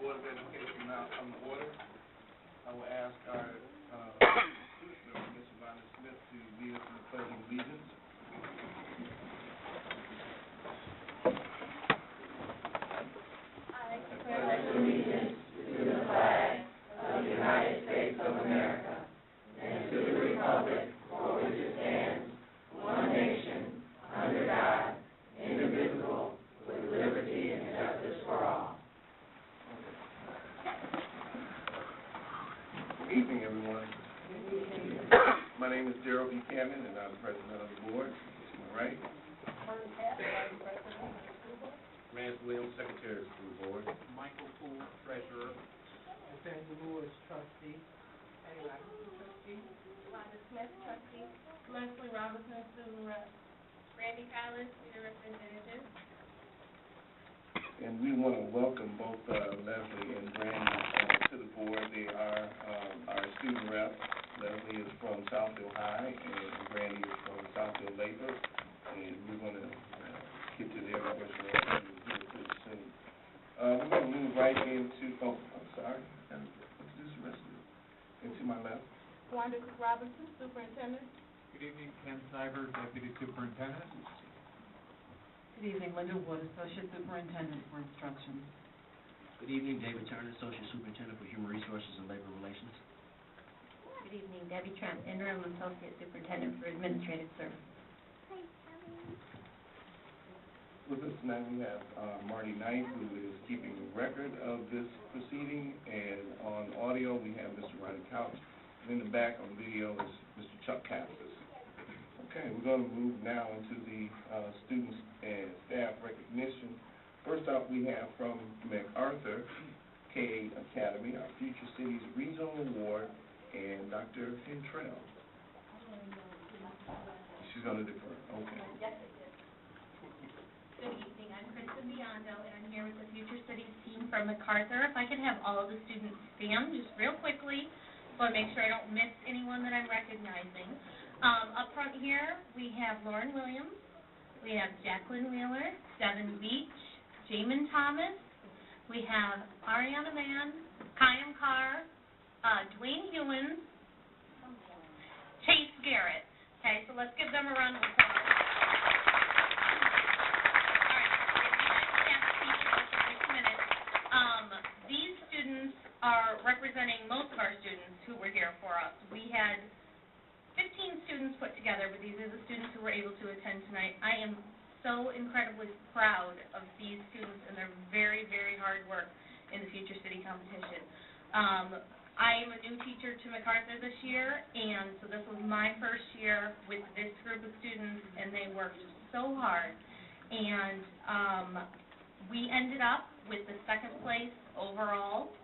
Board of Education now come to order. I will ask our sister, Ms. Yvonne Smith, to lead us in the Pledge of Allegiance. I pledge allegiance to the flag of the United States of America and to the republic for which it stands, one nation, under God, indivisible, with liberty and justice for all. Good evening, everyone. My name is Darrell Buchanan, and I'm the president of the board. To my right. Rance Williams, secretary of the school board. Michael Poole, treasurer. Nathaniel Lewis, trustee. Eddie Robinson, trustee. Wanda Smith, trustee. Leslie Robinson, student rep. Randy Collins, student representative. And we want to welcome both Leslie and Brandy to the board. They are our student rep. Leslie is from Southfield High, and Brandy is from Southfield Labor. And we're going to get to their question pretty soon. We're going to move right into, I'm sorry, I got to introduce the rest of it. And to my left. Wanda Robinson, superintendent. Good evening, Ken Cyber, deputy superintendent. Good evening, Linda Wood, associate superintendent for instruction. Good evening, David Turner, associate superintendent for human resources and labor relations. Good evening, Debbie Trent, interim associate superintendent for administrative services. With us tonight we have Marty Knight, who is keeping record of this proceeding, and on audio we have Mr. Ronnie Couch, and in the back on video is Mr. Chuck Cassis. Okay, we're going to move now into the students and staff recognition. First up we have from MacArthur K-8 Academy, our Future Cities Regional Award, and Dr. Hentrell. She's going to defer. Okay. Good evening, I'm Kristen Biondo, and I'm here with the Future Cities team from MacArthur. If I could have all of the students stand just real quickly, so I make sure I don't miss anyone that I'm recognizing. Up front here, we have Lauren Williams, we have Jacqueline Wheeler, Devin Beach, Jamin Thomas, we have Ariana Mann, Kayam Carr, Dwayne Hewins, Chase Garrett. Okay, so let's give them a round of applause. These students are representing most of our students who were here for us. We had 15 students put together, but these are the students who were able to attend tonight. I am so incredibly proud of these students and their very, very hard work in the Future City competition. I am a new teacher to MacArthur this year, and so this was my first year with this group of students, and they worked so hard. And we ended up with the second place overall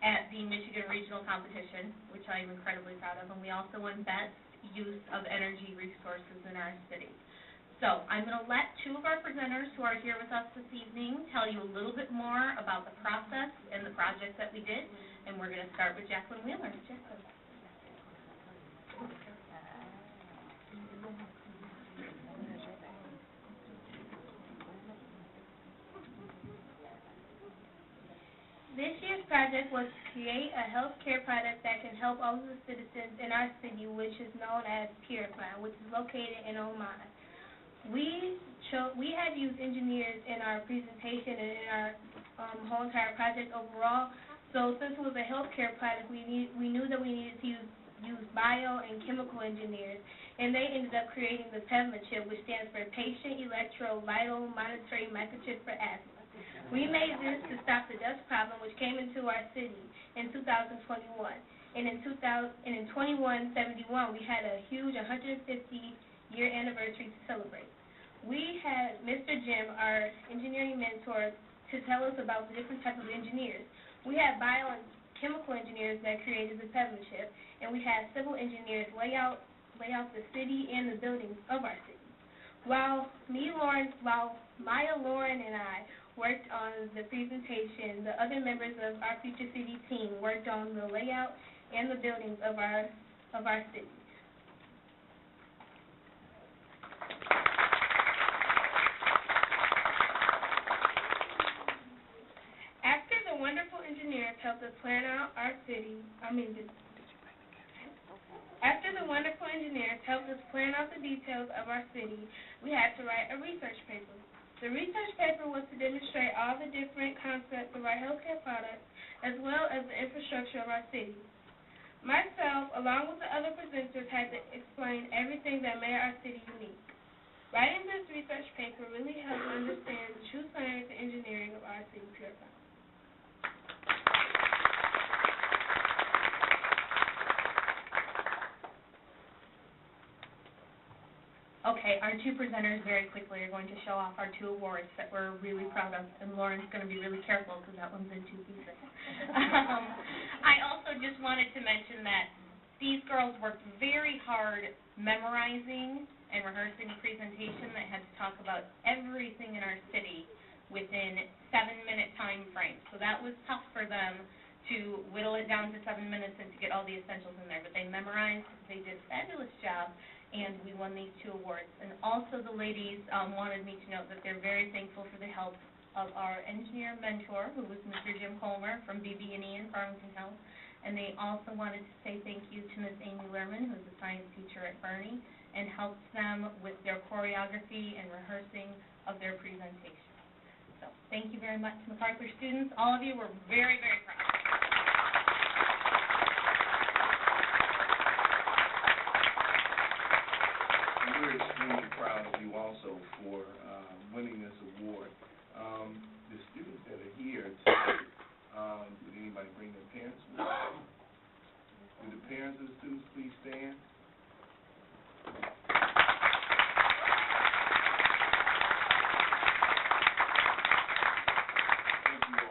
at the Michigan Regional Competition, which I am incredibly proud of, and we also won Best Use of Energy Resources in our city. So I'm going to let two of our presenters who are here with us this evening tell you a little bit more about the process and the project that we did, and we're going to start with Jacqueline Wheeler. Jacqueline. This year's project was to create a healthcare product that can help all of the citizens in our city, which is known as Purify, which is located in Oman. We had used engineers in our presentation and in our whole entire project overall. So since it was a healthcare product, we knew that we needed to use bio and chemical engineers, and they ended up creating the PEVMA chip, which stands for Patient Electrolytal Monitoring Microchip for Asthma. We made this to stop the dust problem which came into our city in 2021. And in 2171, we had a huge 150-year anniversary to celebrate. We had Mr. Jim, our engineering mentor, to tell us about the different types of engineers. We had bio and chemical engineers that created the PEVMA chip, and we had civil engineers lay out the city and the buildings of our city. While Maya, Lauren, and I worked on the presentation, the other members of our Future City team worked on the layout and the buildings of our city. After the wonderful plan out our city, after the wonderful engineers helped us plan out the details of our city, we had to write a research paper. The research paper was to demonstrate all the different concepts of our healthcare products as well as the infrastructure of our city. Myself, along with the other presenters, had to explain everything that made our city unique. Writing this research paper really helped understand the true science and engineering of our city, Purified. Okay, our two presenters very quickly are going to show off our two awards that we're really proud of, and Lauren's going to be really careful because that one's in two pieces. I also just wanted to mention that these girls worked very hard memorizing and rehearsing a presentation that had to talk about everything in our city within 7-minute time frames. So that was tough for them to whittle it down to 7 minutes and to get all the essentials in there. But they memorized, they did a fabulous job, and we won these two awards. And also the ladies wanted me to note that they're very thankful for the help of our engineer mentor, who was Mr. Jim Colmer from BB&E in Farmington Hills. And they also wanted to say thank you to Miss Amy Lerman, who's a science teacher at Bernie, and helped them with their choreography and rehearsing of their presentation. So thank you very much, MacArthur students. All of you were very, very proud. We're extremely proud of you also for winning this award. The students that are here today, did anybody bring their parents with them? Would the parents of the students please stand? Thank you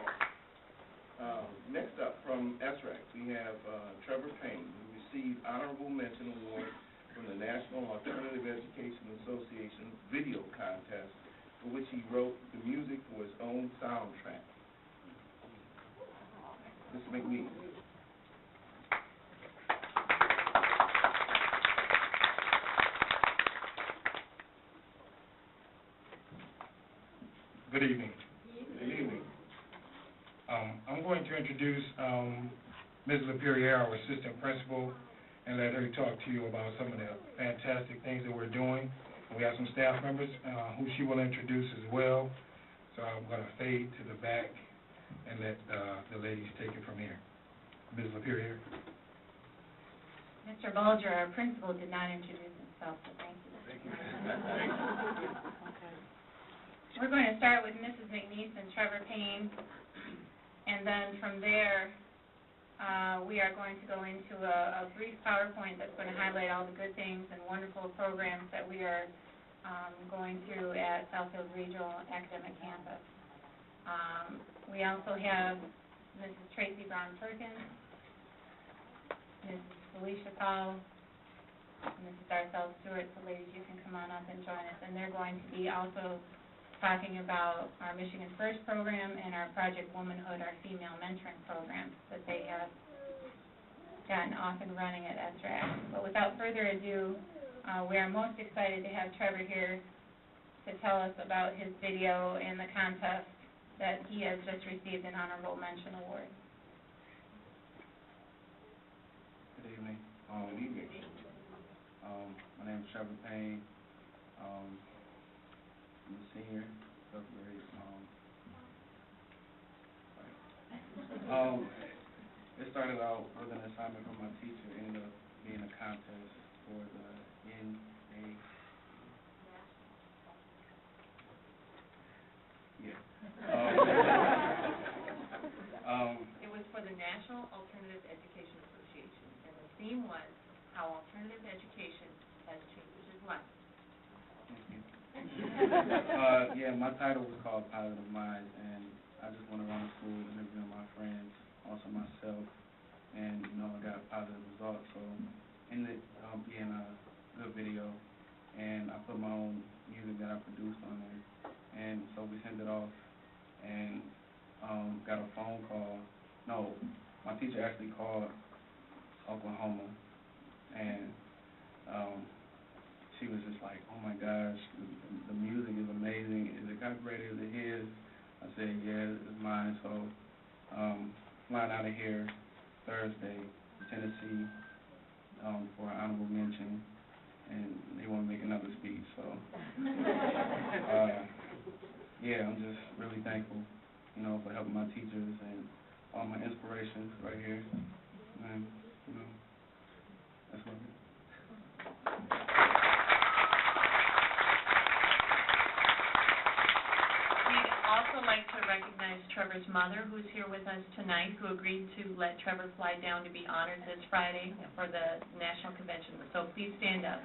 all. Next up, from SRAC, we have Trevor Payne, who received Honorable Mention Award from the National Alternative Education Association Video Contest, for which he wrote the music for his own soundtrack. Mr. McNeese. Good evening. Good evening. I'm going to introduce Ms. LaPierre, our assistant principal, and let her talk to you about some of the fantastic things that we're doing. We have some staff members who she will introduce as well. So I'm going to fade to the back and let the ladies take it from here. Ms. LaPierre. Mr. Bulger, our principal, did not introduce himself, so thank you. Thank you. Okay. We're going to start with Mrs. McNeese and Trevor Payne, and then from there, we are going to go into a brief PowerPoint that's going to highlight all the good things and wonderful programs that we are going through at Southfield Regional Academic Campus. We also have Mrs. Tracy Brown-Perkins, Mrs. Felicia Powell, and Mrs. Darcel Stewart. So ladies, you can come on up and join us. And they're going to be also talking about our Michigan First program and our Project Womanhood, our female mentoring program that they have gotten off and running at SRAC. But without further ado, we are most excited to have Trevor here to tell us about his video and the contest that he has just received an Honorable Mention Award. Good evening. Good evening. My name is Trevor Payne. I'm a senior, 12th grade. It started out with an assignment from my teacher. It ended up being a contest for the NA. Yeah. It was for the National Alternative Education Association, and the theme was how alternative education has changed his life. Yeah, my title was called Positive Minds, and I just went around the school interviewing my friends, also myself, and, I got positive results. So, ended up being a good video, and I put my own music that I produced on there. And so we sent it off, and got a phone call. No, my teacher actually called Oklahoma, and she was just like, oh my gosh, the music is amazing. Is it copyrighted? Is it his? I said, yeah, it's mine. So flying out of here Thursday to Tennessee for an honorable mention, and they want to make another speech. So, yeah, I'm just really thankful, for helping my teachers and all my inspirations right here. And, that's what it is. We'd also like to recognize Trevor's mother, who's here with us tonight, who agreed to let Trevor fly down to be honored this Friday for the National Convention. So please stand up.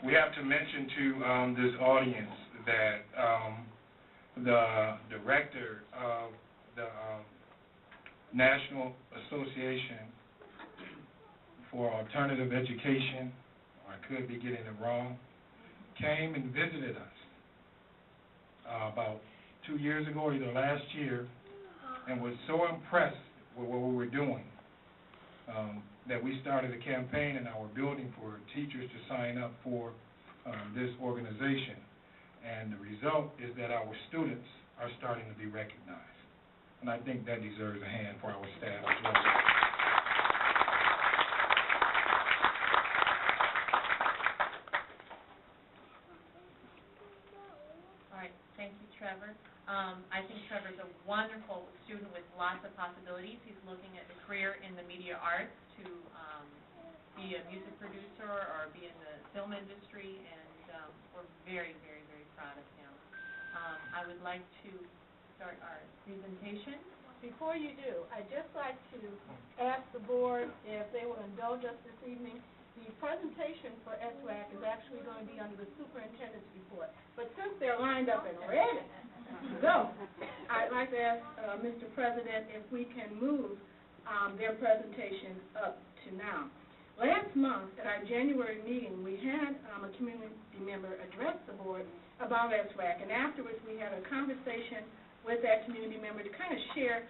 We have to mention to this audience that the director of the National Association for Alternative Education, or I could be getting it wrong, came and visited us about 2 years ago, either last year, and was so impressed with what we were doing that we started a campaign in our building for teachers to sign up for this organization. And the result is that our students are starting to be recognized. And I think that deserves a hand for our staff as well. All right, thank you, Trevor. I think Trevor's a wonderful student with lots of possibilities. He's looking at a career in the media arts to be a music producer or be in the film industry, and we're very, very, very proud of him. I would like to start our presentation. Before you do, I'd just like to ask the board if they will indulge us this evening. The presentation for SWAC is actually going to be under the superintendent's report. But since they're lined up and ready to go, I'd like to ask Mr. President if we can move their presentation up to now. Last month at our January meeting, we had a community member address the board about SWAC, and afterwards we had a conversation with that community member to kind of share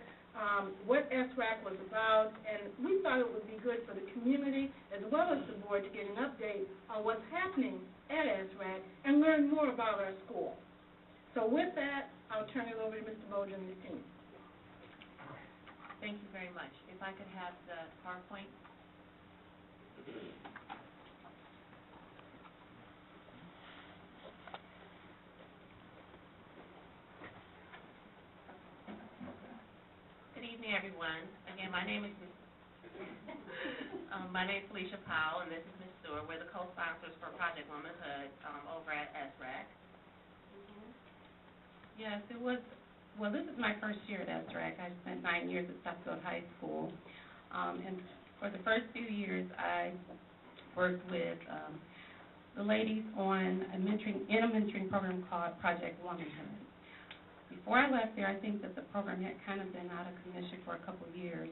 what SWAC was about, and we thought it would be good for the community as well as the board to get an update on what's happening at SWAC and learn more about our school. So with that, I'll turn it over to Mr. Bolger and his team. Thank you very much. If I could have the PowerPoint. Good evening, everyone. Again, my name is Felicia Powell, and this is Ms. Stewart. We're the co-sponsors for Project Womanhood over at SRAC. Yes, it was, well, this is my first year at SRAC. I spent 9 years at Southfield High School, and for the first few years, I worked with the ladies on a mentoring program called Project Womanhood. Before I left there, I think that the program had kind of been out of commission for a couple of years,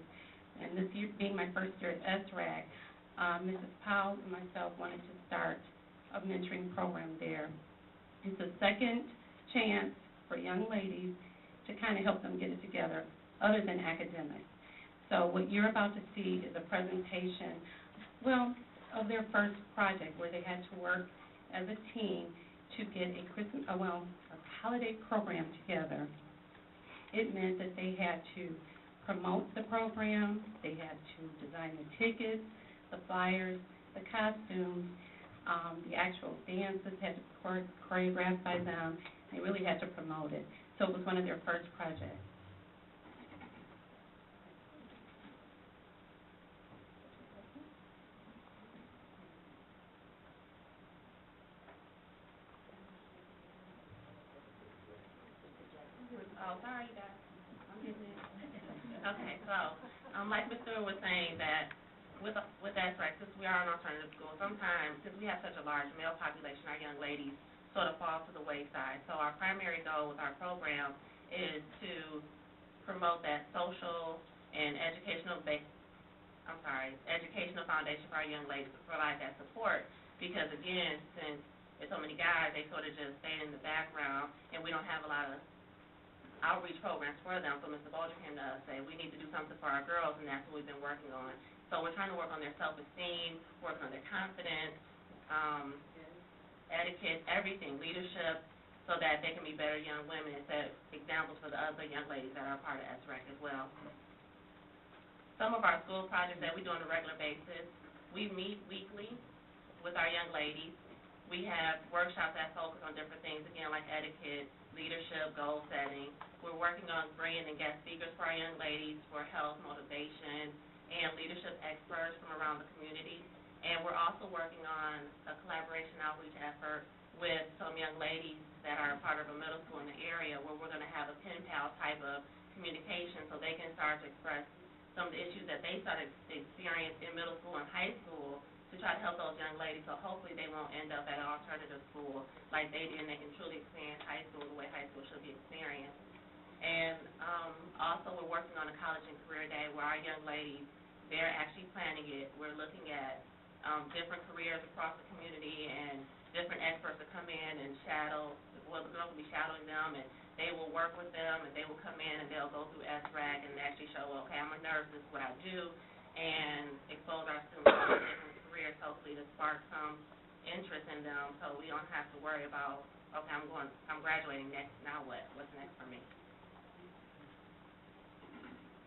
and this year, being my first year at SRAC, Mrs. Powell and myself wanted to start a mentoring program there. It's a second chance for young ladies to kind of help them get it together, other than academics. So what you're about to see is a presentation, well, of their first project where they had to work as a team to get a holiday program together. It meant that they had to promote the program, they had to design the tickets, the flyers, the costumes, the actual dances had to be choreographed by them. They really had to promote it. So it was one of their first projects. Oh, sorry, guys. I'm getting it. Okay, so, like Mr. was saying, that with SRAC, since we are an alternative school, sometimes, since we have such a large male population, our young ladies sort of fall to the wayside. So our primary goal with our program is to promote that social and educational foundation for our young ladies, to provide that support. Because again, since there's so many guys, they sort of just stay in the background, and we don't have a lot of outreach programs for them. So Mr. Bolger came to us and said, we need to do something for our girls, and that's what we've been working on. So we're trying to work on their self-esteem, working on their confidence, etiquette, everything, leadership, so that they can be better young women and set examples for the other young ladies that are part of SREC as well. Some of our school projects that we do on a regular basis, we meet weekly with our young ladies. We have workshops that focus on different things, again, like etiquette, leadership, goal setting. We're working on bringing in guest speakers for our young ladies for health, motivation, and leadership experts from around the community. And we're also working on a collaboration outreach effort with some young ladies that are part of a middle school in the area where we're going to have a pen pal type of communication so they can start to express some of the issues that they started to experience in middle school and high school to try to help those young ladies, so hopefully they won't end up at an alternative school like they did, and they can truly experience high school the way high school should be experienced. And also we're working on a college and career day where our young ladies, they're actually planning it. We're looking at different careers across the community and different experts to come in and shadow, well, the girls will be shadowing them, and they will work with them, and they will come in and they'll go through SRAC and actually show, well, okay, I'm a nurse, this is what I do, and expose our students to different careers, hopefully to spark some interest in them so we don't have to worry about, okay, I'm graduating next, now what? What's next for me?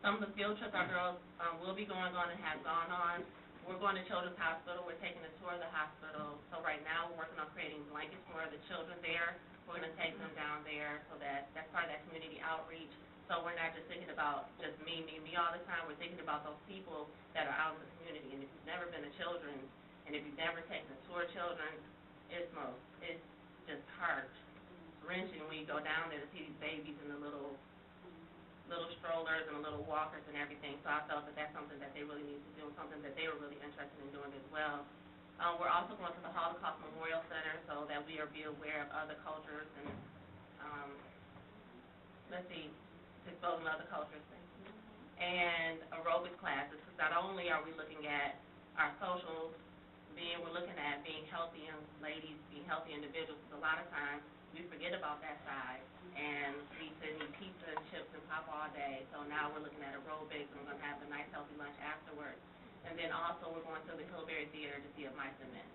Some of the field trips our girls will be going on and have gone on. We're going to Children's Hospital. We're taking a tour of the hospital. So right now we're working on creating blankets for the children there. We're going to take them down there so that's part of that community outreach. So we're not just thinking about just me all the time. We're thinking about those people that are out in the community. And if you've never been to children, and if you've never taken a tour of children, it's just heart-wrenching when you go down there to see these babies in the little strollers and the little walkers and everything. So I felt that that's something that they really need to do and something that they were really interested in doing as well. We're also going to the Holocaust Memorial Center so that we are be aware of other cultures and, exposing other cultures. And aerobic classes, because not only are we looking at our social being, we're looking at being healthy young ladies, being healthy individuals, because a lot of times we forget about that side. And we sit and eat pizza and chips and pop all day. So now we're looking at aerobics, and we're going to have a nice healthy lunch afterwards. And then also we're going to the Hillberry Theater to see Of Mice and Men.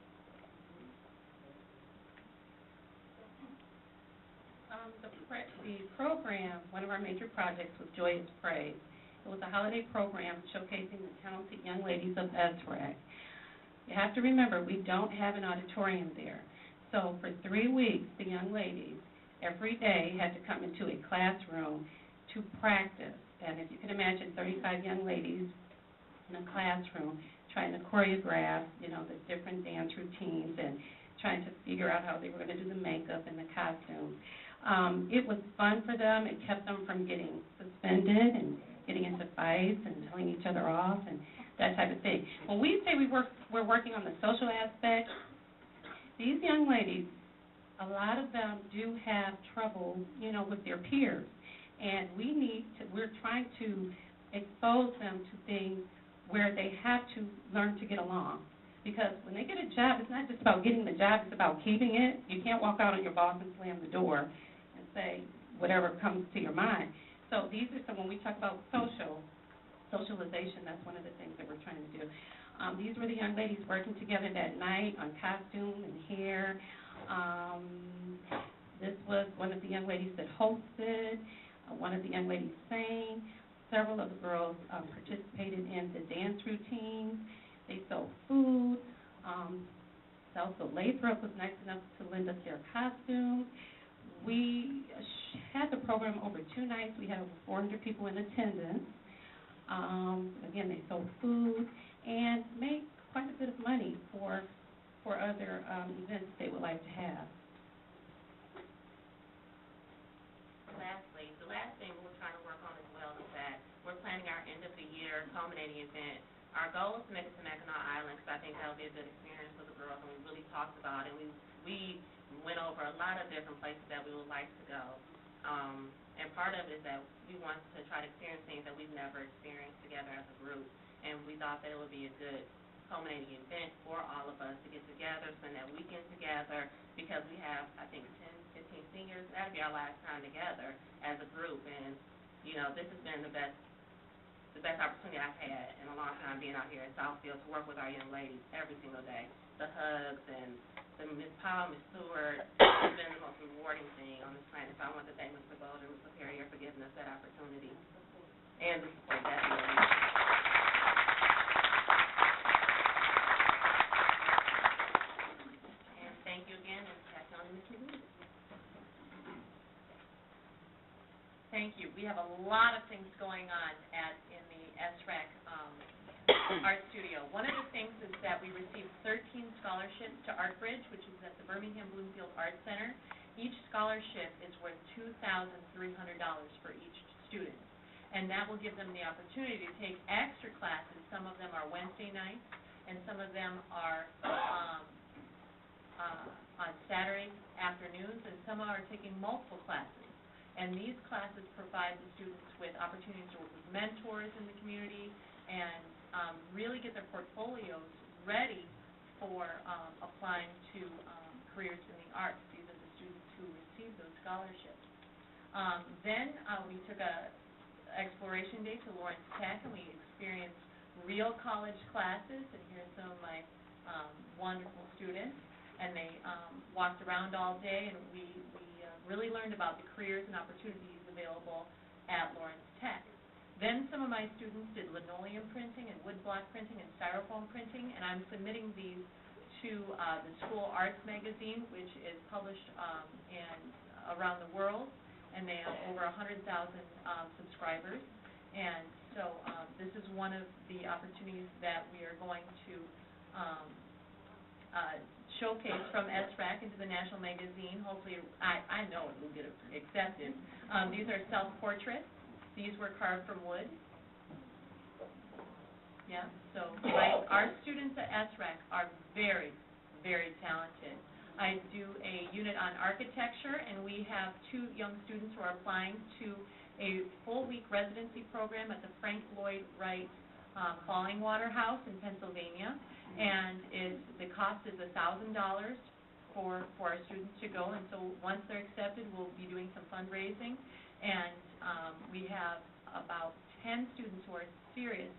The program, one of our major projects was Joyous Praise. It was a holiday program showcasing the talented young ladies of SRAC. You have to remember, we don't have an auditorium there. So for 3 weeks, the young ladies every day had to come into a classroom to practice. And if you can imagine 35 young ladies in a classroom trying to choreograph, the different dance routines and trying to figure out how they were going to do the makeup and the costumes. It was fun for them. It kept them from getting suspended and getting into fights and telling each other off and that type of thing. When we say we're working on the social aspect, these young ladies, a lot of them do have trouble, with their peers. And we're trying to expose them to things where they have to learn to get along. Because when they get a job, it's not just about getting the job, it's about keeping it. You can't walk out on your boss and slam the door and say whatever comes to your mind. So these are some, when we talk about socialization, that's one of the things that we're trying to do. These were the young ladies working together that night on costume and hair. This was one of the young ladies that hosted. One of the young ladies sang. Several of the girls participated in the dance routines. They sold food. Southfield Lathrop was nice enough to lend us their costumes. We had the program over 2 nights. We had over 400 people in attendance. Again, they sold food and made quite a bit of money for other events they would like to have. Lastly, the last thing we're trying to work on as well is that we're planning our end-of-the-year culminating event. Our goal is to make it to Magnolia Island because I think that will be a good experience for the girls, and we really talked about it. We went over a lot of different places that we would like to go. And part of it is that we want to try to experience things that we've never experienced together as a group. And we thought that it would be a good culminating event for all of us to get together, spend that weekend together, because we have, I think, 10, 15 seniors. That'll be our last time together as a group. And, this has been the best opportunity I've had in a long long time being out here at Southfield to work with our young ladies every single day. The hugs and the Ms. Powell, Ms. Stewart, has been the most rewarding thing on this planet. So I want to thank Mr. Golden and Mr. Perrier for giving us that opportunity and the support that we need. And thank you again, and pass on to Mr. Wood. Thank you. We have a lot of things going on in the SRAC Art Studio. One of the things is that we received 13 scholarships to Art Bridge, which is at the Birmingham Bloomfield Art Center. Each scholarship is worth $2,300 for each student, and that will give them the opportunity to take extra classes. Some of them are Wednesday nights, and some of them are on Saturday afternoons, and some are taking multiple classes. And these classes provide the students with opportunities to work with mentors in the community and really get their portfolios ready for applying to careers in the arts. These are the students who receive those scholarships. Then we took a exploration day to Lawrence Tech, and we experienced real college classes. And here's some of my wonderful students. And they walked around all day, and we really learned about the careers and opportunities available at Lawrence Tech. Then some of my students did linoleum printing and woodblock printing and styrofoam printing, and I'm submitting these to the School Arts magazine, which is published around the world, and they have over 100,000 subscribers. And so this is one of the opportunities that we are going to showcase from SRAC into the national magazine. Hopefully, I know it will get accepted. These are self-portraits. These were carved from wood. Yeah, so our students at SRAC are very, very talented. I do a unit on architecture, and we have 2 young students who are applying to a full-week residency program at the Frank Lloyd Wright Fallingwater House in Pennsylvania. And the cost is $1,000 for our students to go. And so once they're accepted, we'll be doing some fundraising. And we have about 10 students who are serious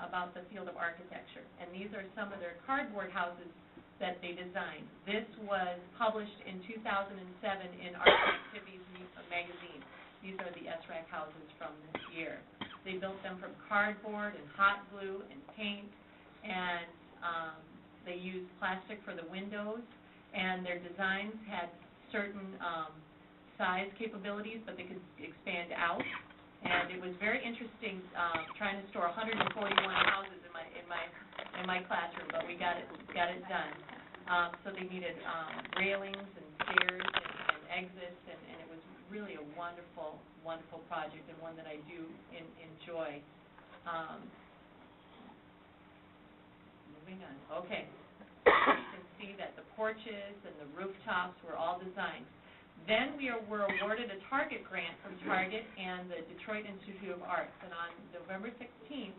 about the field of architecture. And these are some of their cardboard houses that they designed. This was published in 2007 in Arts and Activities magazine. These are the SRAC houses from this year. They built them from cardboard and hot glue and paint, and they used plastic for the windows, and their designs had certain size capabilities, but they could expand out. And it was very interesting trying to store 141 houses in my classroom, but we got it done. So they needed railings and stairs and exits, and it was really a wonderful, wonderful project, and one that I do enjoy. Moving on. Okay. You can see that the porches and the rooftops were all designed. Then we were awarded a Target grant from Target and the Detroit Institute of Arts. And on November 16th,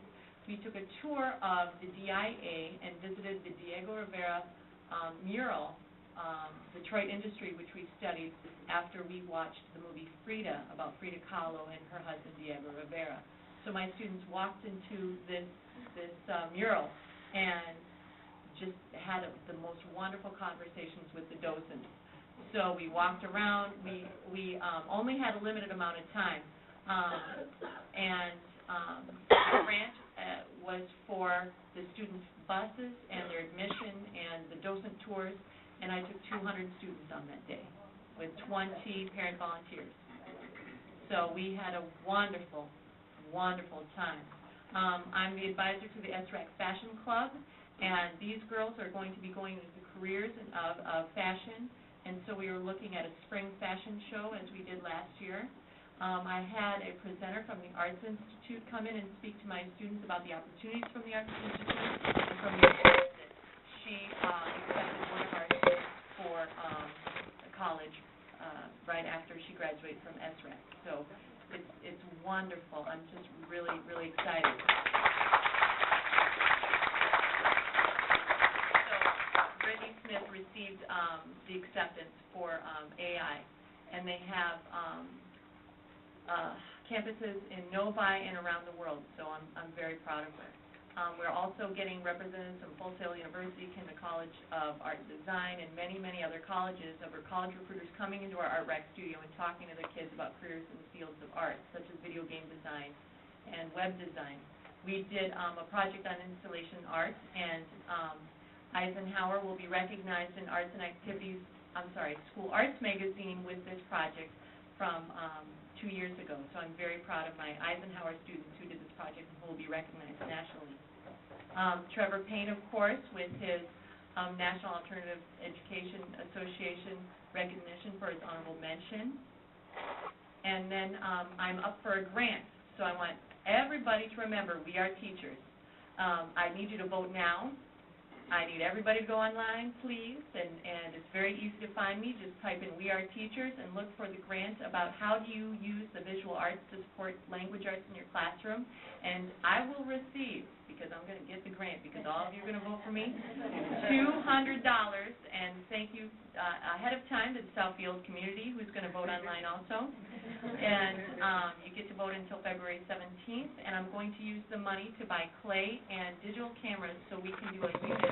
we took a tour of the DIA and visited the Diego Rivera mural, Detroit Industry, which we studied after we watched the movie Frida, about Frida Kahlo and her husband Diego Rivera. So my students walked into this mural and just had the most wonderful conversations with the docents. So we walked around. We only had a limited amount of time, and the grant was for the students' buses and their admission and the docent tours, and I took 200 students on that day with 20 parent volunteers. So we had a wonderful, wonderful time. I'm the advisor to the SRAC Fashion Club, and these girls are going to be going into careers of fashion, and so we were looking at a spring fashion show as we did last year. I had a presenter from the Arts Institute come in and speak to my students about the opportunities from the Arts Institute and from the awards that she accepted one of our students for college right after she graduated from SRAC. So it's wonderful. I'm just really, really excited. So Brittany Smith received the acceptance for AI, and they have campuses in Novi and around the world, so I'm very proud of her. We're also getting representatives from Full Sail University, Kinder College of Art and Design, and many, many other colleges of our college recruiters coming into our Art Rec studio and talking to their kids about careers in the fields of art, such as video game design and web design. We did a project on installation arts, and Eisenhower will be recognized in Arts and Activities, School Arts Magazine with this project from 2 years ago. So I'm very proud of my Eisenhower students who did this project and who will be recognized nationally. Trevor Payne, of course, with his National Alternative Education Association recognition for his honorable mention. And then I'm up for a grant, so I want everybody to remember, we are teachers. I need you to vote now. I need everybody to go online, please, and it's very easy to find me. Just type in We Are Teachers and look for the grant about how do you use the visual arts to support language arts in your classroom. And I will receive, because I'm going to get the grant, because all of you are going to vote for me, $200. And thank you ahead of time to the Southfield community who's going to vote online also. And you get to vote until February 17th. And I'm going to use the money to buy clay and digital cameras so we can do a unit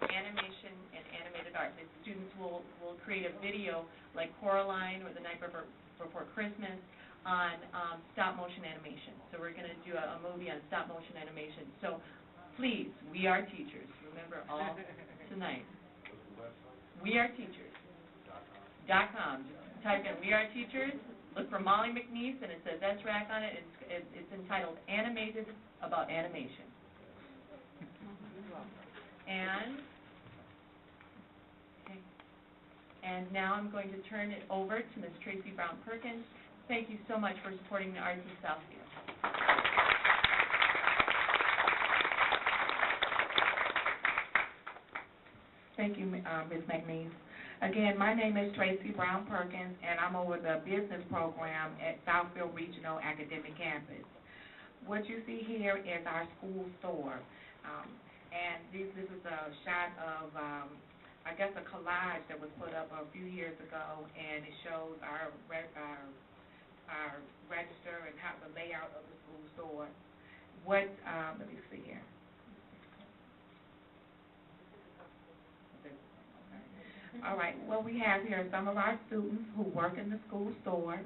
animation and animated art. The students will create a video like Coraline or The Night Before Christmas on stop-motion animation. So we're going to do a movie on stop-motion animation. So please, we are teachers. Remember all tonight. WeAreTeachers.com. Just type in We Are Teachers, look for Molly McNeese, and it says SRAC on it. It's entitled Animated About Animation. And now I'm going to turn it over to Ms. Tracy Brown Perkins. Thank you so much for supporting the arts in Southfield. Thank you, Ms. McNeese. Again, my name is Tracy Brown Perkins, and I'm over the business program at Southfield Regional Academic Campus. What you see here is our school store, and this is a shot of, I guess, a collage that was put up a few years ago, and it shows our register and how the layout of the school store. Let me see here. All right, what we have here are some of our students who work in the school store,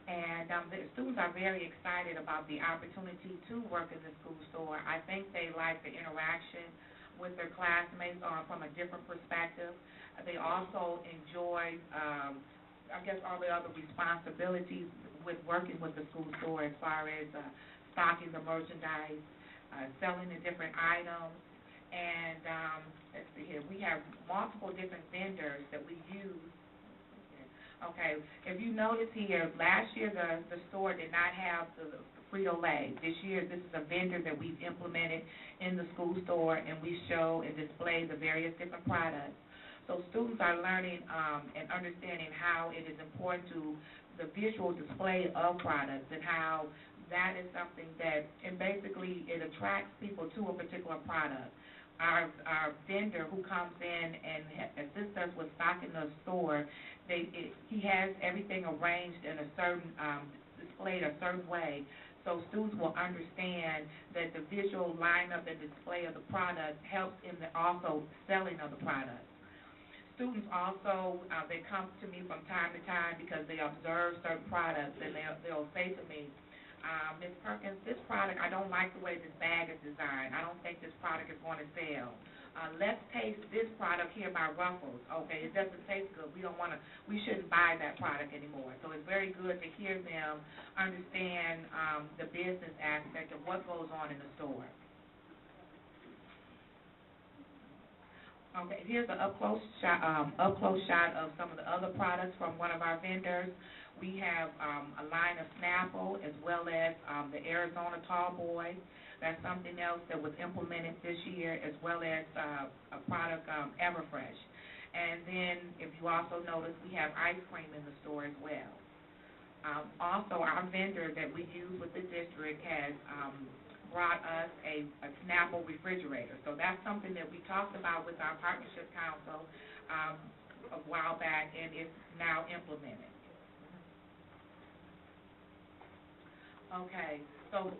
and the students are very excited about the opportunity to work in the school store. I think they like the interaction with their classmates from a different perspective. They also enjoy, I guess, all the other responsibilities with working with the school store as far as stocking the merchandise, selling the different items. And let's see here, we have multiple different vendors that we use. Okay, if you notice here, last year the store did not have the Frito-Lay. This year, this is a vendor that we've implemented in the school store, and we show and display the various different products. So students are learning and understanding how it is important to the visual display of products and how that is something that, and basically it attracts people to a particular product. Our vendor who comes in and assists us with stocking the store, he has everything arranged in a certain, displayed a certain way, so students will understand that the visual lineup and display of the product helps in the also selling of the product. Students also, they come to me from time to time because they observe certain products, and they'll say to me, Ms. Perkins, this product, I don't like the way this bag is designed. I don't think this product is going to sell. Let's taste this product here by Ruffles. Okay, it doesn't taste good. We shouldn't buy that product anymore. So it's very good to hear them understand the business aspect of what goes on in the store. Okay, here's an up-close shot of some of the other products from one of our vendors. We have a line of Snapple as well as the Arizona Tall Boy. That's something else that was implemented this year, as well as a product, Everfresh. And then, if you also notice, we have ice cream in the store as well. Also, our vendor that we use with the district has brought us a Snapple refrigerator. So that's something that we talked about with our partnership council a while back, and it's now implemented. Okay, so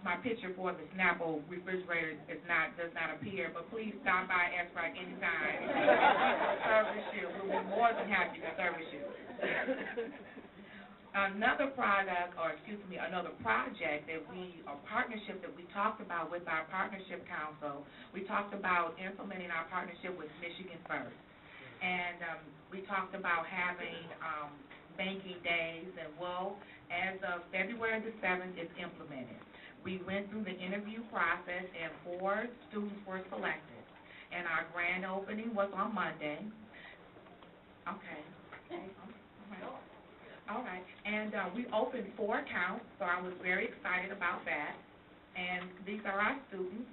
my picture for the Snapple refrigerator does not appear, but please stop by SRAC anytime. Service you. We'll be more than happy to service you. Another project a partnership that we talked about with our partnership council, we talked about implementing our partnership with Michigan First. And we talked about having banking days, and as of February the 7th, it's implemented. We went through the interview process, and 4 students were selected. And our grand opening was on Monday. Okay. All right, and we opened 4 accounts, so I was very excited about that. And these are our students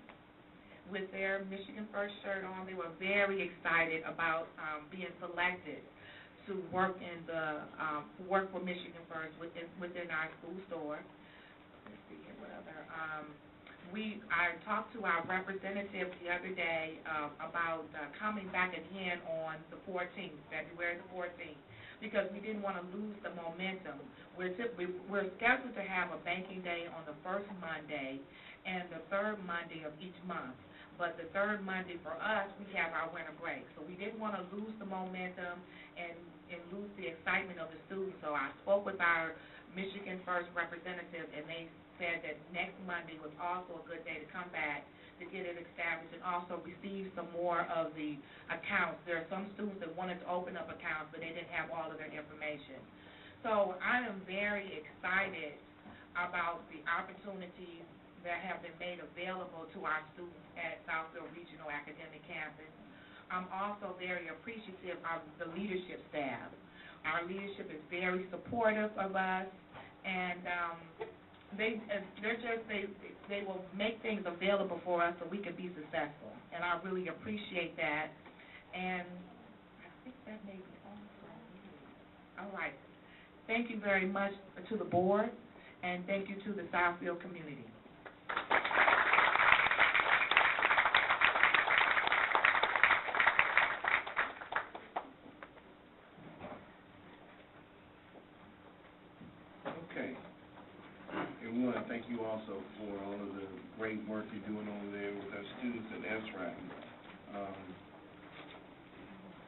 with their Michigan First shirt on. They were very excited about being selected to work for Michigan First within our school store. Let's see here, what other? I talked to our representative the other day about coming back again on the 14th, February the 14th. Because we didn't want to lose the momentum. We're scheduled to have a banking day on the first Monday and the third Monday of each month. But the third Monday for us, we have our winter break. So we didn't want to lose the momentum and lose the excitement of the students. So I spoke with our Michigan First representative, and they said that next Monday was also a good day to come back to get it established and also receive some more of the accounts. There are some students that wanted to open up accounts, but they didn't have all of their information. So I am very excited about the opportunities that have been made available to our students at Southfield Regional Academic Campus. I'm also very appreciative of the leadership staff. Our leadership is very supportive of us, and they will make things available for us so we can be successful, and I really appreciate that. And I think that may be all. All right. Thank you very much to the board, and thank you to the Southfield community. Okay. And we want to thank you also for all of the great work you're doing over there with our students at SRAC.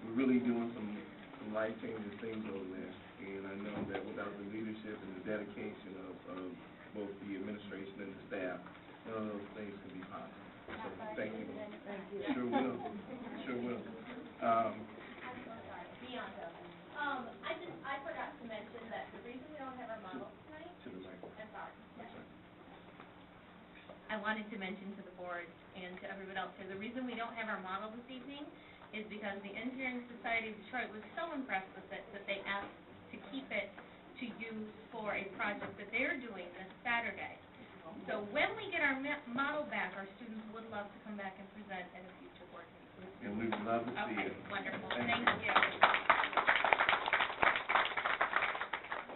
We're really doing some life-changing things over there, and I know that without the leadership and the dedication of both the administration and the staff, none of those things can be possible. So thank you. Thank you. Sure will. Sure will. I forgot to mention that the reason we don't have our model tonight, To the right. I'm sorry. That's right. I wanted to mention to the board and to everyone else here, the reason we don't have our model this evening is because the Engineering Society of Detroit was so impressed with it that they asked to keep it to use for a project that they're doing this Saturday. So when we get our model back, our students would love to come back and present at a future board meeting. And we'd love to see Okay, it. wonderful. Thank Thank you.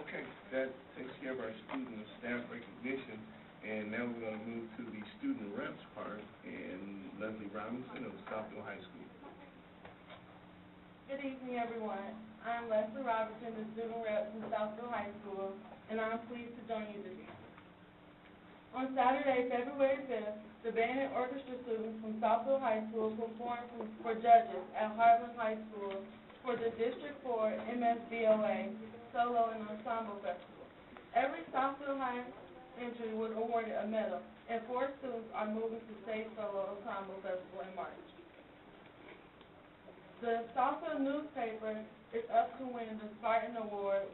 Okay, that takes care of our student and staff recognition, and now we're going to move to the student reps part, and Leslie Robinson of Southfield High School. Good evening, everyone. I'm Leslie Robinson, the student rep from Southfield High School, and I'm pleased to join you this evening. On Saturday, February 5th, the band and orchestra students from Southfield High School performed for judges at Harlan High School for the District 4 MSBOA Solo and Ensemble Festival. Every Southfield High entry was awarded a medal, and 4 students are moving to State Solo Ensemble Festival in March. The Southfield newspaper is up to win the Spartan Award,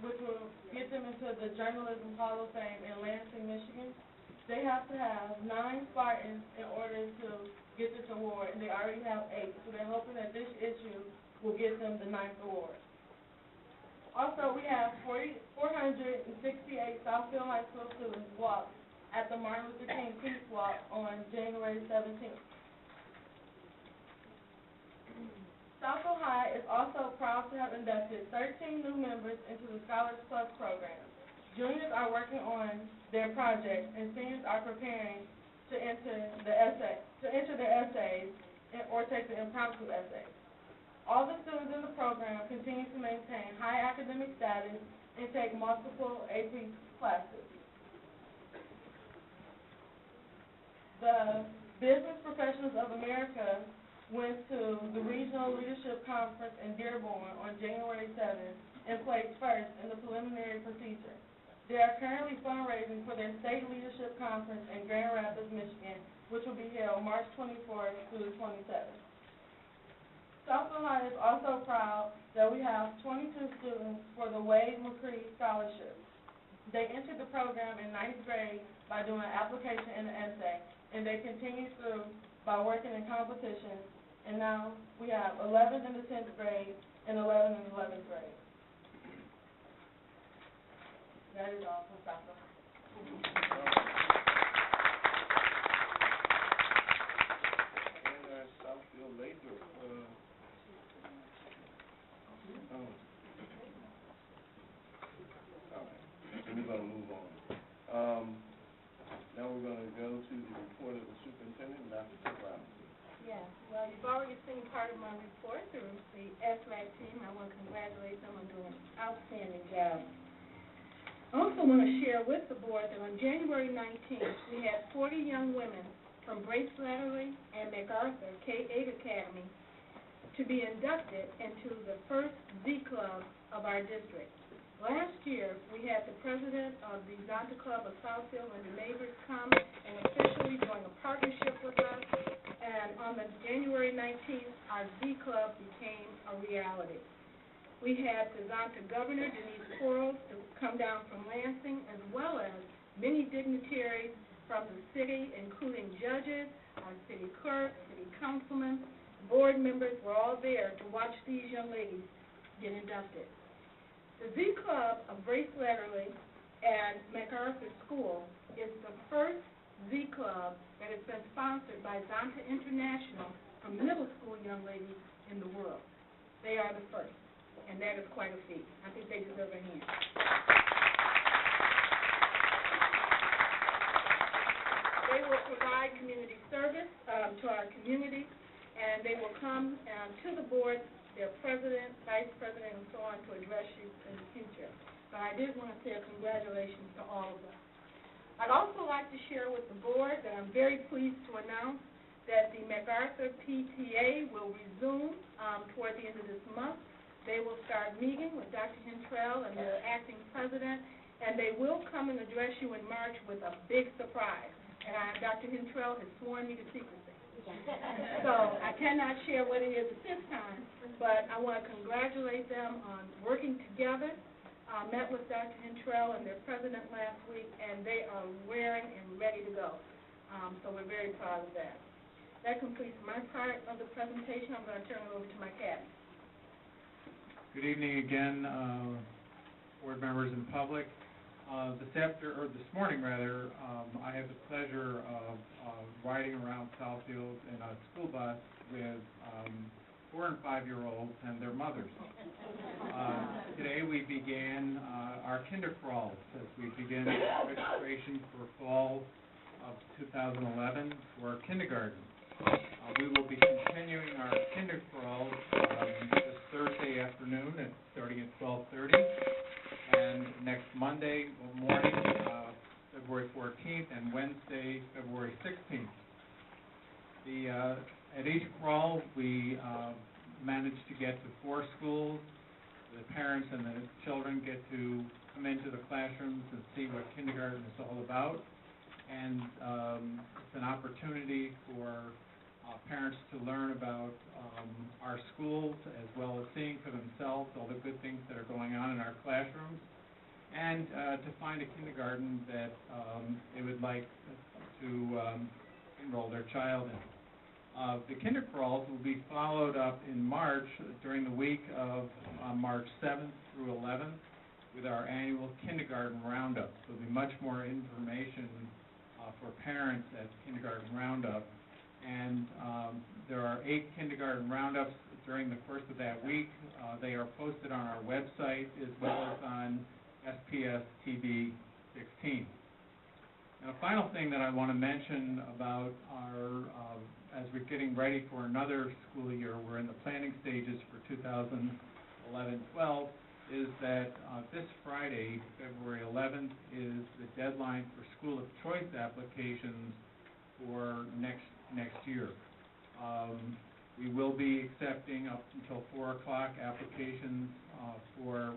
which will get them into the Journalism Hall of Fame in Lansing, Michigan. They have to have 9 Spartans in order to get this award, and they already have 8. So they're hoping that this issue will get them the 9th award. Also, we have 468 Southfield High School students walk at the Martin Luther King Peace Walk on January 17th. Southfield High is also proud to have inducted 13 new members into the Scholars Plus program. Juniors are working on their projects, and seniors are preparing to enter their essays or take the impromptu essays. All the students in the program continue to maintain high academic status and take multiple AP classes. The Business Professionals of America went to the Regional Leadership Conference in Dearborn on January 7th and placed first in the preliminary procedure. They are currently fundraising for their state leadership conference in Grand Rapids, Michigan, which will be held March 24th through the 27th. Southfield High is also proud that we have 22 students for the Wade McCree Scholarship. They entered the program in 9th grade by doing an application and an essay, and they continue through by working in competitions, and now we have 11 in the 10th grade and 11 in the 11th grade. That is all from Southfield High. And Southfield Lathrop, all right, so we're gonna move on. Now we're gonna go to the report of the superintendent, Dr. Robinson. Yes, well, you've already seen part of my report through the SWAC team. I want to congratulate them on doing an outstanding job. I also want to share with the board that on January 19th, we had 40 young women from Brace Slattery and MacArthur K-8 Academy to be inducted into the first Z Club of our district. Last year, we had the president of the Zonta Club of Southfield and the neighbors come and officially join a partnership with us. And on the January 19th, our Z Club became a reality. We had the Zonta Governor, Denise Quarles, to come down from Lansing, as well as many dignitaries from the city, including judges, our city clerk, city councilmen, board members were all there to watch these young ladies get inducted. The Z Club of Brace Slattery and MacArthur School is the first Z Club that has been sponsored by Zonta International for middle school young ladies in the world. They are the first, and that is quite a feat. I think they deserve a hand. They will provide community service to our community, and they will come to the board, their president, vice president, and so on, to address you in the future. But I did want to say a congratulations to all of them. I'd also like to share with the board that I'm very pleased to announce that the MacArthur PTA will resume toward the end of this month. They will start meeting with Dr. Hintrell and the acting president, and they will come and address you in March with a big surprise. And Dr. Hintrell has sworn me to secrecy. So I cannot share what it is at this time, but I want to congratulate them on working together. Met with Dr. Hintrell and their president last week, and they are raring and ready to go. So we're very proud of that. That completes my part of the presentation. I'm going to turn it over to my cabinet. Good evening again, board members and public. This morning, I had the pleasure of riding around Southfield in a school bus with 4- and 5-year-olds and their mothers. Today we began our kinder crawls as we begin registration for fall of 2011 for kindergarten. We will be continuing our kinder crawls this Thursday afternoon starting at 12:30, and next Monday morning, February 14th, and Wednesday, February 16th. At each crawl, we managed to get to 4 schools. The parents and the children get to come into the classrooms and see what kindergarten is all about. And it's an opportunity for parents to learn about our schools, as well as seeing for themselves all the good things that are going on in our classrooms, and to find a kindergarten that they would like to enroll their child in. The kinder crawls will be followed up in March, during the week of March 7th through 11th, with our annual kindergarten roundup. So there'll be much more information for parents at Kindergarten Roundup. And there are 8 kindergarten roundups during the course of that week. They are posted on our website as well as on SPS TV 16. And a final thing that I want to mention about our, as we're getting ready for another school year, we're in the planning stages for 2011-12. is that this Friday, February 11th, is the deadline for school of choice applications for next year. We will be accepting up until 4 o'clock applications for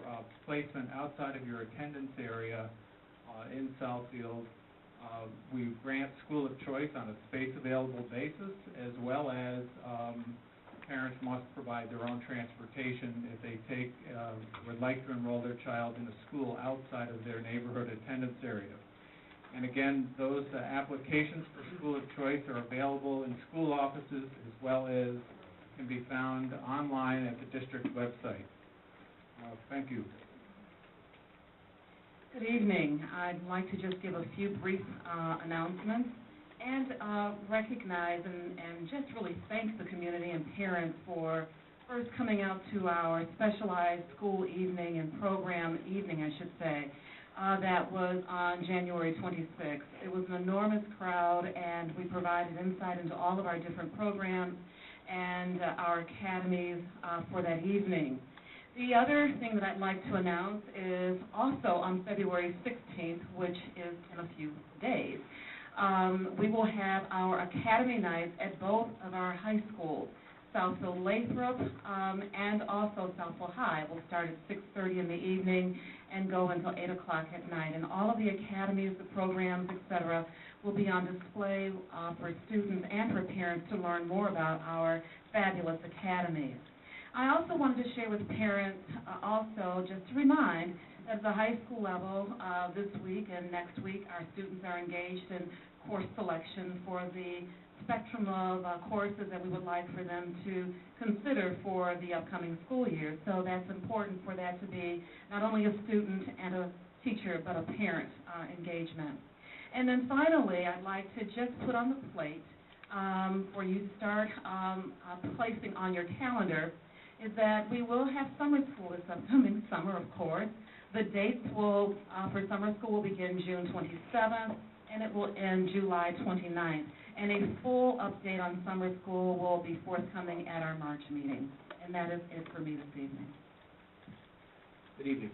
placement outside of your attendance area in Southfield. We grant school of choice on a space available basis, as well as parents must provide their own transportation if they would like to enroll their child in a school outside of their neighborhood attendance area. And again, those applications for school of choice are available in school offices, as well as can be found online at the district website. Thank you. Good evening. I'd like to just give a few brief announcements and recognize and just really thank the community and parents for first coming out to our specialized school evening and program evening, I should say, that was on January 26th. It was an enormous crowd, and we provided insight into all of our different programs and our academies for that evening. The other thing that I'd like to announce is also on February 16th, which is in a few days, we will have our Academy Nights at both of our high schools, Southfield Lathrop and also Southfield High. We'll start at 6:30 in the evening and go until 8 o'clock at night. And all of the academies, the programs, etc., will be on display for students and for parents to learn more about our fabulous academies. I also wanted to share with parents also just to remind that at the high school level this week and next week our students are engaged in course selection for the spectrum of courses that we would like for them to consider for the upcoming school year. So that's important for that to be not only a student and a teacher but a parent engagement. And then finally, I'd like to just put on the plate for you to start placing on your calendar is that we will have summer school this upcoming summer, of course. The dates will, for summer school will begin June 27th, and it will end July 29th. And a full update on summer school will be forthcoming at our March meeting. And that is it for me this evening. Good evening.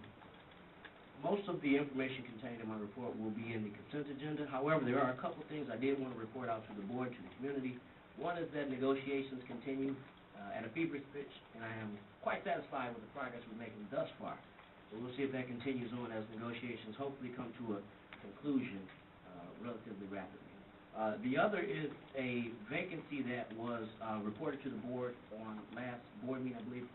Most of the information contained in my report will be in the consent agenda. However, there are a couple of things I did want to report out to the board, to the community. One is that negotiations continue at a feverish pitch, and I am quite satisfied with the progress we're making thus far. So we'll see if that continues on as negotiations hopefully come to a conclusion relatively rapidly. The other is a vacancy that was reported to the board on last board meeting, I believe,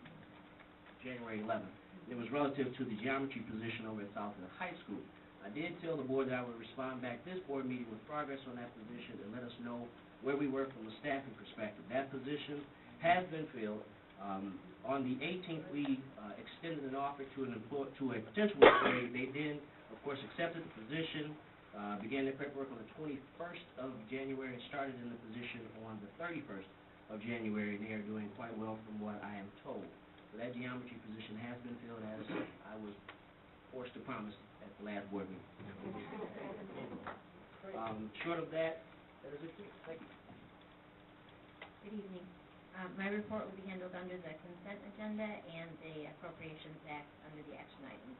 January 11th. It was relative to the geometry position over at Southfield High School. I did tell the board that I would respond back this board meeting with progress on that position and let us know where we were from a staffing perspective. That position has been filled. On the 18th, we extended an offer to a potential employee. They then, of course, accepted the position, began their paperwork on the 21st of January and started in the position on the 31st of January, and they are doing quite well from what I am told. So that geometry position has been filled, as I was forced to promise at the last board meeting. Short of that, that is it. Thank you. Good evening. My report will be handled under the consent agenda and the Appropriations Act under the action items.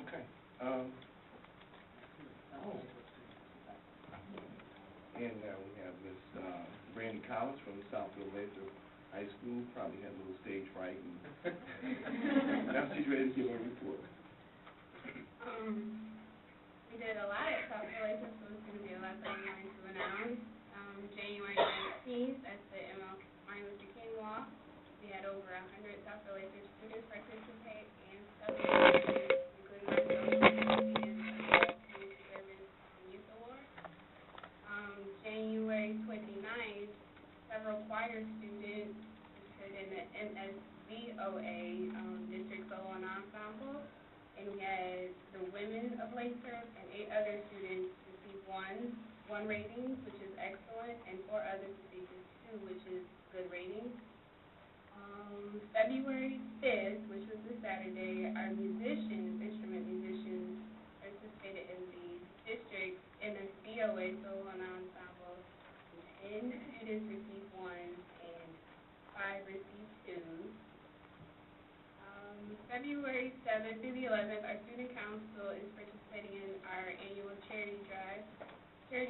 Okay. And now we have Miss Brandy Collins from Southfield Lathrop High School. Probably had a little stage fright, and now she's ready to give her report. We did a lot at Southfield Lathrop, so it's going to be a lot that I'm going to announce. January 19th at the Martin Luther King Walk, we had over 100 Southfield Lathrop students participate and celebrate, including myself, and Community Service Youth Award. January 29th, several choir students participated in the MSVOA District Solo and Ensemble, and we had the women of Lathrop and 8 other students receive one rating, which is excellent, and 4 others received 2, which is good rating. February 5th, which was this Saturday, our instrument musicians, participated in the district MSVOA Solo and Ensemble. 10 students received 1, and 5 5 received 2s. February 7th through the 11th, our student council is participating in our annual Charity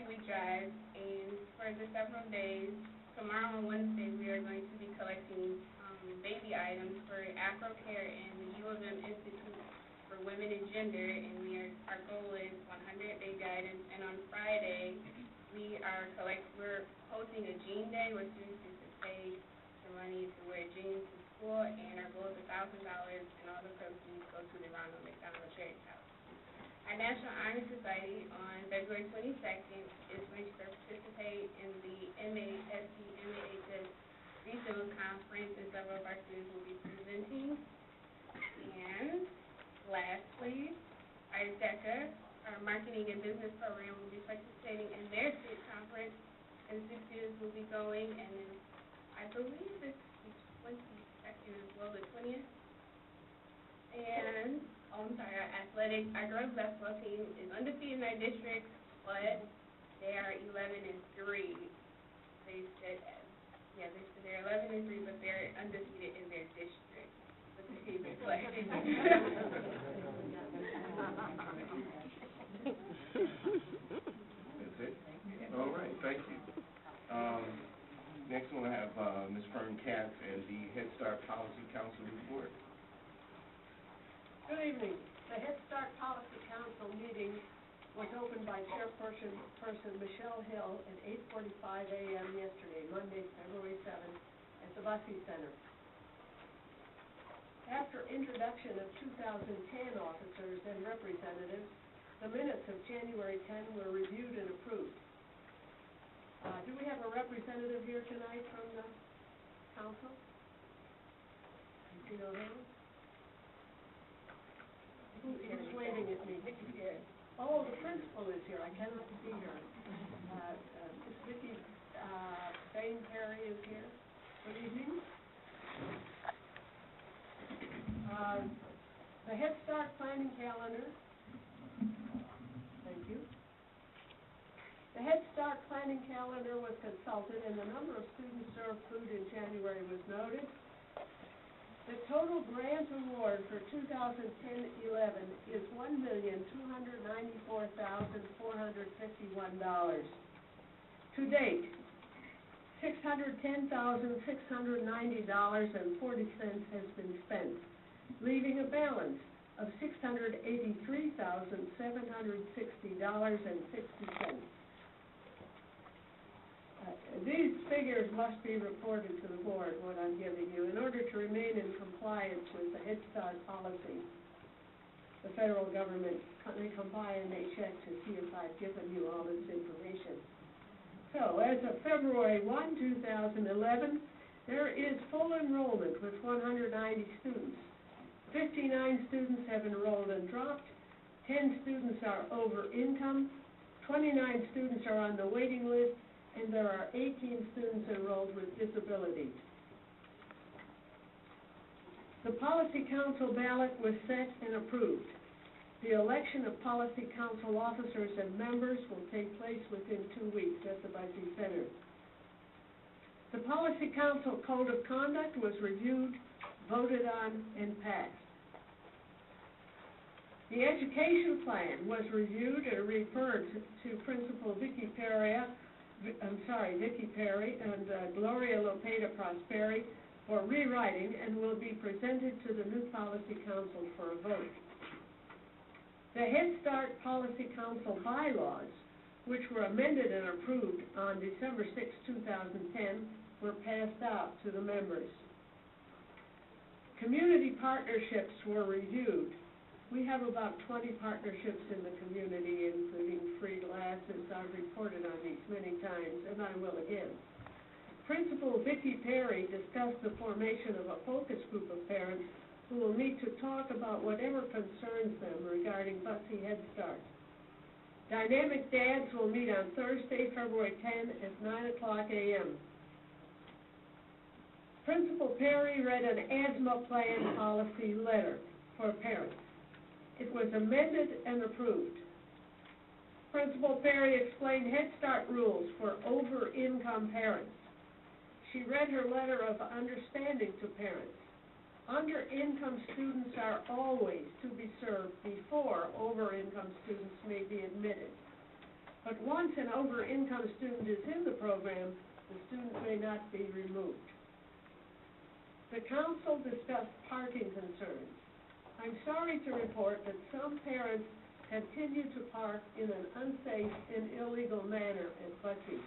Week drive, and for the several days, tomorrow on Wednesday, we are going to be collecting baby items for AfroCare and the U of M Institute for Women and Gender, and our goal is 100 baby items, and on Friday, we're hosting a jean day where students get to pay the money to wear jeans to school, and our goal is $1,000, and all the proceeds go to the Ronald McDonald Charity House. Our National Honor Society on February 22nd is going to participate in the MAHS Regional Conference, and several of our students will be presenting. And lastly, our DECA, our Marketing and Business Program, will be participating in their state conference, and 6 students will be going, and then I believe it's the 22nd as well, the 20th. And, our our girls basketball team is undefeated in their district, but they are 11-3. They're 11-3, but they're undefeated in their district with the team they play. That's it? All right, thank you. Next we'll have Ms. Fern Katz and the Head Start Policy Council report. Good evening. The Head Start Policy Council meeting was opened by Chairperson Michelle Hill at 8:45 a.m. yesterday, Monday, February 7th, at the Bussey Center. After introduction of 2010 officers and representatives, the minutes of January 10 were reviewed and approved. Do we have a representative here tonight from the council? Do you know him? Who's waving at me? Oh, the principal is here. I cannot see her. Miss Vicki Bain-Perry is here. Good evening. The Head Start planning calendar. Thank you. The Head Start planning calendar was consulted, and the number of students served food in January was noted. The total grant award for 2010-11 is $1,294,451. To date, $610,690.40 has been spent, leaving a balance of $683,760.60. These figures must be reported to the board, what I'm giving you, in order to remain in compliance with the Head Start policy. The federal government, they come by and they check to see if I've given you all this information. So, as of February 1, 2011, there is full enrollment with 190 students. 59 students have enrolled and dropped, 10 students are over income, 29 students are on the waiting list, and there are 18 students enrolled with disabilities. The Policy Council ballot was set and approved. The election of Policy Council officers and members will take place within 2 weeks at the Bussey Center. The Policy Council Code of Conduct was reviewed, voted on, and passed. The education plan was reviewed and referred to Principal Vicki Perry and Gloria Lopeda Prosperi for rewriting and will be presented to the new Policy Council for a vote. The Head Start Policy Council bylaws, which were amended and approved on December 6, 2010, were passed out to the members. Community partnerships were reviewed. We have about 20 partnerships in the community, including free glasses. I've reported on these many times, and I will again. Principal Vicki Perry discussed the formation of a focus group of parents who will meet to talk about whatever concerns them regarding Bussey Head Start. Dynamic Dads will meet on Thursday, February 10 at 9:00 a.m. Principal Perry read an asthma plan policy letter for parents. It was amended and approved. Principal Perry explained Head Start rules for over-income parents. She read her letter of understanding to parents. Under-income students are always to be served before over-income students may be admitted. But once an over-income student is in the program, the student may not be removed. The council discussed parking concerns. I'm sorry to report that some parents continue to park in an unsafe and illegal manner at buses.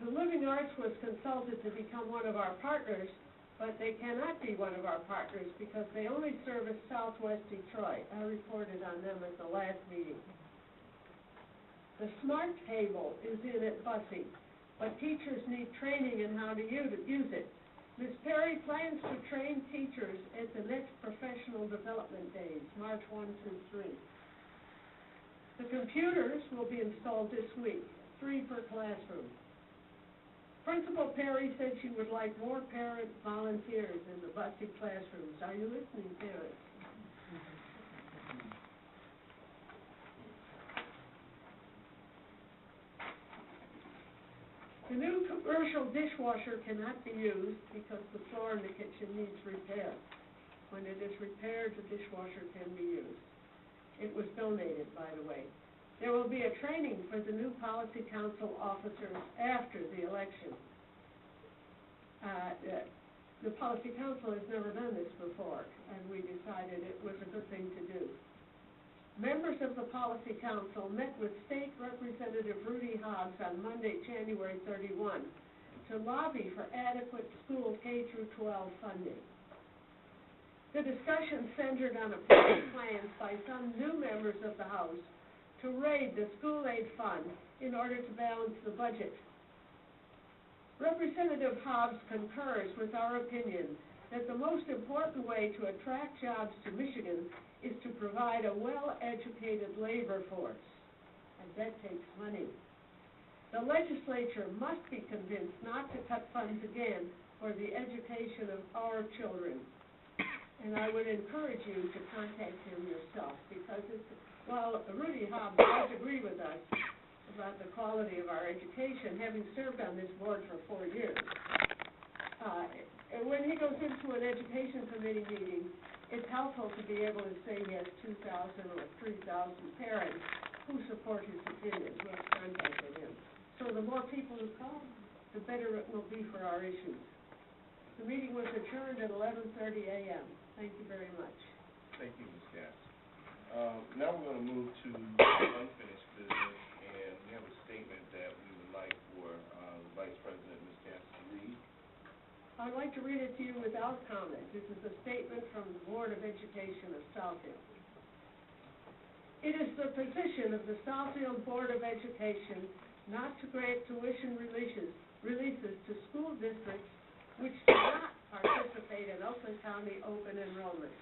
The Living Arts was consulted to become one of our partners, but they cannot be one of our partners because they only service Southwest Detroit. I reported on them at the last meeting. The Smart Table is in at Bussey, but teachers need training in how to use it. Ms. Perry plans to train teachers at the next professional development days, March 1 through 3. The computers will be installed this week, 3 per classroom. Principal Perry said she would like more parent volunteers in the Bussey classrooms. Are you listening, parents? The new commercial dishwasher cannot be used because the floor in the kitchen needs repair. When it is repaired, the dishwasher can be used. It was donated, by the way. There will be a training for the new Policy Council officers after the election. The Policy Council has never done this before, and we decided it was a good thing to do. Members of the Policy Council met with State Representative Rudy Hobbs on Monday, January 31, to lobby for adequate school K-12 funding. The discussion centered on approved plans by some new members of the House to raid the school aid fund in order to balance the budget. Representative Hobbs concurs with our opinion that the most important way to attract jobs to Michigan is to provide a well-educated labor force, and that takes money. The legislature must be convinced not to cut funds again for the education of our children. And I would encourage you to contact him yourself, because while Rudy Hobbs does agree with us about the quality of our education, having served on this board for 4 years, when he goes into an education committee meeting, it's helpful to be able to say he has 2,000 or 3,000 parents who support his opinion, who have contacted him. So the more people who come, the better it will be for our issues. The meeting was adjourned at 11:30 a.m. Thank you very much. Thank you, Ms. Gass. Now we're going to move to unfinished business, and we have a statement that we would like for the Vice President, Ms. Gass, to read. I'd like to read it to you without comment. This is a statement from the Board of Education of Southfield. It is the position of the Southfield Board of Education not to grant tuition releases to school districts which do not participate in Oakland County open enrollment.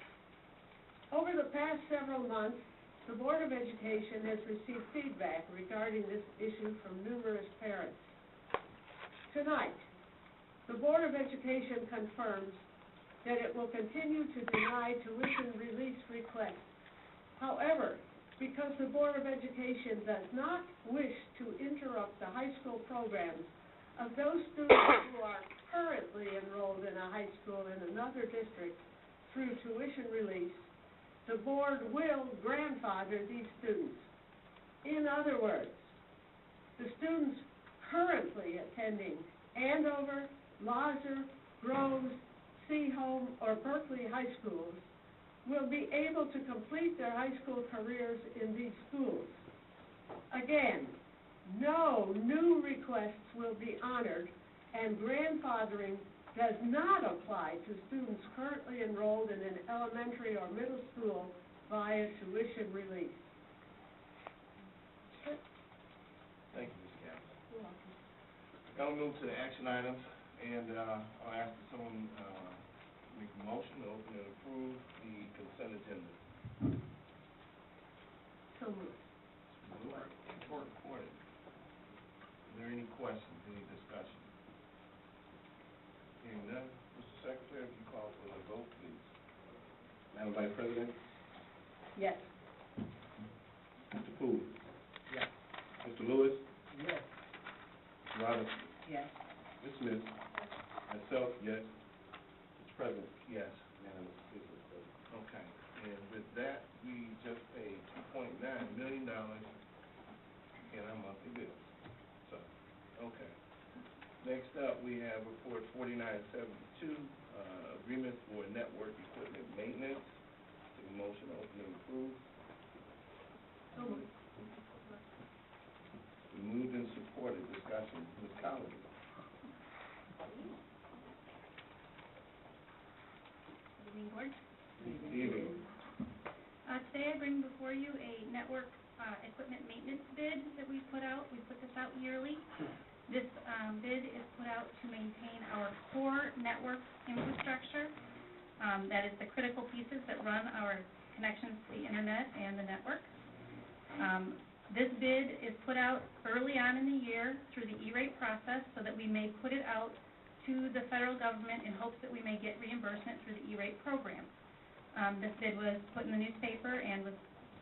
Over the past several months, the Board of Education has received feedback regarding this issue from numerous parents. Tonight, the Board of Education confirms that it will continue to deny tuition release requests. However, because the Board of Education does not wish to interrupt the high school programs of those students who are currently enrolled in a high school in another district through tuition release, the board will grandfather these students. In other words, the students currently attending Andover, Lauser, Groves, Seaholm, or Berkeley high schools will be able to complete their high school careers in these schools. Again, no new requests will be honored, and grandfathering does not apply to students currently enrolled in an elementary or middle school via tuition release. Thank you, Ms. Gass. You're welcome. Now we'll move to the action items, and I'll ask someone make a motion to open and approve the consent agenda. So moved. Report recorded. Are there any questions, any discussion? Hearing none, Mr. Secretary, if you call for the vote, please. Madam Vice President? Yes. Mr. Poole? Yes. Mr. Lewis? Yes. Mr. Robinson. Yes. Ms. Smith. Myself, yes. Mr. President. Yes. Okay, and with that, we just paid $2.9 million in our monthly bills. So, okay. Next up, we have report 4972, agreement for network equipment maintenance. Take a motion, open and approve. So moved. Moved and supported, discussion. Ms. Collins. Good evening, Board. Evening. Today I bring before you a network equipment maintenance bid that we put out. We put this out yearly. This bid is put out to maintain our core network infrastructure. That is the critical pieces that run our connections to the internet and the network. This bid is put out early on in the year through the E-rate process so that we may put it out to the federal government in hopes that we may get reimbursement through the E-rate program. This bid was put in the newspaper and was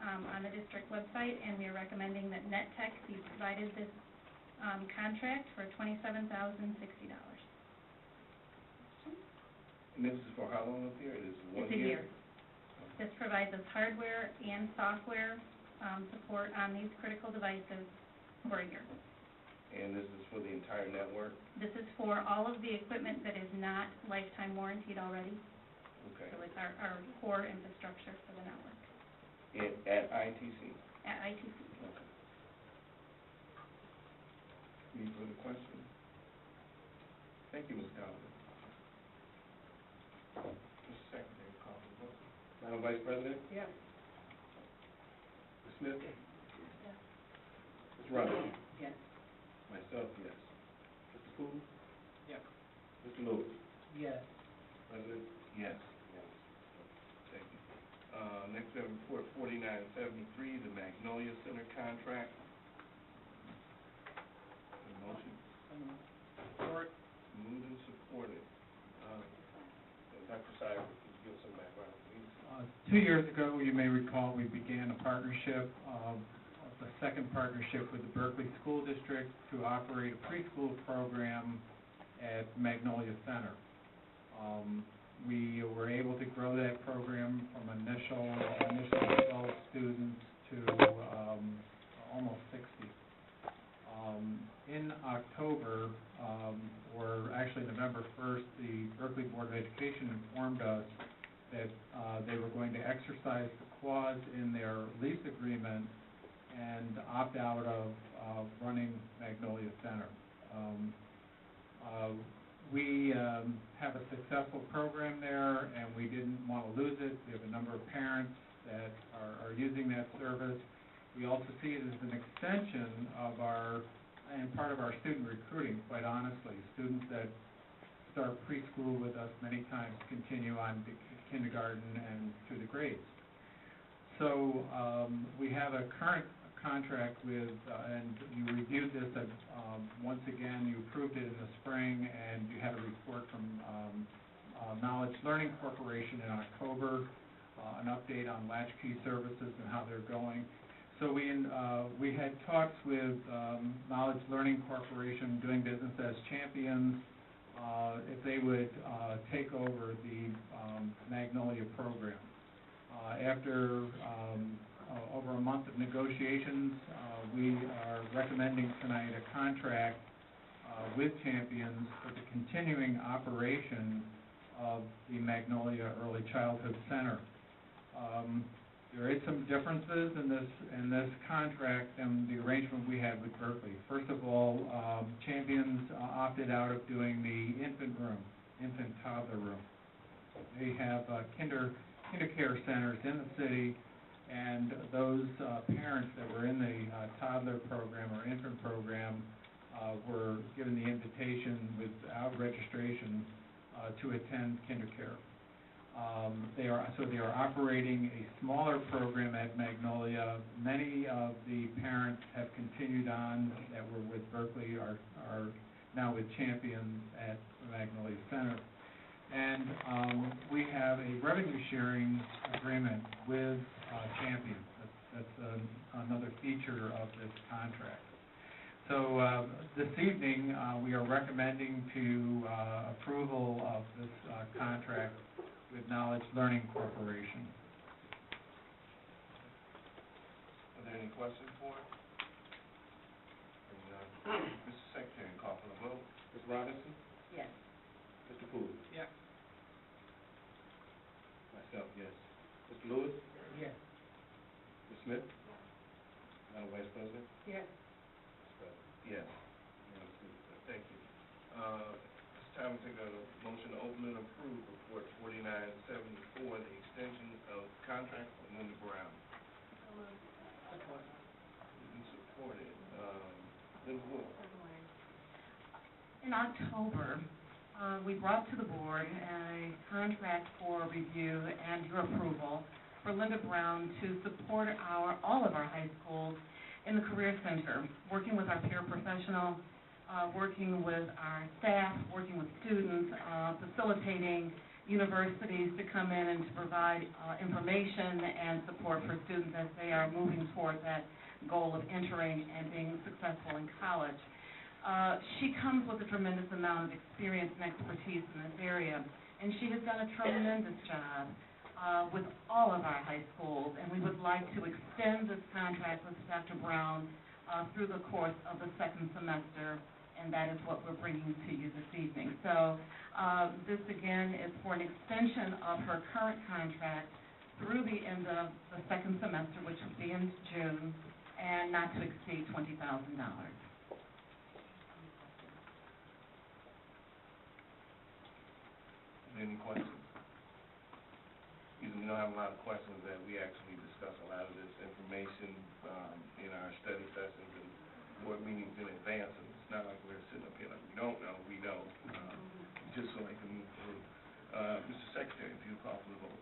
on the district website, and we are recommending that NetTech be provided this contract for $27,060. And this is for how long a period? Is it 1 year? It's a year. This provides us hardware and software support on these critical devices for a year. And this is for the entire network? This is for all of the equipment that is not lifetime warrantied already. Okay. So it's our core infrastructure for the network. At ITC? At ITC. Okay. Any further questions? Thank you, Ms. Collins. Mr. Secretary, call for the vote. Madam Vice President? Yes. Ms. Smith? Yes. Ms. Robinson? Yes. Myself, yes. Mr. Poole? Yes. Mr. Lewis? Yes. President? Yes. Thank you. Next we have report 4973, the Magnolia Center contract. A motion? Support. Moved and supported. Dr. Cybert, could you give some background, please? 2 years ago, you may recall, we began a partnership, the second partnership with the Berkeley School District to operate a preschool program at Magnolia Center. We were able to grow that program from initial 12 students to almost 60. In October, or actually November 1st, the Berkeley Board of Education informed us that they were going to exercise the clause in their lease agreement and opt out of running Magnolia Center. We have a successful program there, and we didn't want to lose it. We have a number of parents that are using that service. We also see it as an extension of and part of our student recruiting, quite honestly. Students that start preschool with us many times continue on to kindergarten and through the grades. So we have a current contract with, and you reviewed this, once again, you approved it in the spring, and you had a report from Knowledge Learning Corporation in October, an update on latchkey services and how they're going. So we had talks with Knowledge Learning Corporation, doing business as Champions, if they would take over the Magnolia program. After over a month of negotiations, we are recommending tonight a contract with Champions for the continuing operation of the Magnolia Early Childhood Center. There is some differences in this contract and the arrangement we had with Berkeley. First of all, Champions opted out of doing the infant toddler room. They have kinder care centers in the city, and those parents that were in the toddler program or infant program were given the invitation without registration to attend kinder care. They are operating a smaller program at Magnolia. Many of the parents have continued on that were with Berkeley are now with Champions at Magnolia Center. And we have a revenue sharing agreement with Champions. That's another feature of this contract. So this evening, we are recommending to approval of this contract with Knowledge Learning Corporation. Are there any questions for it? Mr. Secretary, call for the vote. Ms. Robinson? Yes. Mr. Poole? Yeah. Myself, yes. Mr. Lewis? Yes. Ms. Smith? Madam Vice President? Yes. Yes. Thank you. It's time to take a motion to open and approve report 4974, the extension of contract for Linda Brown. Support. Moved and supported. Ms. Wood. In October, we brought to the board a contract for review and your approval for Linda Brown to support all of our high schools in the Career Center, working with our peer professional, working with our staff, working with students, facilitating universities to come in and to provide information and support for students as they are moving towards that goal of entering and being successful in college. She comes with a tremendous amount of experience and expertise in this area, and she has done a tremendous job with all of our high schools, and we would like to extend this contract with Dr. Brown through the course of the second semester, and that is what we're bringing to you this evening. So this, again, is for an extension of her current contract through the end of the second semester, which will be in June, and not to exceed $20,000. Any questions? We don't have a lot of questions that we actually discuss a lot of this information in our study sessions and board meetings in advance. And it's not like we're sitting up here like we don't know. We know, just so I can move through. Mr. Secretary, if you call for the vote.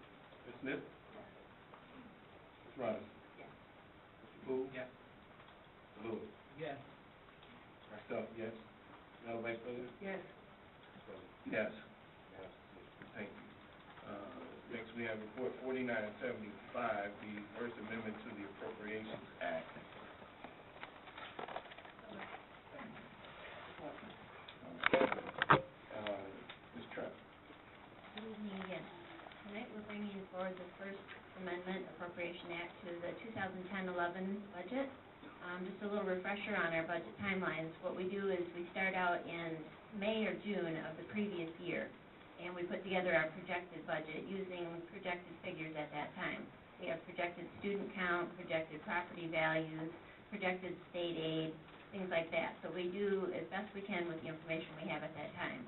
Ms. Smith? Ms. Robinson? Yes. Mr. Poole? Yes. Mr. Lewis? Yes. Myself, yes. Madam Vice President? Yes. Yes. Thank you. Next, we have report 4975, the First Amendment to the Appropriations Act. Ms. Trump. Good evening again. Tonight we're bringing forward the First Amendment Appropriation Act to the 2010-11 budget. Just a little refresher on our budget timelines. What we do is we start out in May or June of the previous year, and we put together our projected budget using projected figures at that time. We have projected student count, projected property values, projected state aid, things like that. So we do as best we can with the information we have at that time.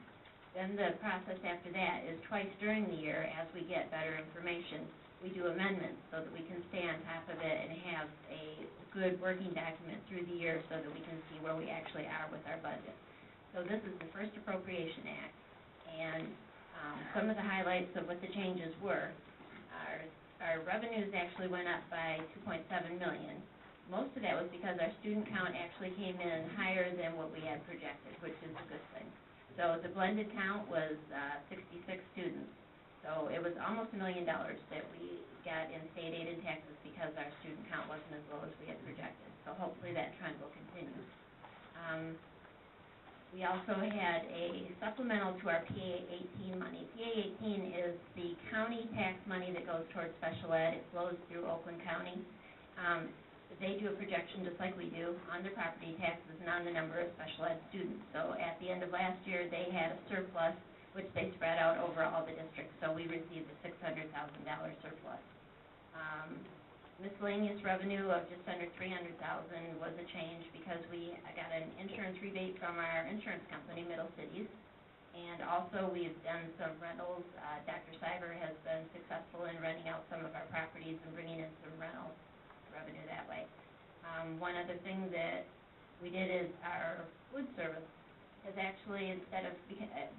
Then the process after that is twice during the year, as we get better information, we do amendments so that we can stay on top of it and have a good working document through the year so that we can see where we actually are with our budget. So this is the First Appropriation Act, and some of the highlights of what the changes were. Our revenues actually went up by $2.7 million. Most of that was because our student count actually came in higher than what we had projected, which is a good thing. So the blended count was 66 students. So it was almost $1 million that we got in state aid and taxes because our student count wasn't as low as we had projected. So hopefully that trend will continue. We also had a supplemental to our PA-18 money. PA-18 is the county tax money that goes towards special ed. It flows through Oakland County. They do a projection just like we do on their property taxes and on the number of special ed students. So at the end of last year, they had a surplus, which they spread out over all the districts. So we received a $600,000 surplus. Miscellaneous revenue of just under $300,000 was a change because we got an insurance rebate from our insurance company, Middle Cities, and also we've done some rentals. Dr. Cyber has been successful in renting out some of our properties and bringing in some rental revenue that way. One other thing that we did is our food service has actually, instead of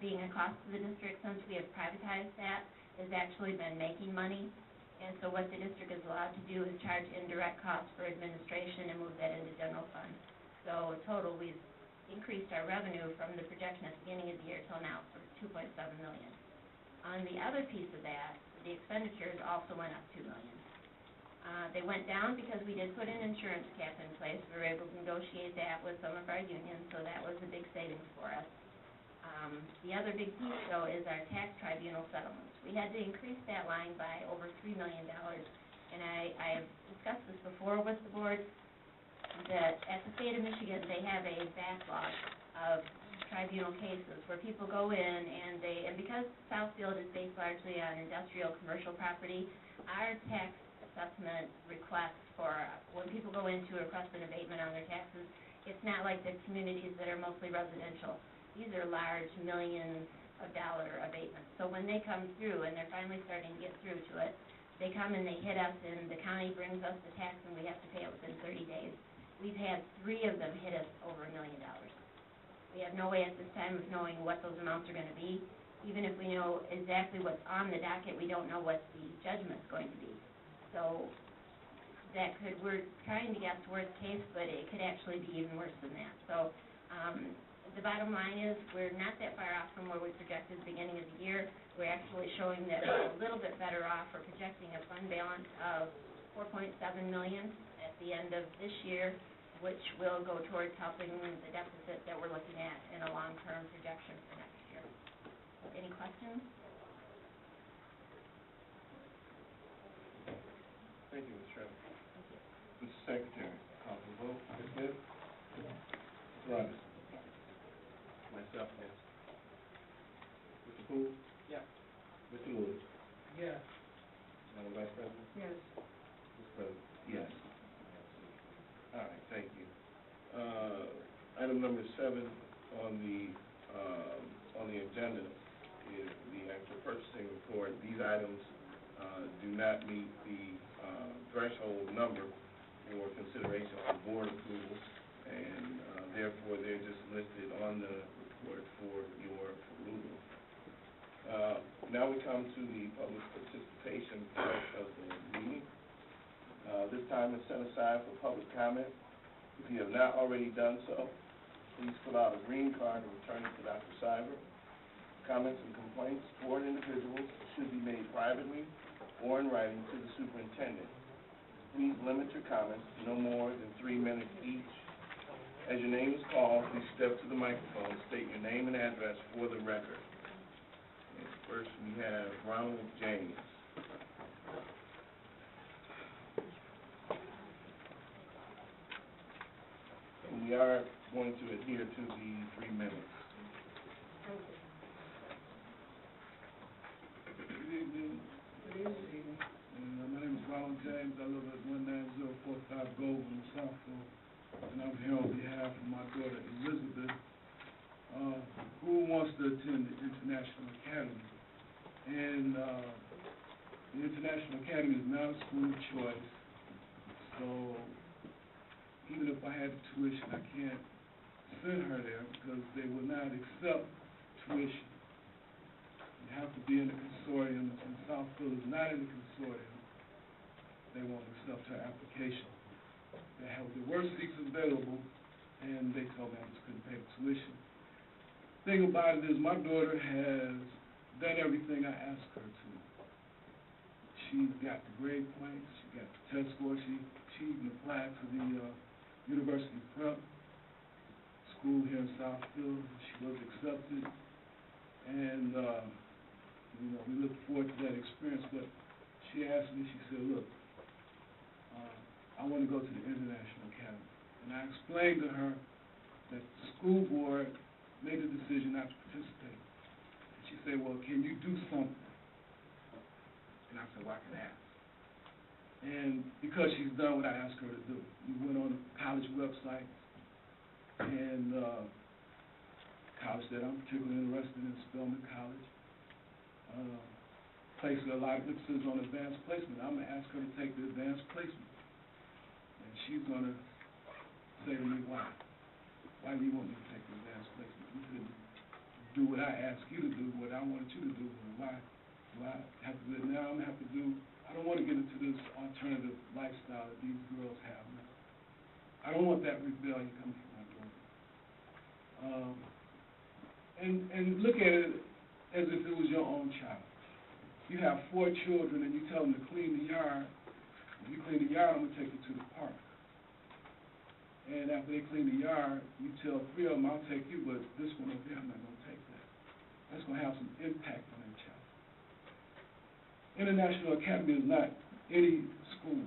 being a cost to the district, since we have privatized that, has actually been making money. And so what the district is allowed to do is charge indirect costs for administration and move that into general fund. So total, we've increased our revenue from the projection at the beginning of the year till now for $2.7 million. On the other piece of that, the expenditures also went up $2 million. They went down because we did put an insurance cap in place. We were able to negotiate that with some of our unions, so that was a big savings for us. The other big piece, though, is our tax tribunal settlements. We had to increase that line by over $3 million, and I have discussed this before with the board, that at the state of Michigan, they have a backlog of tribunal cases where people go in and because Southfield is based largely on industrial commercial property, our tax assessment request for when people go in to request an abatement on their taxes, it's not like the communities that are mostly residential. These are large millions of dollar abatements. So when they come through and they're finally starting to get through to it, they come and they hit us and the county brings us the tax and we have to pay it within 30 days. We've had 3 of them hit us over $1 million. We have no way at this time of knowing what those amounts are going to be. Even if we know exactly what's on the docket, we don't know what the judgment's going to be. So we're trying to guess worst case, but it could actually be even worse than that. So the bottom line is we're not that far off from where we projected at the beginning of the year. We're actually showing that we're a little bit better off. We're projecting a fund balance of $4.7 million at the end of this year, which will go towards helping the deficit that we're looking at in a long-term projection for next year. Any questions? Thank you, Ms. Trevor. Mr. Secretary, call for the vote. Ms. Smith? Mr. Robinson? Myself, yes. Mr. Poole? Yeah. Mr. Lewis? Yes. Madam Vice President? Yes. Mr. President? Yes. All right, thank you. Item number 7 on the agenda is the actual purchasing report. These items do not meet the threshold number for consideration for board approval, and therefore they're just listed on the report for your approval. Now we come to the public participation part of the meeting. This time is set aside for public comment. If you have not already done so, please fill out a green card and return it to Dr. Cyber. Comments and complaints toward individuals should be made privately or in writing to the superintendent. Please limit your comments to no more than 3 minutes each. As your name is called, please step to the microphone, state your name and address for the record. And first we have Ronald James. And we are going to adhere to the 3 minutes. Good evening. My name is Ronald James. I live at 19045 Gold in Southfield, and I'm here on behalf of my daughter Elizabeth, who wants to attend the International Academy. And the International Academy is not a school of choice, so even if I had the tuition, I can't send her there because they will not accept tuition. You have to be in the consortium, and Southfield is not in the consortium. They won't accept her application. There were seats available, and they told me I just couldn't pay the tuition. The thing about it is my daughter has done everything I asked her to. She got the grade points, she got the test score, she even applied to the University Prep school here in Southfield. She was accepted, and we look forward to that experience. But she asked me, she said, look, I want to go to the International Academy. And I explained to her that the school board made a decision not to participate. And she said, well, can you do something? And I said, well, I can ask. And because she's done what I asked her to do, we went on the college website, and college that I'm particularly interested in, Spelman College, placed a lot of emphasis on advanced placement. I'm going to ask her to take the advanced placement. And she's going to say to me, why? Why do you want me to take the advanced placement? You couldn't do what I asked you to do, what I wanted you to do. Why do I have to do it now? I'm going to have to do, I don't want to get into this alternative lifestyle that these girls have now. I don't want that rebellion coming from my daughter. And look at it as if it was your own child. You have 4 children and you tell them to clean the yard, If you clean the yard, I'm gonna take you to the park. And after they clean the yard, you tell 3 of them, I'll take you, but this one over here, I'm not gonna take that. That's gonna have some impact on that child. International Academy is not any school.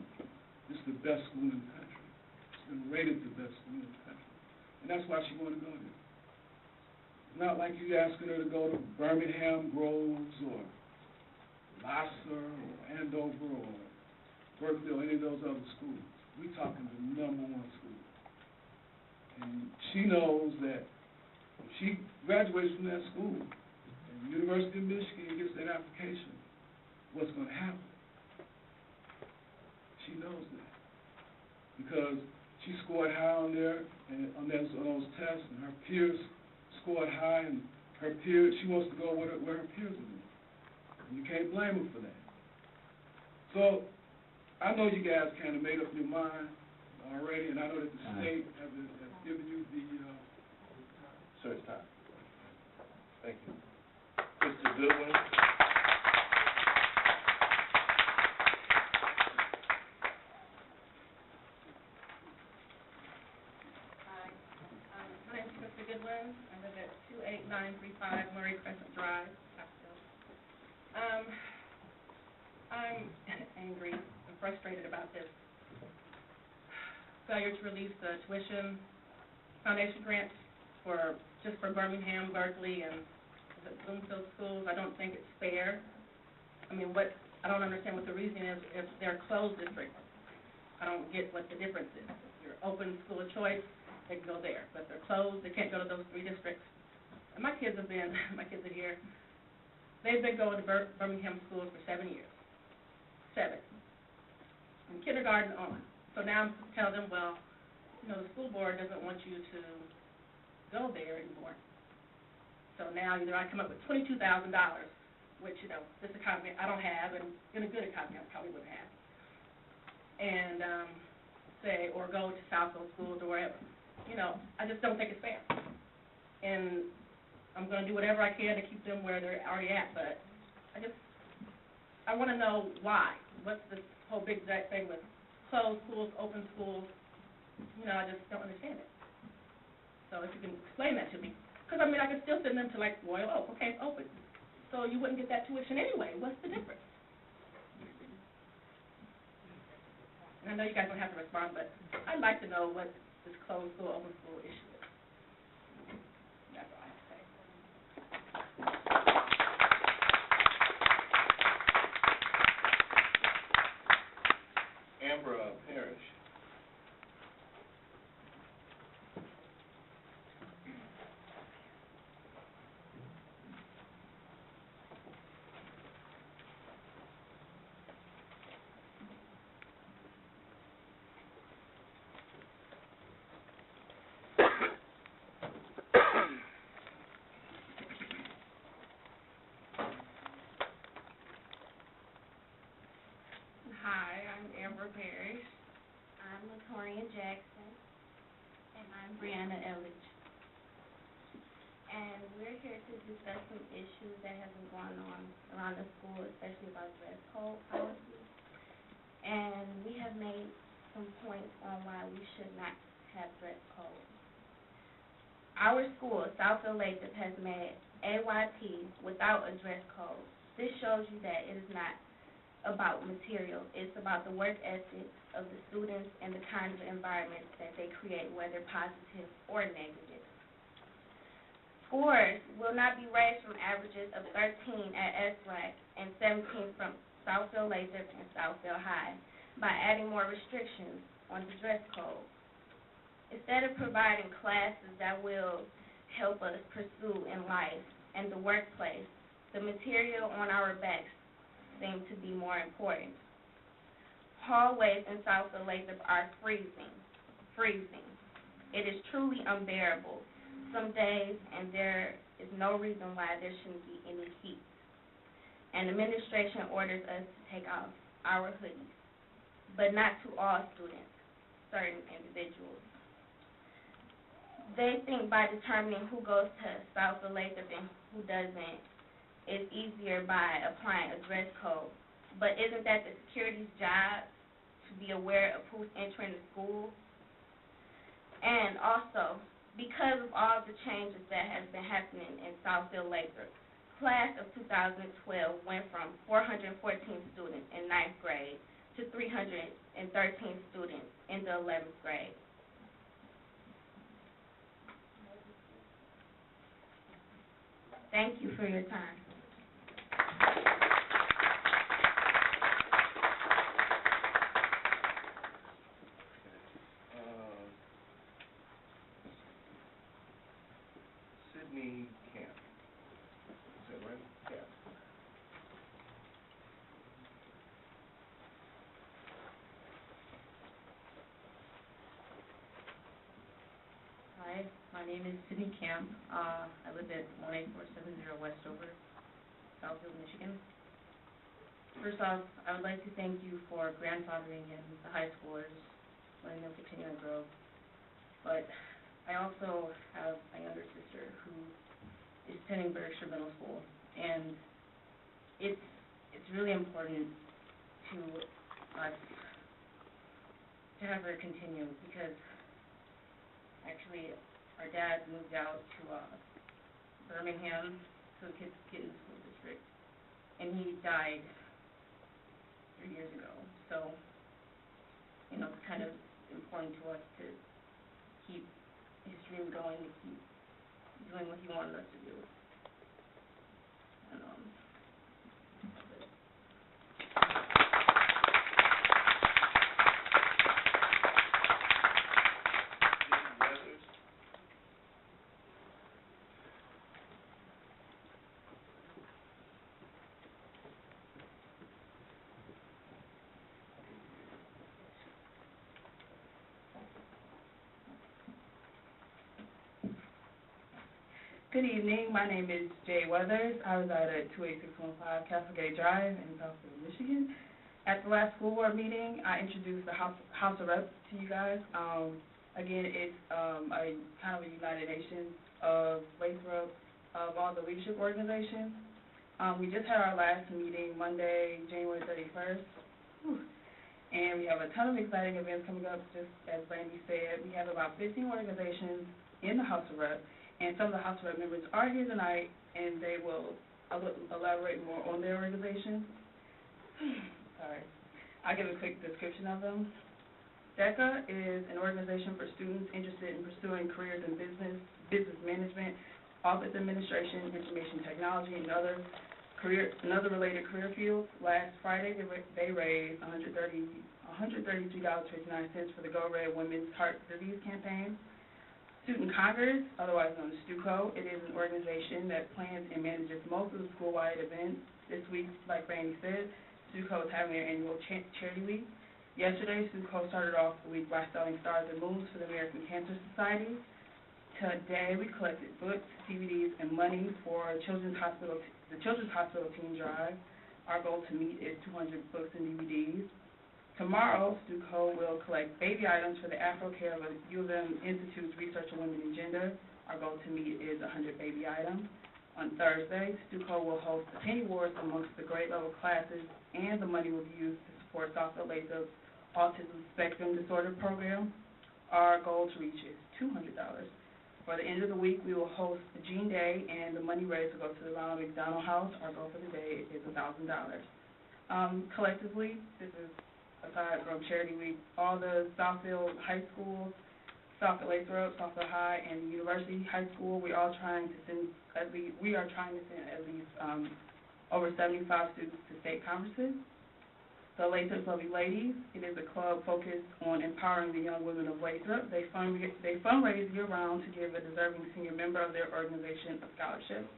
It's the best school in the country. It's been rated the best school in the country. And that's why she wanna go there. It's not like you asking her to go to Birmingham Groves or Vassar or Andover or Berkeley or any of those other schools. We talking the #1 school. And she knows that if she graduates from that school and the University of Michigan gets that application, what's going to happen? She knows that. Because she scored high on there and on those tests, and her peers scored high, and her peers, she wants to go where her peers are going. And you can't blame her for that. So I know you guys kind of made up your mind already, and I know that the state has given you the Sir, it's time. Thank you. Mr. Goodwin. Hi, my name is Mr. Goodwin. I live at 28935 Murray Crescent Drive, Southfield. I'm angry and frustrated about this failure to release the tuition foundation grants for Birmingham, Berkeley, and the Bloomfield schools. I don't think it's fair. I mean, I don't understand what the reasoning is if they're closed districts. I don't get what the difference is. If you're open school of choice, they can go there. But if they're closed, they can't go to those 3 districts. And my kids are here. They've been going to Birmingham schools for 7 years. 7. From kindergarten on. So now I'm telling them, well, the school board doesn't want you to go there anymore. So now either I come up with $22,000, which, this economy I don't have, and in a good economy I probably wouldn't have, and or go to Southfield schools or wherever. I just don't think it's fair. And I'm going to do whatever I can to keep them where they're already at, but I want to know why. What's this whole big thing with closed schools, open schools? I just don't understand it. So if you can explain that to me. Because, I can still send them to, Royal Oak. Okay, it's open. So you wouldn't get that tuition anyway. What's the difference? And I know you guys don't have to respond, but I'd like to know what this closed school, open school issue is. That's all I have to say. Amber Parrish. Hi, I'm Amber Parrish. I'm Latoria Jackson. And I'm Brianna Elledge. And we're here to discuss some issues that have been going on around the school, especially about dress code policy. And we have made some points on why we should not have dress code. Our school, Southfield Lathrop, has made AYP without a dress code. This shows you that it is not about material. It's about the work ethic of the students and the kinds of environments that they create, whether positive or negative. Scores will not be raised from averages of 13 at SRAC and 17 from Southfield Lathrop and Southfield High by adding more restrictions on the dress code. Instead of providing classes that will help us pursue in life and the workplace, the material on our backs seem to be more important. Hallways in Southfield Lathrop are freezing. It is truly unbearable some days, and there is no reason why there shouldn't be any heat. And administration orders us to take off our hoodies, but not to all students, certain individuals. They think by determining who goes to Southfield Lathrop and who doesn't, it's easier by applying a dress code. But isn't that the security's job to be aware of who's entering the school. And also, because of all the changes that has been happening in Southfield Lathrop, class of 2012 went from 414 students in 9th grade to 313 students in the 11th grade. Thank you for your time. Sydney Camp. Is that right? Yeah. Hi, my name is Sydney Camp. I live at 18470 Westover, Southfield, Michigan. First off, I would like to thank you for grandfathering in the high schoolers, letting them continue to grow. But I also have a younger sister who is attending Berkshire Middle School, and it's really important to us to have her continue, because actually our dad moved out to Birmingham so the kids could get in the school district, and he died 3 years ago. So, you know, it's kind of important to us to keep his dream going, to keep doing what he wanted us to do. And, that's it. Good evening. My name is Jay Weathers. I reside at 28615 Castlegate Drive in Southfield, Michigan. At the last school board meeting, I introduced the House of Reps to you guys. Again, it's a kind of a United Nations of Lathrop, of all the leadership organizations. We just had our last meeting Monday, January 31st. And we have a ton of exciting events coming up, just as Brandy said. We have about 15 organizations in the House of Reps. And some of the House of Rep members are here tonight, and they will elaborate more on their organization. Sorry. I'll give a quick description of them. DECA is an organization for students interested in pursuing careers in business management, office administration, information technology, and other related career fields. Last Friday, they raised $133.59 for the Go Red Women's Heart Disease Campaign. Student Congress, otherwise known as STUCO, it is an organization that plans and manages most of the school-wide events. This week, like Randy said, STUCO is having their annual charity week. Yesterday, STUCO started off the week by selling stars and moons for the American Cancer Society. Today, we collected books, DVDs, and money for the Children's Hospital Teen Drive. Our goal to meet is 200 books and DVDs. Tomorrow, STUCO will collect baby items for the Afro Care of U of M Institute's Research on Women and Gender. Our goal to meet is 100 baby items. On Thursday, STUCO will host the Penny Wars amongst the grade level classes, and the money will be used to support Southfield Lathrop's Autism Spectrum Disorder Program. Our goal to reach is $200. For the end of the week, we will host the Jean Day, and the money raised will go to the Ronald McDonald House. Our goal for the day is $1,000. Collectively, this is aside from Charity Week, all the Southfield High Schools, Southfield Lathrop, Southfield High, and University High School, we are trying to send at least over 75 students to state conferences. The Lathrop Lovely Ladies, it is a club focused on empowering the young women of Lathrop. They fundraise year-round to give a deserving senior member of their organization a scholarship.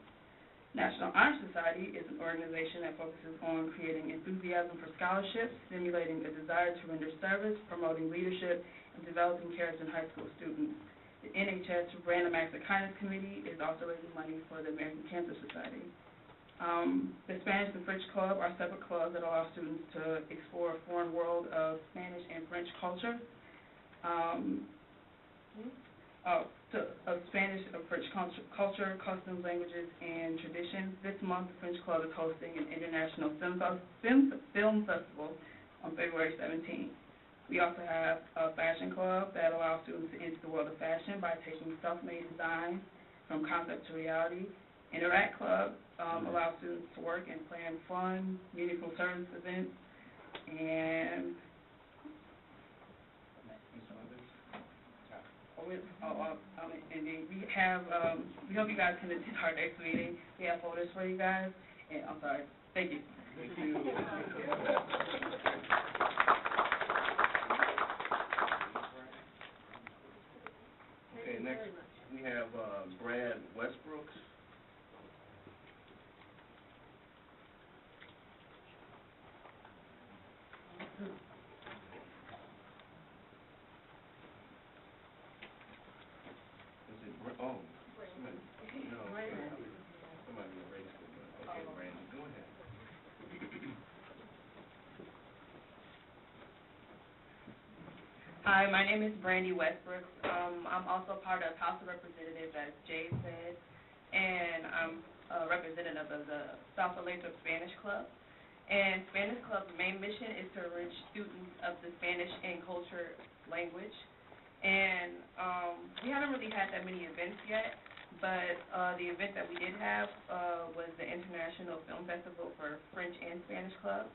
National Honor Society is an organization that focuses on creating enthusiasm for scholarships, stimulating a desire to render service, promoting leadership, and developing character in high school students. The NHS Random Acts of Kindness Committee is also raising money for the American Cancer Society. The Spanish and French Club are separate clubs that allow students to explore a foreign world of Spanish and French culture. Of Spanish, of French culture, customs, languages, and traditions. This month, the French Club is hosting an international film festival on February 17th. We also have a fashion club that allows students to enter the world of fashion by taking self-made design from concept to reality. Interact Club allows students to work and plan fun, meaningful service events, and we have, we hope you guys can attend our next meeting. We have folders for you guys, and I'm sorry. Thank you. Thank you. Okay, next we have Brad Westbrooks. Oh, somebody erased it, but okay, Randy, go ahead. Hi, my name is Brandy Westbrook. I'm also part of House of Representatives, as Jay said, and I'm a representative of the Southfield Spanish Club. And Spanish Club's main mission is to enrich students of the Spanish and culture language. And we haven't really had that many events yet, but the event that we did have was the International Film Festival for French and Spanish Clubs.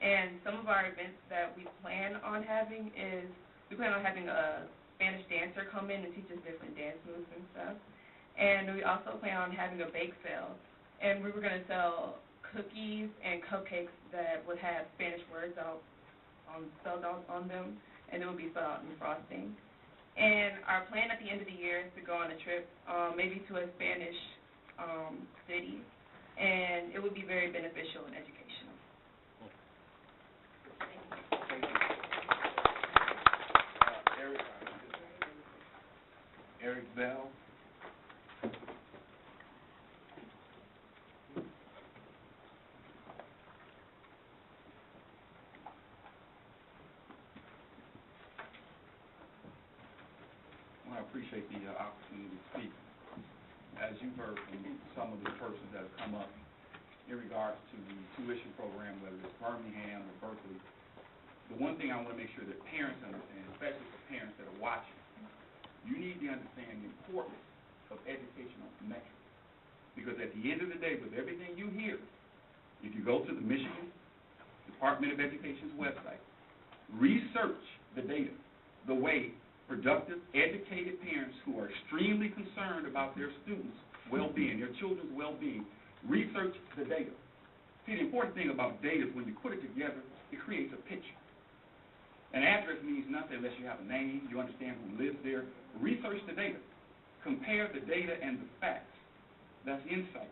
And some of our events that we plan on having is, we plan on having a Spanish dancer come in and teach us different dance moves and stuff. And we also plan on having a bake sale. And we were going to sell cookies and cupcakes that would have Spanish words spelled out on them, and it would be spelled out in frosting. And our plan at the end of the year is to go on a trip, maybe to a Spanish city, and it would be very beneficial and educational. Eric Bell. I appreciate the opportunity to speak. As you've heard from some of the persons that have come up in regards to the tuition program, whether it's Birmingham or Berkeley, the one thing I want to make sure that parents understand, especially for parents that are watching, you need to understand the importance of educational metrics. Because at the end of the day, with everything you hear, if you go to the Michigan Department of Education's website, research the data the way productive, educated parents who are extremely concerned about their students' well-being, their children's well-being, research the data. See, the important thing about data is when you put it together, it creates a picture. An address means nothing unless you have a name, you understand who lives there. Research the data. Compare the data and the facts. That's insight.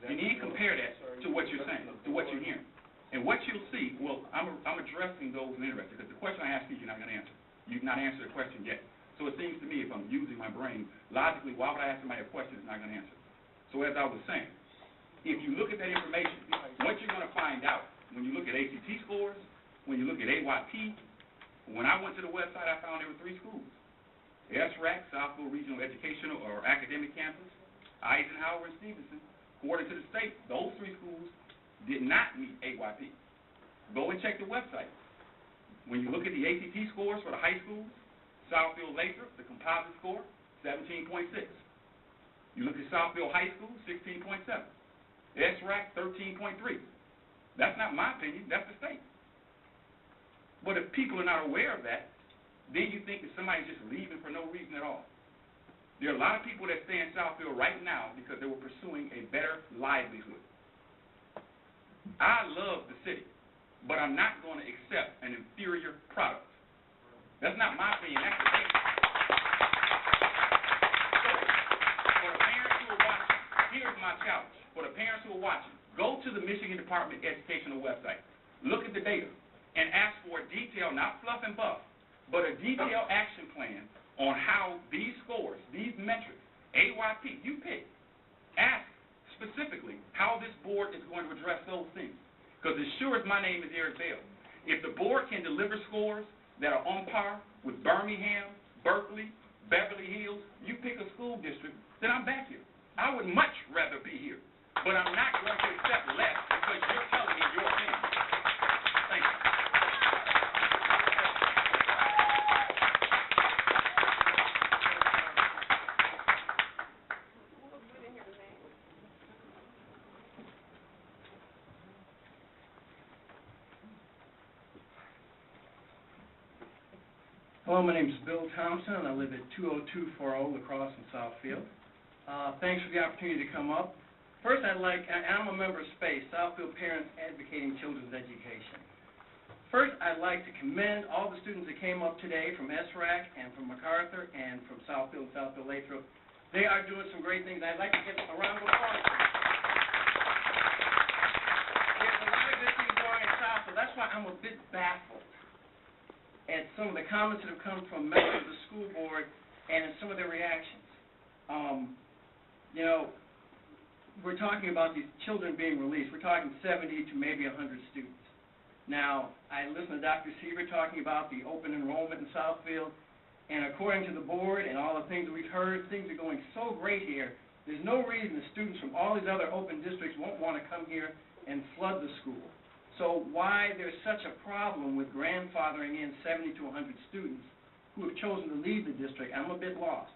And then compare that to what you're saying, to what you're hearing. And what you'll see, well, I'm addressing those who are interested, because the question I ask you, you're not going to answer. You've not answered the question yet. So it seems to me, if I'm using my brain, logically, why would I ask somebody a question that's not going to answer? So as I was saying, if you look at that information, what you're going to find out when you look at ACT scores, when you look at AYP, when I went to the website, I found there were 3 schools. SRAC, Southfield Regional Educational or Academic Campus, Eisenhower, and Stevenson. According to the state, those 3 schools did not meet AYP. Go and check the website. When you look at the ACT scores for the high schools, Southfield Lathrop, the composite score, 17.6. You look at Southfield High School, 16.7. SRAC, 13.3. That's not my opinion, that's the state. But if people are not aware of that, then you think that somebody's just leaving for no reason at all. There are a lot of people that stay in Southfield right now because they were pursuing a better livelihood. I love the city, but I'm not going to accept an inferior product. That's not my opinion, that's the case. For the parents who are watching, here's my challenge. For the parents who are watching, go to the Michigan Department of Educational website, look at the data, and ask for a detailed, not fluff and buff, but a detailed action plan on how these scores, these metrics, AYP, you pick, ask specifically how this board is going to address those things. Because as sure as my name is Eric Bell, if the board can deliver scores that are on par with Birmingham, Berkeley, Beverly Hills, you pick a school district, then I'm back here. I would much rather be here, but I'm not going to accept less because you're telling me your opinion. Thank you. Hello, my name is Bill Thompson, and I live at 20240 Lacrosse in Southfield. Thanks for the opportunity to come up. First, I'm a member of SPACE, Southfield Parents Advocating Children's Education. First, I'd like to commend all the students that came up today from SRAC and from MacArthur and from Southfield and Southfield Lathrop. They are doing some great things. I'd like to give a round of applause. There's a lot of good things going on in Southfield. That's why I'm a bit baffled at some of the comments that have come from members of the school board and in some of their reactions. We're talking about these children being released. We're talking 70 to maybe 100 students. Now, I listened to Dr. Seaver talking about the open enrollment in Southfield, and according to the board and all the things that we've heard, things are going so great here. There's no reason the students from all these other open districts won't want to come here and flood the school. So why there's such a problem with grandfathering in 70 to 100 students who have chosen to leave the district, I'm a bit lost.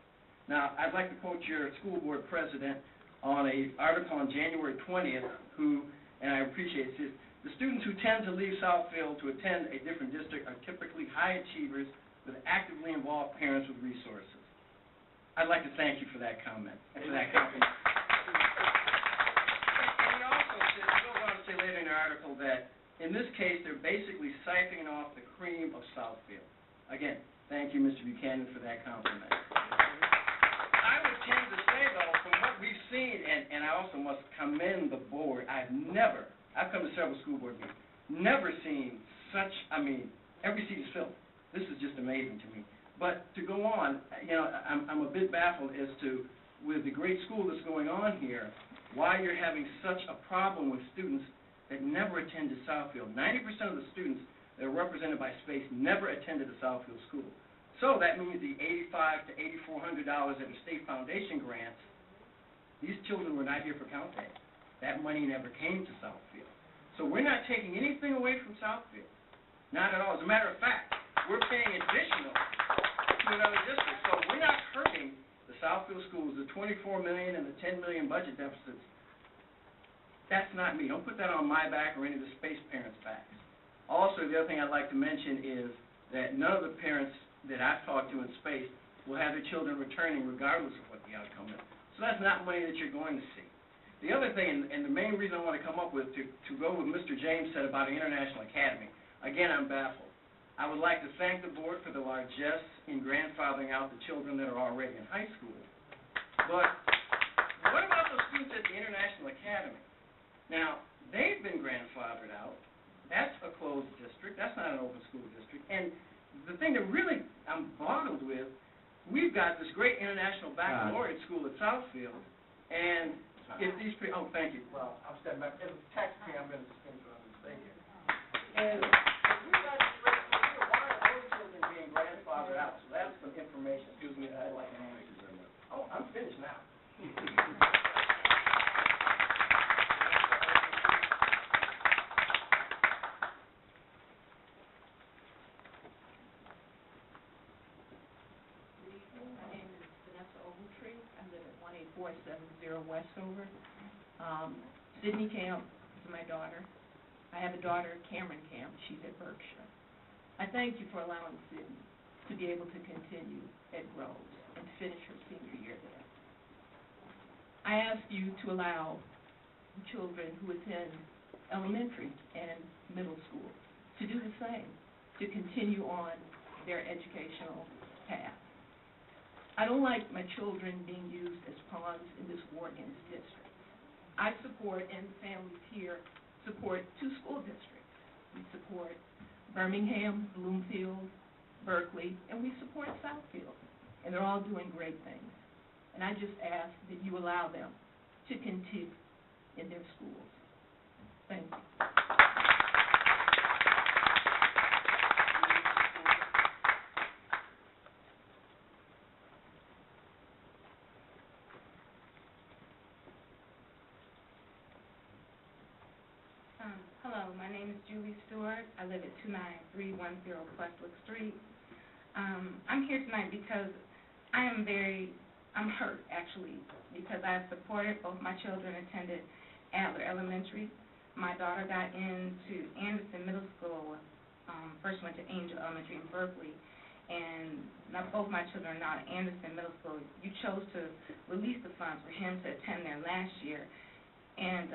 Now, I'd like to quote your school board president on an article on January 20th, and I appreciate it, says, the students who tend to leave Southfield to attend a different district are typically high achievers with actively involved parents with resources. I'd like to thank you for that comment and for that compliment. And he also says, he goes on to say later in the article that in this case, they're basically siphoning off the cream of Southfield. Again, thank you, Mr. Buchanan, for that compliment. I would tend to say, though, from what we've seen, and I also must commend the board, I've come to several school board meetings, never seen such, every seat is filled. This is just amazing to me. But to go on, I'm a bit baffled as to, with the great school that's going on here, why you're having such a problem with students that never attended Southfield. 90% of the students that are represented by SPACE never attended a Southfield school. So that means the $8,500 to $8,400 in the state foundation grants, these children were not here for count day. That money never came to Southfield. So we're not taking anything away from Southfield. Not at all. As a matter of fact, we're paying additional to another district. So we're not hurting the Southfield schools, the $24 million and the $10 million budget deficits. That's not me. Don't put that on my back or any of the SPACE parents' backs. Also, the other thing I'd like to mention is that none of the parents that I've talked to in SPACE will have their children returning regardless of what the outcome is. So that's not money that you're going to see. The other thing, and the main reason I want to come up with, to go with Mr. James said about an international academy, again, I'm baffled. I would like to thank the board for the largesse in grandfathering out the children that are already in high school. But what about those students at the International Academy? Now, they've been grandfathered out. That's a closed district. That's not an open school district. And the thing that really I'm boggled with, we've got this great international baccalaureate school at Southfield, and if these thank you. Well, I'm stepping back. As a taxpayer, I'm going to stay here. And if we've got this great school here, why are those children being grandfathered out? So that's some information, excuse me, that I'd like an answer to. Oh, I'm finished now. I live at 18470 Westover. Sydney Camp is my daughter. I have a daughter, Cameron Camp. She's at Berkshire. I thank you for allowing Sydney to be able to continue at Groves and finish her senior year there. I ask you to allow children who attend elementary and middle school to do the same, to continue on their educational path. I don't like my children being used as pawns in this war against districts. I support, and families here support, 2 school districts. We support Birmingham, Bloomfield, Berkeley, and we support Southfield. And they're all doing great things. And I just ask that you allow them to continue in their schools. Thank you. Hello, my name is Julie Stewart. I live at 29310 Westwood Street. I'm here tonight because I'm hurt, actually, because I've supported both my children attended Adler Elementary. My daughter got into Anderson Middle School, first went to Angel Elementary in Berkeley, and now both my children are now at Anderson Middle School. You chose to release the funds for him to attend there last year. And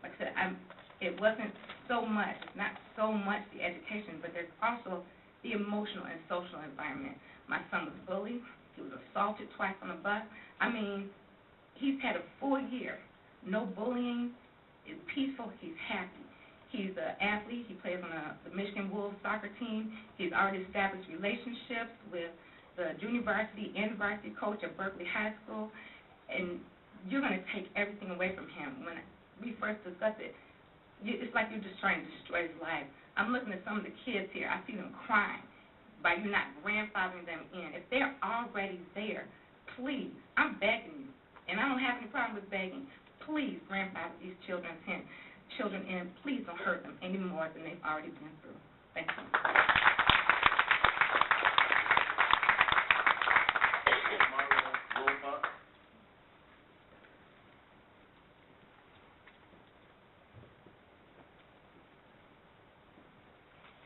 like I said, it wasn't so much, it's not so much the education, but there's also the emotional and social environment. My son was bullied. He was assaulted twice on the bus. I mean, he's had a full year. No bullying. It's peaceful. He's happy. He's an athlete. He plays on the Michigan Wolves soccer team. He's already established relationships with the junior varsity and varsity coach at Berkeley High School. And you're going to take everything away from him. When we first discussed it, it's like you're just trying to destroy his life. I'm looking at some of the kids here. I see them crying by you not grandfathering them in. If they're already there, please, I'm begging you, and I don't have any problem with begging, please grandfather these children in. Please don't hurt them any more than they've already been through. Thank you.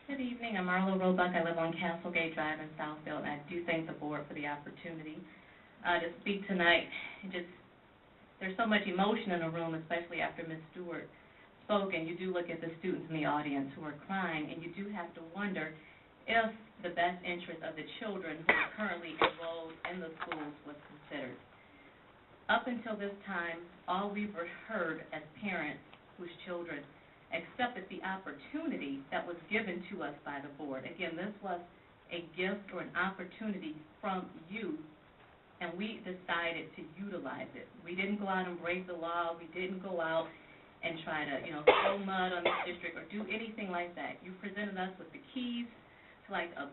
Good evening. I'm Marlo Roebuck. I live on Castlegate Drive in Southfield, and I do thank the board for the opportunity to speak tonight. There's so much emotion in the room, especially after Ms. Stewart spoke, and you do look at the students in the audience who are crying, and you do have to wonder if the best interest of the children who are currently enrolled in the schools was considered. Up until this time, all we've heard as parents whose children accepted the opportunity that was given to us by the board. Again, this was a gift or an opportunity from you, and we decided to utilize it. We didn't go out and break the law. We didn't go out and try to, throw mud on the district or do anything like that. You presented us with the keys to like a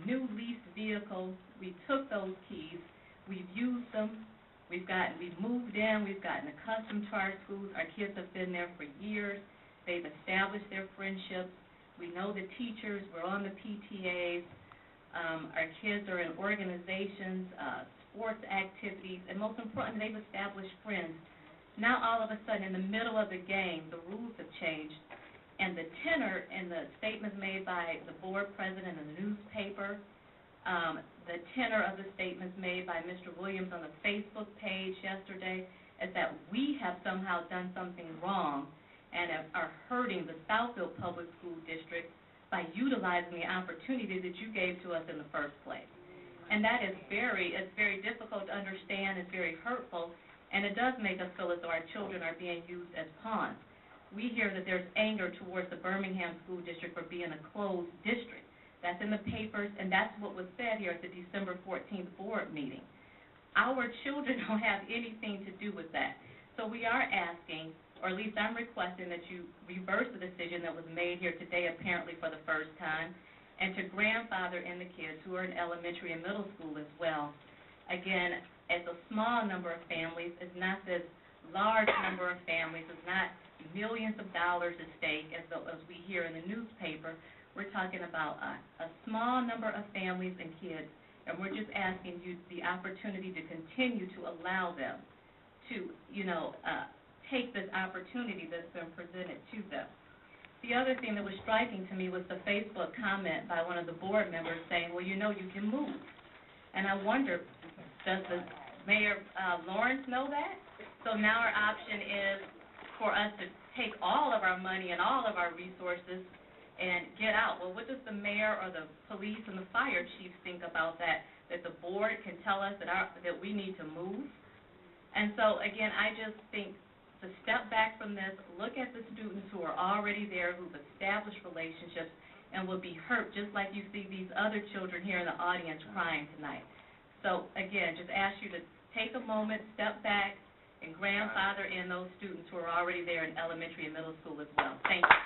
new leased vehicle. We took those keys. We've used them. We've moved in. We've gotten accustomed to our schools. Our kids have been there for years. They've established their friendships. We know the teachers. We're on the PTAs. Our kids are in organizations, sports activities, and most importantly, they've established friends. Now, all of a sudden, in the middle of the game, the rules have changed, and the tenor in the statements made by the board president in the newspaper, the tenor of the statements made by Mr. Williams on the Facebook page yesterday is that we have somehow done something wrong and are hurting the Southfield Public School District by utilizing the opportunity that you gave to us in the first place. And that is very difficult to understand. It's very hurtful, and it does make us feel as though our children are being used as pawns. We hear that there's anger towards the Birmingham School District for being a closed district. That's in the papers, and that's what was said here at the December 14th board meeting. Our children don't have anything to do with that. So we are asking, or at least I'm requesting, that you reverse the decision that was made here today, apparently for the first time, and to grandfather in the kids who are in elementary and middle school as well. Again, it's a small number of families. It's not this large number of families. It's not millions of dollars at stake as we hear in the newspaper. We're talking about a small number of families and kids, and we're just asking you the opportunity to continue to allow them to, take this opportunity that's been presented to them. The other thing that was striking to me was the Facebook comment by one of the board members saying, well, you can move. And I wonder, does the Mayor Lawrence know that? So now our option is for us to take all of our money and all of our resources and get out. Well, what does the mayor or the police and the fire chief think about that the board can tell us that we need to move? And so, again, I just think to step back from this, look at the students who are already there, who've established relationships, and will be hurt just like you see these other children here in the audience crying tonight. So, again, just ask you to take a moment, step back, and grandfather in those students who are already there in elementary and middle school as well. Thank you.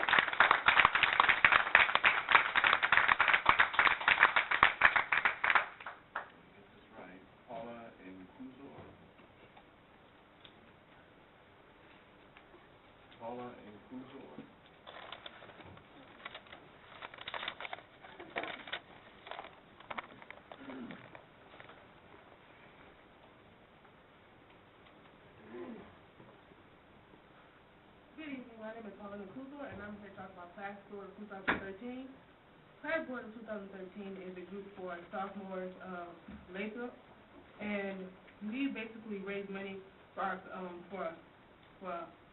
Good evening, my name is Paula Kuzor, and I'm here to talk about class tour of 2013. Class Board of 2013 is a group for sophomores of Lathrop, and we basically raise money for our, for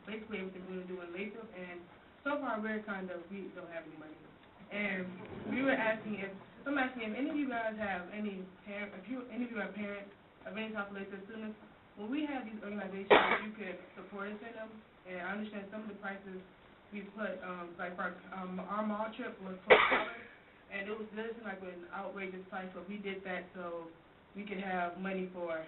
basically everything we're doing in Lathrop, and so far we don't have any money. And we were asking if any of you guys have any parents, any of you are parents of any South Lathrop students, when we have these organizations, you could support us in them, and I understand some of the prices we put, like our mall trip was $12, and it was just like an outrageous price, but we did that so we could have money for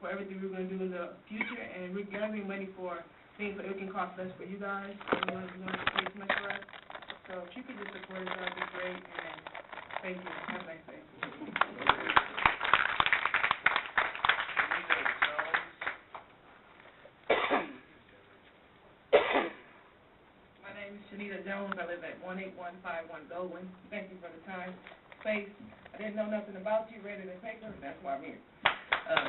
everything we were going to do in the future, and we're gathering money for things that it can cost less for you guys, and you want to pay too much for us. So if you could just support us, that would be great, and thank you. Have a nice day. My name is Shanita Jones. I live at 18151 Goldwyn. Thank you for the time, space. I didn't know nothing about you, read it in the paper, that's why I'm here. I have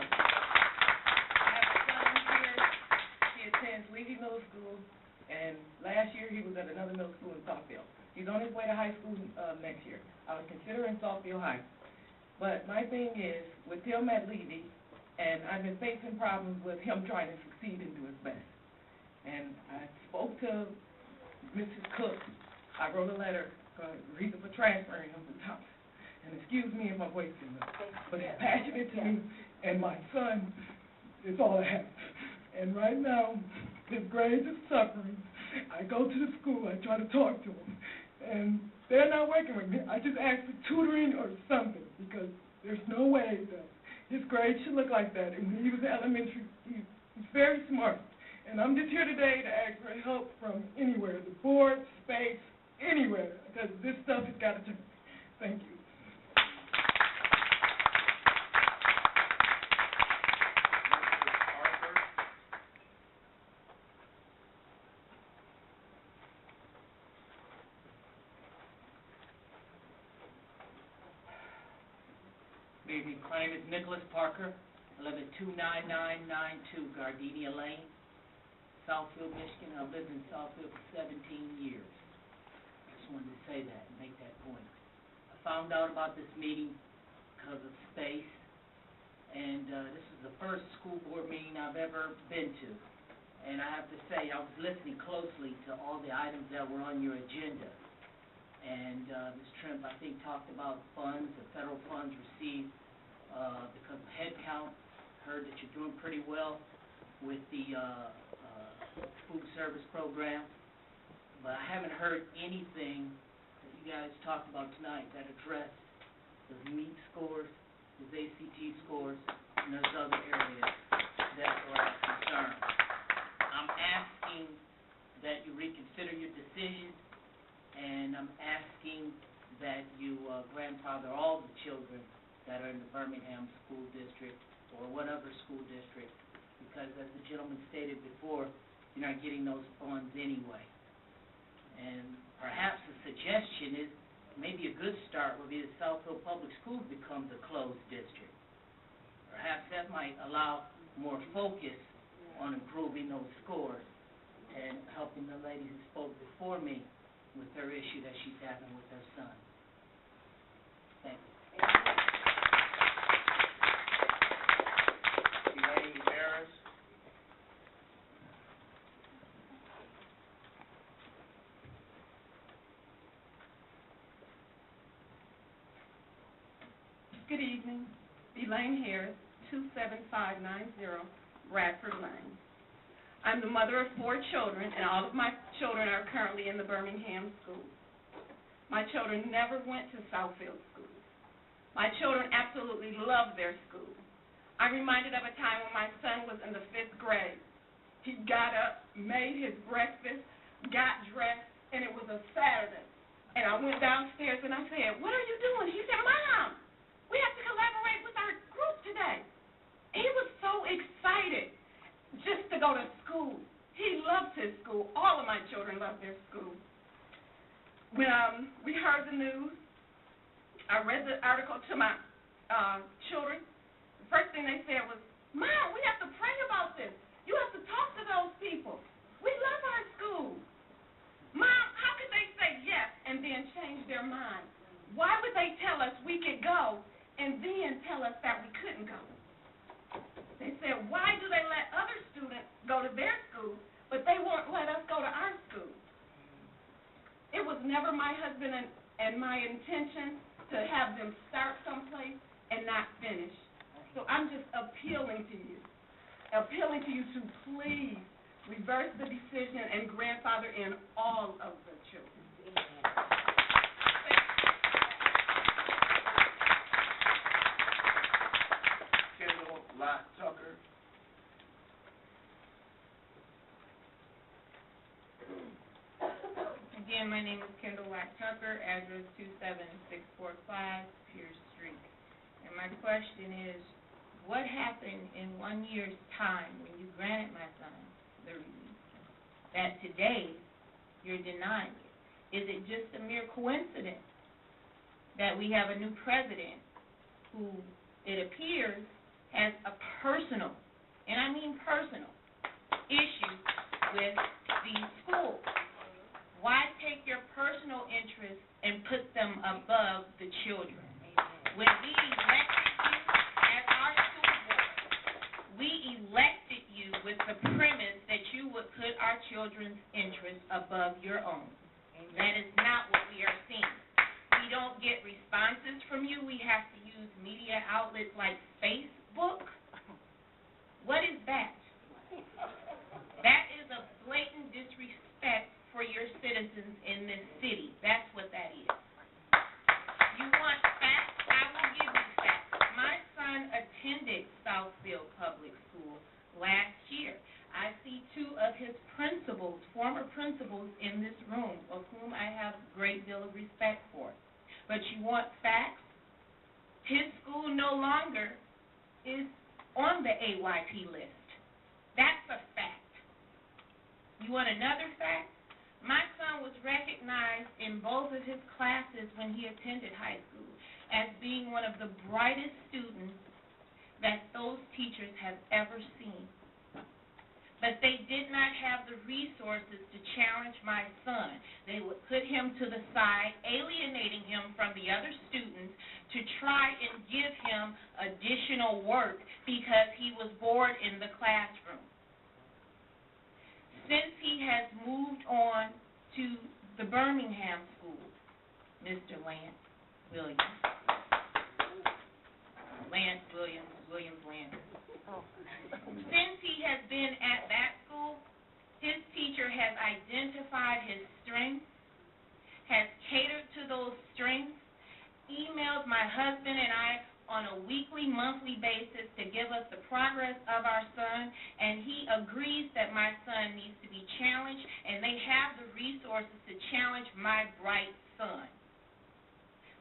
a son here. He attends Levy Middle School, and last year he was at another middle school in Southfield. He's on his way to high school next year. I was considering Southfield High. But my thing is, with him at Levy, and I've been facing problems with him trying to succeed and do his best. And I spoke to Mrs. Cook. I wrote a letter for reason for transferring him to Thomas. And excuse me if my voice is up, but he's passionate to me, and my son is all I have. And right now, his grades are suffering. I go to the school, I try to talk to him, and they're not working with me. I just ask for tutoring or something, because there's no way that his grades should look like that. And when he was in elementary, he's very smart. And I'm just here today to ask for help from anywhere, the board, space, anywhere, because this stuff has got to change. Thank you. Good evening. My name is Nicholas Parker. I live at 29992 Gardenia Lane, Southfield, Michigan. I've lived in Southfield for 17 years. I just wanted to say that and make that point. I found out about this meeting because of space, and this is the first school board meeting I've ever been to. And I have to say, I was listening closely to all the items that were on your agenda. And Ms. Trimp, I think, talked about funds, the federal funds received because of head count. Heard that you're doing pretty well with the food service program. But I haven't heard anything that you guys talked about tonight that addressed the MEET scores, the ACT scores, and those other areas that are of concern. I'm asking that you reconsider your decision, and I'm asking that you grandfather all the children that are in the Birmingham School District or whatever school district, because as the gentleman stated before, you're not getting those funds anyway. And perhaps a suggestion is maybe a good start would be that Southfield Public Schools becomes a closed district. Perhaps that might allow more focus on improving those scores and helping the lady who spoke before me with her issue that she's having with her son. Thank you. Elaine Harris. Good evening. Elaine Harris, 27590 Bradford Lane. I'm the mother of 4 children, and all of my children are currently in the Birmingham school. My children never went to Southfield school. My children absolutely love their school. I'm reminded of a time when my son was in the 5th grade. He got up, made his breakfast, got dressed, and it was a Saturday. And I went downstairs and I said, "What are you doing?" He said, "Mom, we have to collaborate with our group today." He was so excited just to go to school. He loves his school. All of my children love their school. When we heard the news, I read the article to my children. The first thing they said was, "Mom, we have to pray about this. You have to talk to those people. We love our school." Mom, how could they say yes and and then change their mind? Why would they tell us we could go and then tell us that we couldn't go? They said, why do they let other students go to their school, but they won't let us go to our school? It was never my husband and my intention to have them start someplace and not finish. So I'm just appealing to you to please reverse the decision and grandfather in all of the children. Kendall Lott Tucker. Again, my name is Kendall Lott Tucker, address 27645 Pierce Street. And my question is, what happened in 1 year's time when you granted my son the release, that today you're denying it? Is it just a mere coincidence that we have a new president who, it appears, has a personal, and I mean personal, issue with these schools? Why take your personal interests and put them above the children? When we elected you as our school board, we elected you with the premise that you would put our children's interests above your own. That is not what we are seeing. We don't get responses from you. We have to use media outlets like Facebook. What is that? That is a blatant disrespect for your citizens in this city. That's what that is. You want facts? I will give you facts. My son attended Southfield Public School last year. I see two of his principals, former principals, in this room, of whom I have a great deal of respect for. But you want facts? His school no longer is on the AYP list. That's a fact. You want another fact? My son was recognized in both of his classes when he attended high school as being one of the brightest students that those teachers have ever seen. But they did not have the resources to challenge my son. They would put him to the side, alienating him from the other students to try and give him additional work because he was bored in the classroom. Since he has moved on to the Birmingham School, Mr. Lance Williams. Since he has been at that school, his teacher has identified his strengths, has catered to those strengths, emails my husband and I on a weekly, monthly basis to give us the progress of our son, and he agrees that my son needs to be challenged, and they have the resources to challenge my bright son.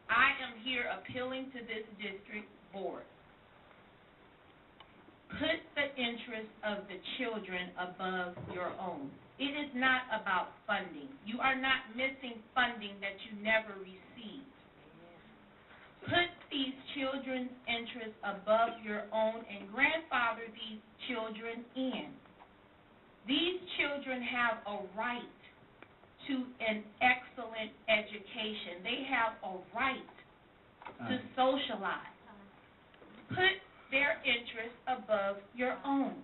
I am here appealing to this district board. Put the interests of the children above your own. It is not about funding. You are not missing funding that you never received. Put these children's interests above your own and grandfather these children in. These children have a right to an excellent education. They have a right to socialize. Put their interests above your own.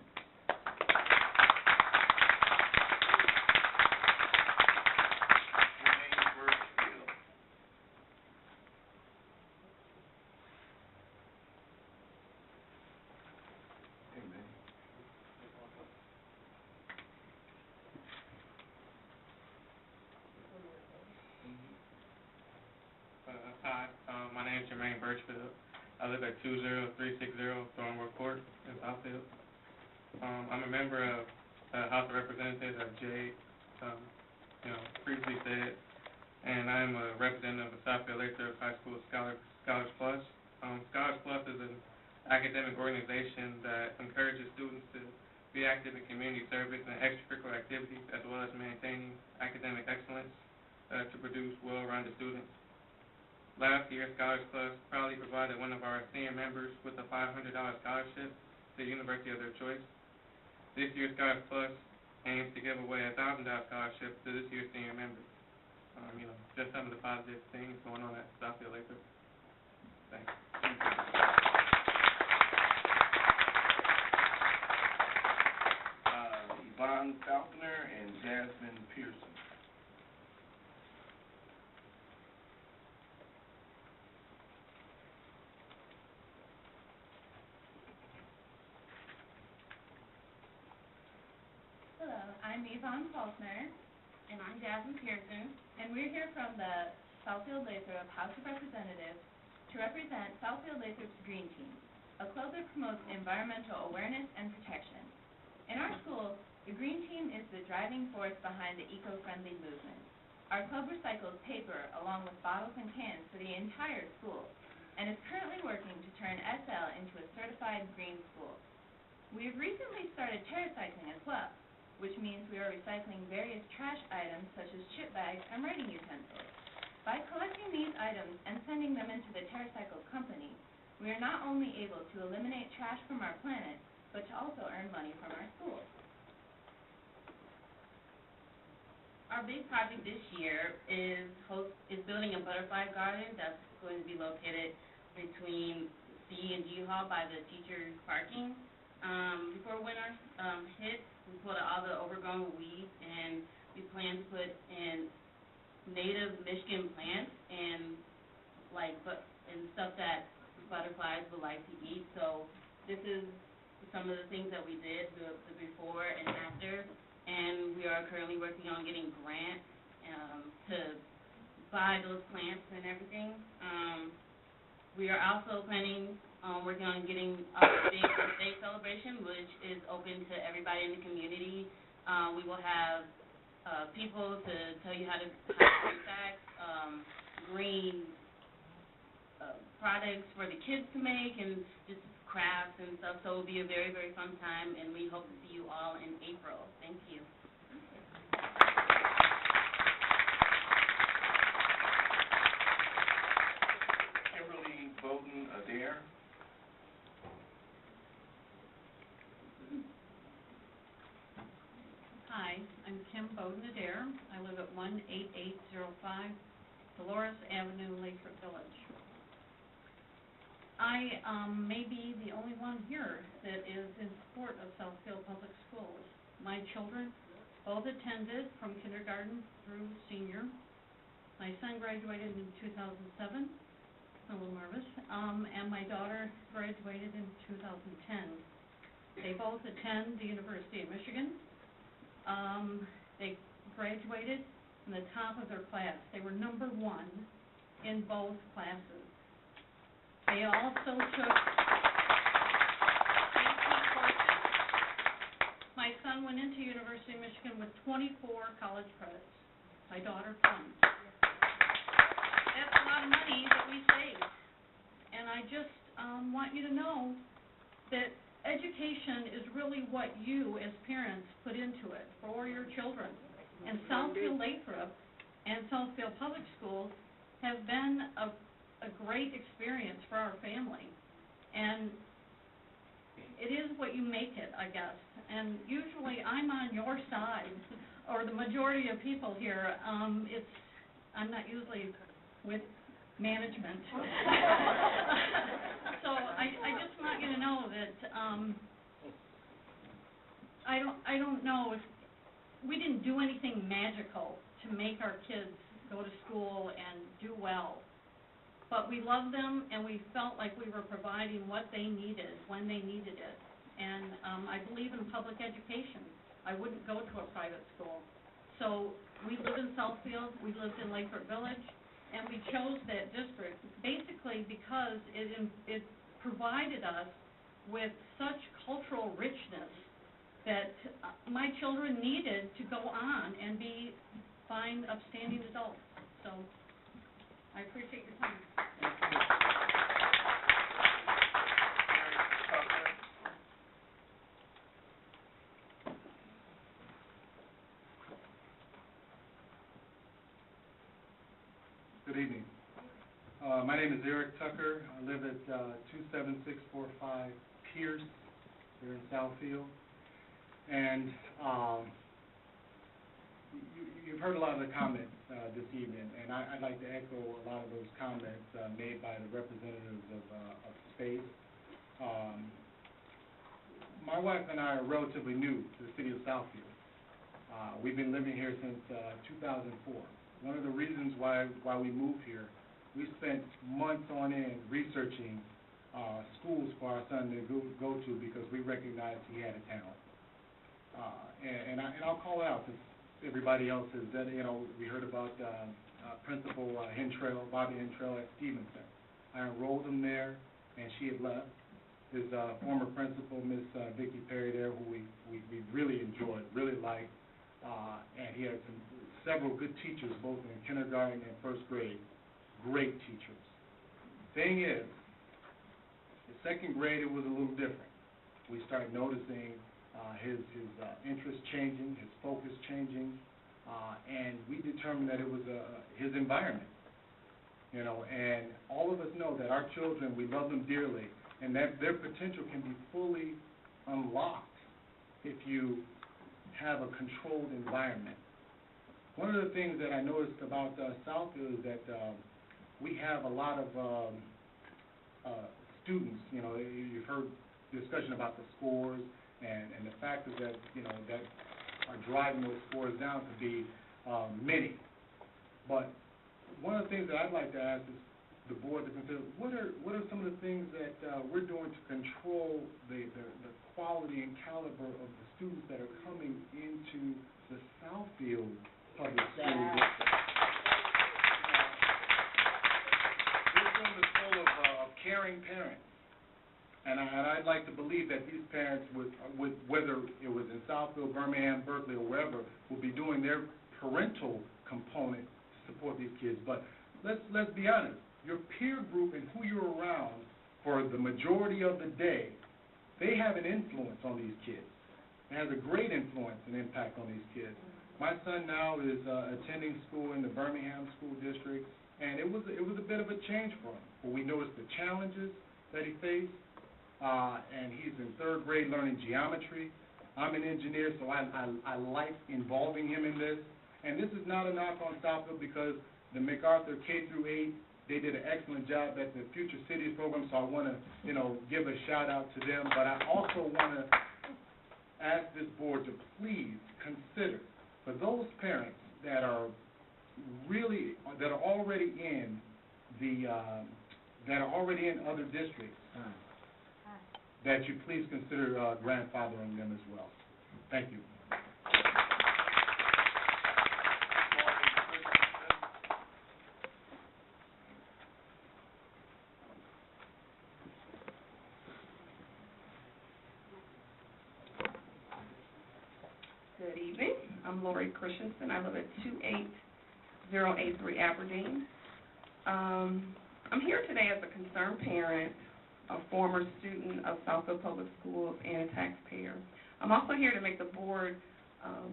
Hi, my name is Jermaine Birchfield. I live at 20360 Thornwood Court in Southfield. I'm a member of the House of Representatives, as Jay, previously said, and I'm a representative of Southfield Lathrup High School Scholars Plus. Scholars Plus is an academic organization that encourages students to be active in community service and extracurricular activities, as well as maintaining academic excellence to produce well-rounded students. Last year, Scholars Plus proudly provided one of our senior members with a $500 scholarship to the university of their choice. This year, Scholars Plus aims to give away a $1,000 scholarship to this year's senior member. just some of the positive things going on at Southfield Lathrop. Thanks. Yvonne Falconer and Jasmine Pearson. Hello, I'm Yvonne Faulkner. And I'm Jasmine Pearson. And we're here from the Southfield Lathrop House of Representatives to represent Southfield Lathrop's Green Team, a club that promotes environmental awareness and protection. In our school, the Green Team is the driving force behind the eco-friendly movement. Our club recycles paper along with bottles and cans for the entire school and is currently working to turn SL into a certified green school. We have recently started TerraCycling as well, which means we are recycling various trash items such as chip bags and writing utensils. By collecting these items and sending them into the TerraCycle company, we are not only able to eliminate trash from our planet, but to also earn money from our school. Our big project this year is building a butterfly garden that's going to be located between C and D Hall by the teachers' parking. Before winter hits, we pulled out all the overgrown weeds, and we plan to put in native Michigan plants and stuff that butterflies would like to eat. So this is some of the things that we did, the before and after, and we are currently working on getting grants to buy those plants and everything. We are also planning on working on getting our big birthday celebration, which is open to everybody in the community. We will have people to tell you how to recycle green products for the kids to make and just crafts and stuff. So it will be a very, very fun time, and we hope to see you all in April. Thank you. Kimberly Bowden Adair. Hi, I'm Kim Bowden Adair. I live at 18805 Dolores Avenue, Lathrop Village. I may be the only one here that is in support of Southfield Public Schools. My children both attended from kindergarten through senior. My son graduated in 2007, a little nervous, and my daughter graduated in 2010. They both attend the University of Michigan. They graduated in the top of their class. They were number one in both classes. They also took courses. My son went into University of Michigan with 24 college credits. My daughter, 1. That's a lot of money that we saved. And I just want you to know that education is really what you, as parents, put into it for your children. And Southfield Lathrop and Southfield Public Schools have been a great experience for our family. And it is what you make it, I guess. And usually I'm on your side, or the majority of people here. I'm not usually with management. So I just want you to know that I don't know if we didn't do anything magical to make our kids go to school and do well. But we loved them, and we felt like we were providing what they needed when they needed it. And I believe in public education. I wouldn't go to a private school. So we live in Southfield, we lived in Lathrop Village, and we chose that district basically because it provided us with such cultural richness that my children needed to go on and be fine, upstanding adults. So I appreciate your time. Good evening. My name is Eric Tucker. I live at 27645 Pierce here in Southfield. And you've heard a lot of the comments this evening, and I'd like to echo a lot of those comments made by the representatives of SPACE. My wife and I are relatively new to the city of Southfield. We've been living here since 2004. One of the reasons why we moved here, we spent months on end researching schools for our son to go to because we recognized he had a talent. And I'll call it out because everybody else has done it. You know, we heard about Principal Bobby Hentrell at Stevenson. I enrolled him there, and she had left. His former principal, Miss Vicki Perry there, who we really enjoyed, really liked, and he had several good teachers, both in kindergarten and first grade, great teachers. Thing is, in second grade it was a little different. We started noticing his interest changing, his focus changing, and we determined that it was his environment. You know, and all of us know that our children, we love them dearly, and that their potential can be fully unlocked if you have a controlled environment. One of the things that I noticed about Southfield is that we have a lot of students. You know, you've heard discussion about the scores and the factors that, you know, that are driving those scores down to be many. But one of the things that I'd like to ask is the board to consider, what are some of the things that we're doing to control the quality and caliber of the students that are coming into the Southfield public school district? This room is full of caring parents. And I'd like to believe that these parents would, whether it was in Southfield, Birmingham, Berkeley, or wherever, will be doing their parental component to support these kids. But let's be honest. Your peer group and who you're around for the majority of the day, they have an influence on these kids. It has a great influence and impact on these kids. My son now is attending school in the Birmingham School District, and it was a bit of a change for him. But we noticed the challenges that he faced, and he's in third grade learning geometry. I'm an engineer, so I like involving him in this. And this is not a knock on Southfield because the MacArthur K-8, they did an excellent job at the Future Cities program, so I want to, you know, give a shout out to them. But I also want to ask this board to please consider, for those parents that are already in other districts, that you please consider grandfathering them as well. Thank you. Good evening. I'm Lori Christensen. I live at 28083 Aberdeen. I'm here today as a concerned parent, a former student of Southfield Public Schools, and a taxpayer. I'm also here to make the board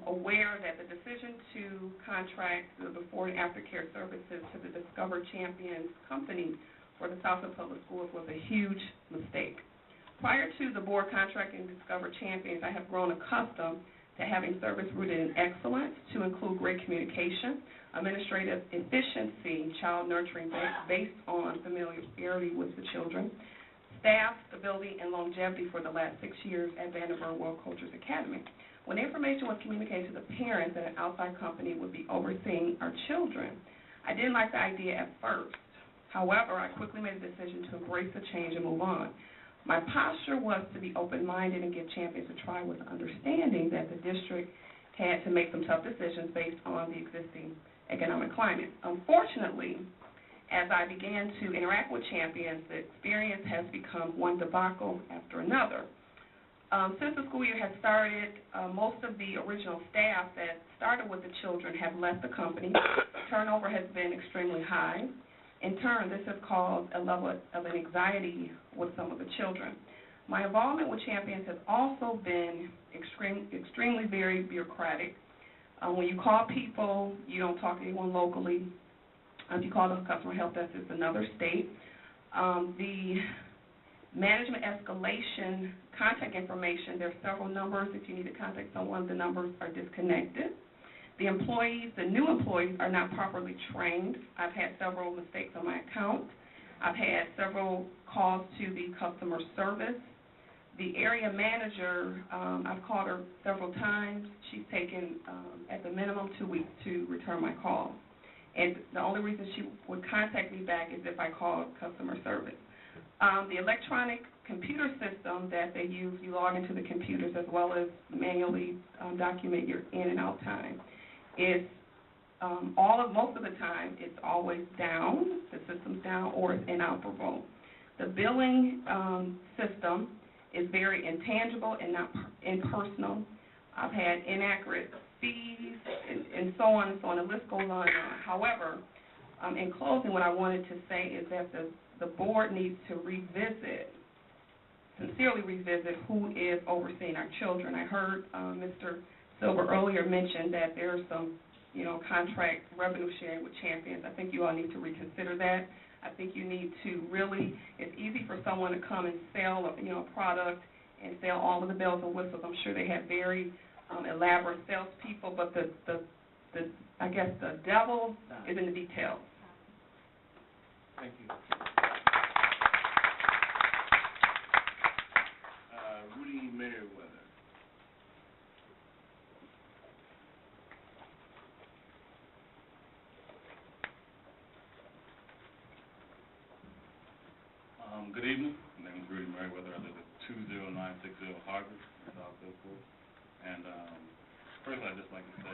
aware that the decision to contract the before and after care services to the Discover Champions company for the Southfield Public Schools was a huge mistake. Prior to the board contracting Discover Champions, I have grown accustomed to having service rooted in excellence to include great communication, administrative efficiency, child nurturing based on familiarity with the children, staff, stability, and longevity for the last 6 years at Vandenberg World Cultures Academy. When information was communicated to the parents that an outside company would be overseeing our children, I didn't like the idea at first. However, I quickly made a decision to embrace the change and move on. My posture was to be open-minded and give Champions a try with the understanding that the district had to make some tough decisions based on the existing economic climate. Unfortunately, as I began to interact with Champions, the experience has become one debacle after another. Since the school year has started, most of the original staff that started with the children have left the company. Turnover has been extremely high. In turn, this has caused a level of anxiety with some of the children. My involvement with Champions has also been extremely very bureaucratic. When you call people, you don't talk to anyone locally. If you call the customer help desk, it's another state. The management escalation contact information, there are several numbers. If you need to contact someone, the numbers are disconnected. The employees, the new employees, are not properly trained. I've had several mistakes on my account. I've had several calls to the customer service. The area manager, I've called her several times. She's taken, at the minimum, 2 weeks to return my call. And the only reason she would contact me back is if I called customer service. The electronic computer system that they use, you log into the computers as well as manually document your in and out time. It's most of the time, it's always down, the system's down, or it's inoperable. The billing system is very intangible and not impersonal. I've had inaccurate fees and so on and so on. The list goes on and on. However, in closing, what I wanted to say is that the board needs to sincerely revisit who is overseeing our children. I heard Mr. Silver earlier mention that there are some, contract revenue sharing with Champions. I think you all need to reconsider that. I think you need to really, it's easy for someone to come and sell a product and sell all of the bells and whistles. I'm sure they have very elaborate salespeople, but I guess the devil is in the details. Thank you. Rudy Merriweather. Good evening. My name is Rudy Merriweather. I live at 20960 Harvard in Southfield. And first, I'd just like to say,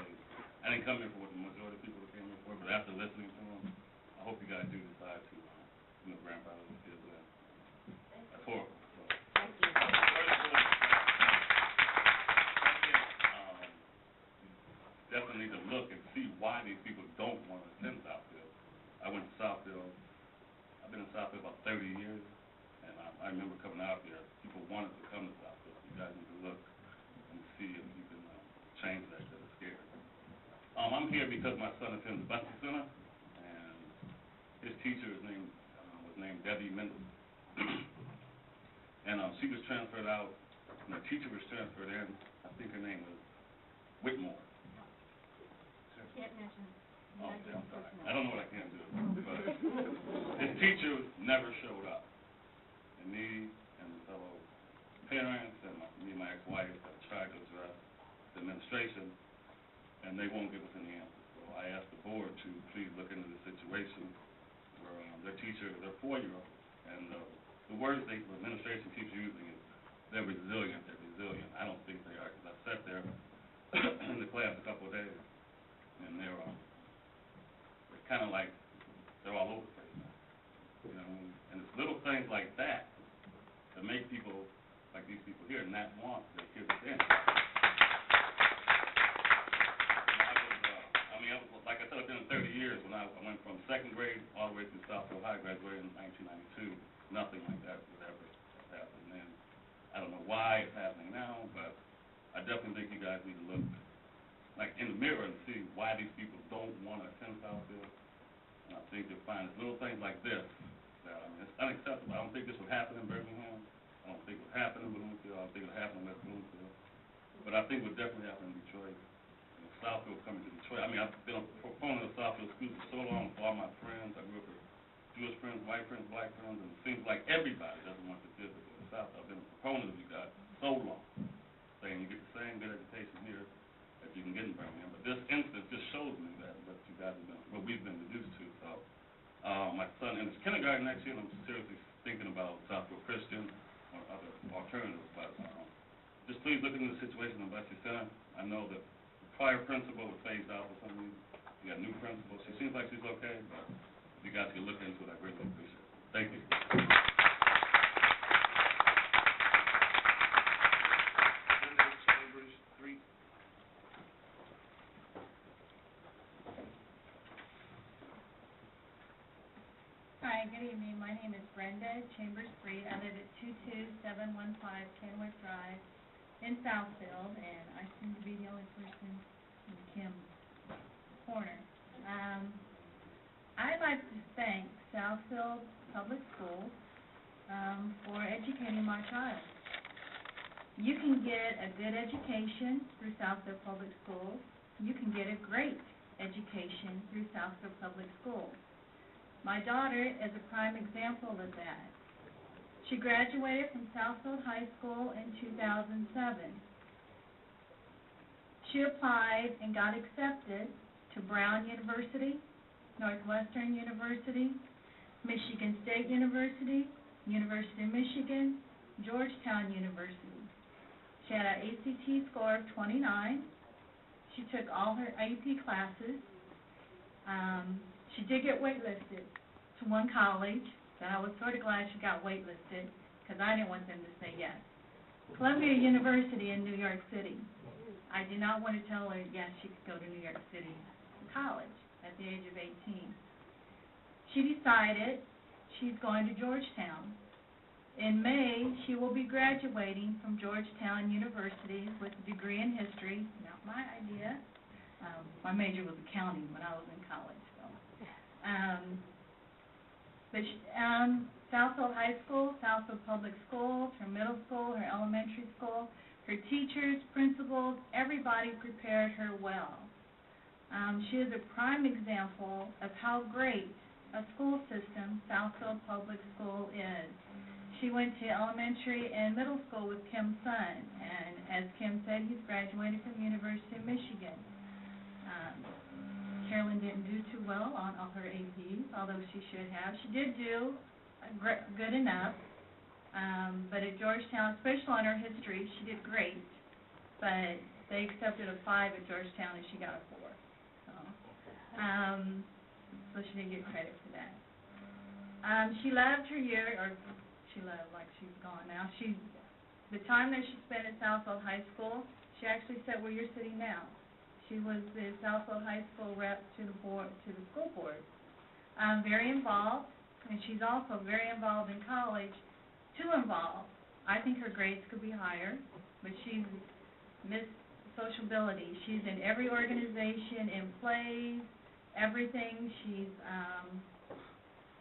I didn't come here for what the majority of people came here for, but after listening to them, I hope you guys do decide to, grandfather those kids in. That's horrible. So, Thank you. First of all, you definitely need to look and see why these people don't want to attend Southfield. I went to Southfield. I've been in Southfield about 30 years. And I remember coming out here, people wanted to come to Southfield. You guys need to look and see if you can change that because it's scary. I'm here because my son attends the Bussy Center, and his teacher was named Debbie Mendel. And she was transferred out, and the teacher was transferred in. I think her name was Whitmore. Can't mention. Okay, I'm sorry. I don't know what I can do, but his teacher never showed up. And me and the fellow parents and me and my ex-wife have tried to address the administration, and they won't give us any answers. So I asked the board to please look into the situation where their teacher, their 4-year-old, and the words the administration keeps using is they're resilient. I don't think they are, because I've sat there in the class a couple of days, and they're kind of like they're all over the place now. And it's little things like that that make people, like these people here, not want their kids to end. Like I said, I've been in 30 years. When I went from second grade all the way through Southfield High, graduated in 1992. Nothing like that would ever have happened then. I don't know why it's happening now, but I definitely think you guys need to look like in the mirror and see why these people don't want to attend Southfield. And I think you'll find little things like this that, it's unacceptable. I don't think this would happen in Birmingham. I don't think it would happen in Bloomfield. I don't think it would happen in West Bloomfield. But I think it would definitely happen in Detroit. Southfield coming to Detroit. I've been a proponent of Southfield schools for so long for all my friends. I grew up with Jewish friends, white friends, black friends, and it seems like everybody doesn't want the kids to go to Southfield. I've been a proponent of you guys so long, saying you get the same good education here that you can get in Birmingham. But this instance just shows me that what you guys have been, what we've been reduced to. So my son enters kindergarten next year, and I'm seriously thinking about Southfield Christian or other alternatives. But just please look into the situation in Bussy Center. I know that prior principal was phased out for some reason. We got a new principal. She seems like she's okay, but if you guys can look into it, I greatly appreciate it. Thank you. Hi, good evening. My name is Brenda Chambers Freed. I live at 22715 Kenwood Drive in Southfield, and I seem to be the only person in Kim's corner. I'd like to thank Southfield Public Schools for educating my child. You can get a good education through Southfield Public Schools. you can get a great education through Southfield Public Schools. My daughter is a prime example of that. She graduated from Southfield High School in 2007. She applied and got accepted to Brown University, Northwestern University, Michigan State University, University of Michigan, Georgetown University. She had an ACT score of 29. She took all her AP classes. She did get waitlisted to one college, and I was sort of glad she got waitlisted because I didn't want them to say yes. Columbia University in New York City. I did not want to tell her, yes, she could go to New York City college at the age of 18. She decided she's going to Georgetown. In May, she will be graduating from Georgetown University with a degree in history. Not my idea. My major was accounting when I was in college. So, Southfield High School, Southfield Public Schools, her middle school, her elementary school, her teachers, principals, everybody prepared her well. She is a prime example of how great a school system Southfield Public School is. She went to elementary and middle school with Kim's son, and as Kim said, he's graduated from the University of Michigan. Carolyn didn't do too well on all her APs, although she should have. She did do good enough, but at Georgetown, especially on her history, she did great, but they accepted a 5 at Georgetown and she got a 4. So she didn't get credit for that. She loved her year, or she loved, like she's gone now. The time that she spent at Southfield High School, she actually sat where you're sitting now. She was the Southfield High School rep to the school board. Very involved, and she's also very involved in college. Too involved. I think her grades could be higher, but she's Miss Sociability. She's in every organization, in plays, everything. She's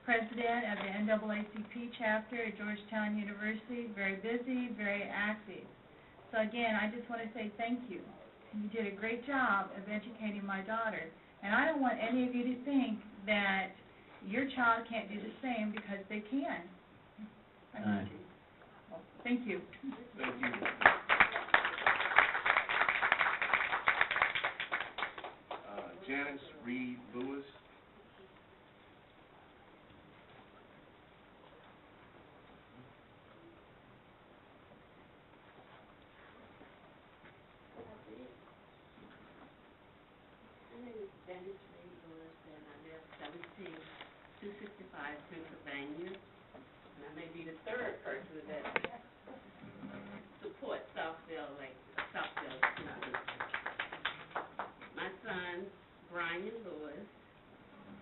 president of the NAACP chapter at Georgetown University, very busy, very active. So again, I just want to say thank you. You did a great job of educating my daughter. And I don't want any of you to think that your child can't do the same, because they can. Thank you. Thank you. Janice Reed Lewis. Janice Reed Lewis, and I live 17265 Pennsylvania, and I may be the third person that supports Southfield School. My son, Brian Lewis,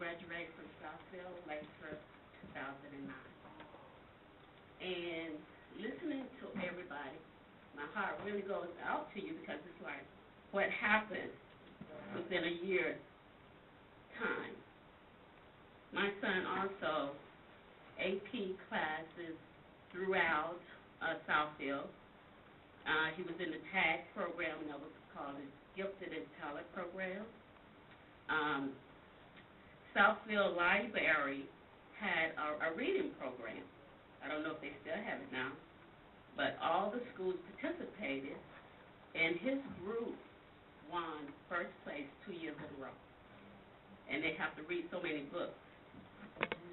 graduated from Southfield Lakeshore 2009. And listening to everybody, my heart really goes out to you, because it's like what happened within a year's time. My son also AP classes throughout Southfield. He was in the TAG program, that was called the Gifted and Talent Program. Southfield Library had a reading program. I don't know if they still have it now, but all the schools participated, and his group won first place 2 years in a row. And they have to read so many books.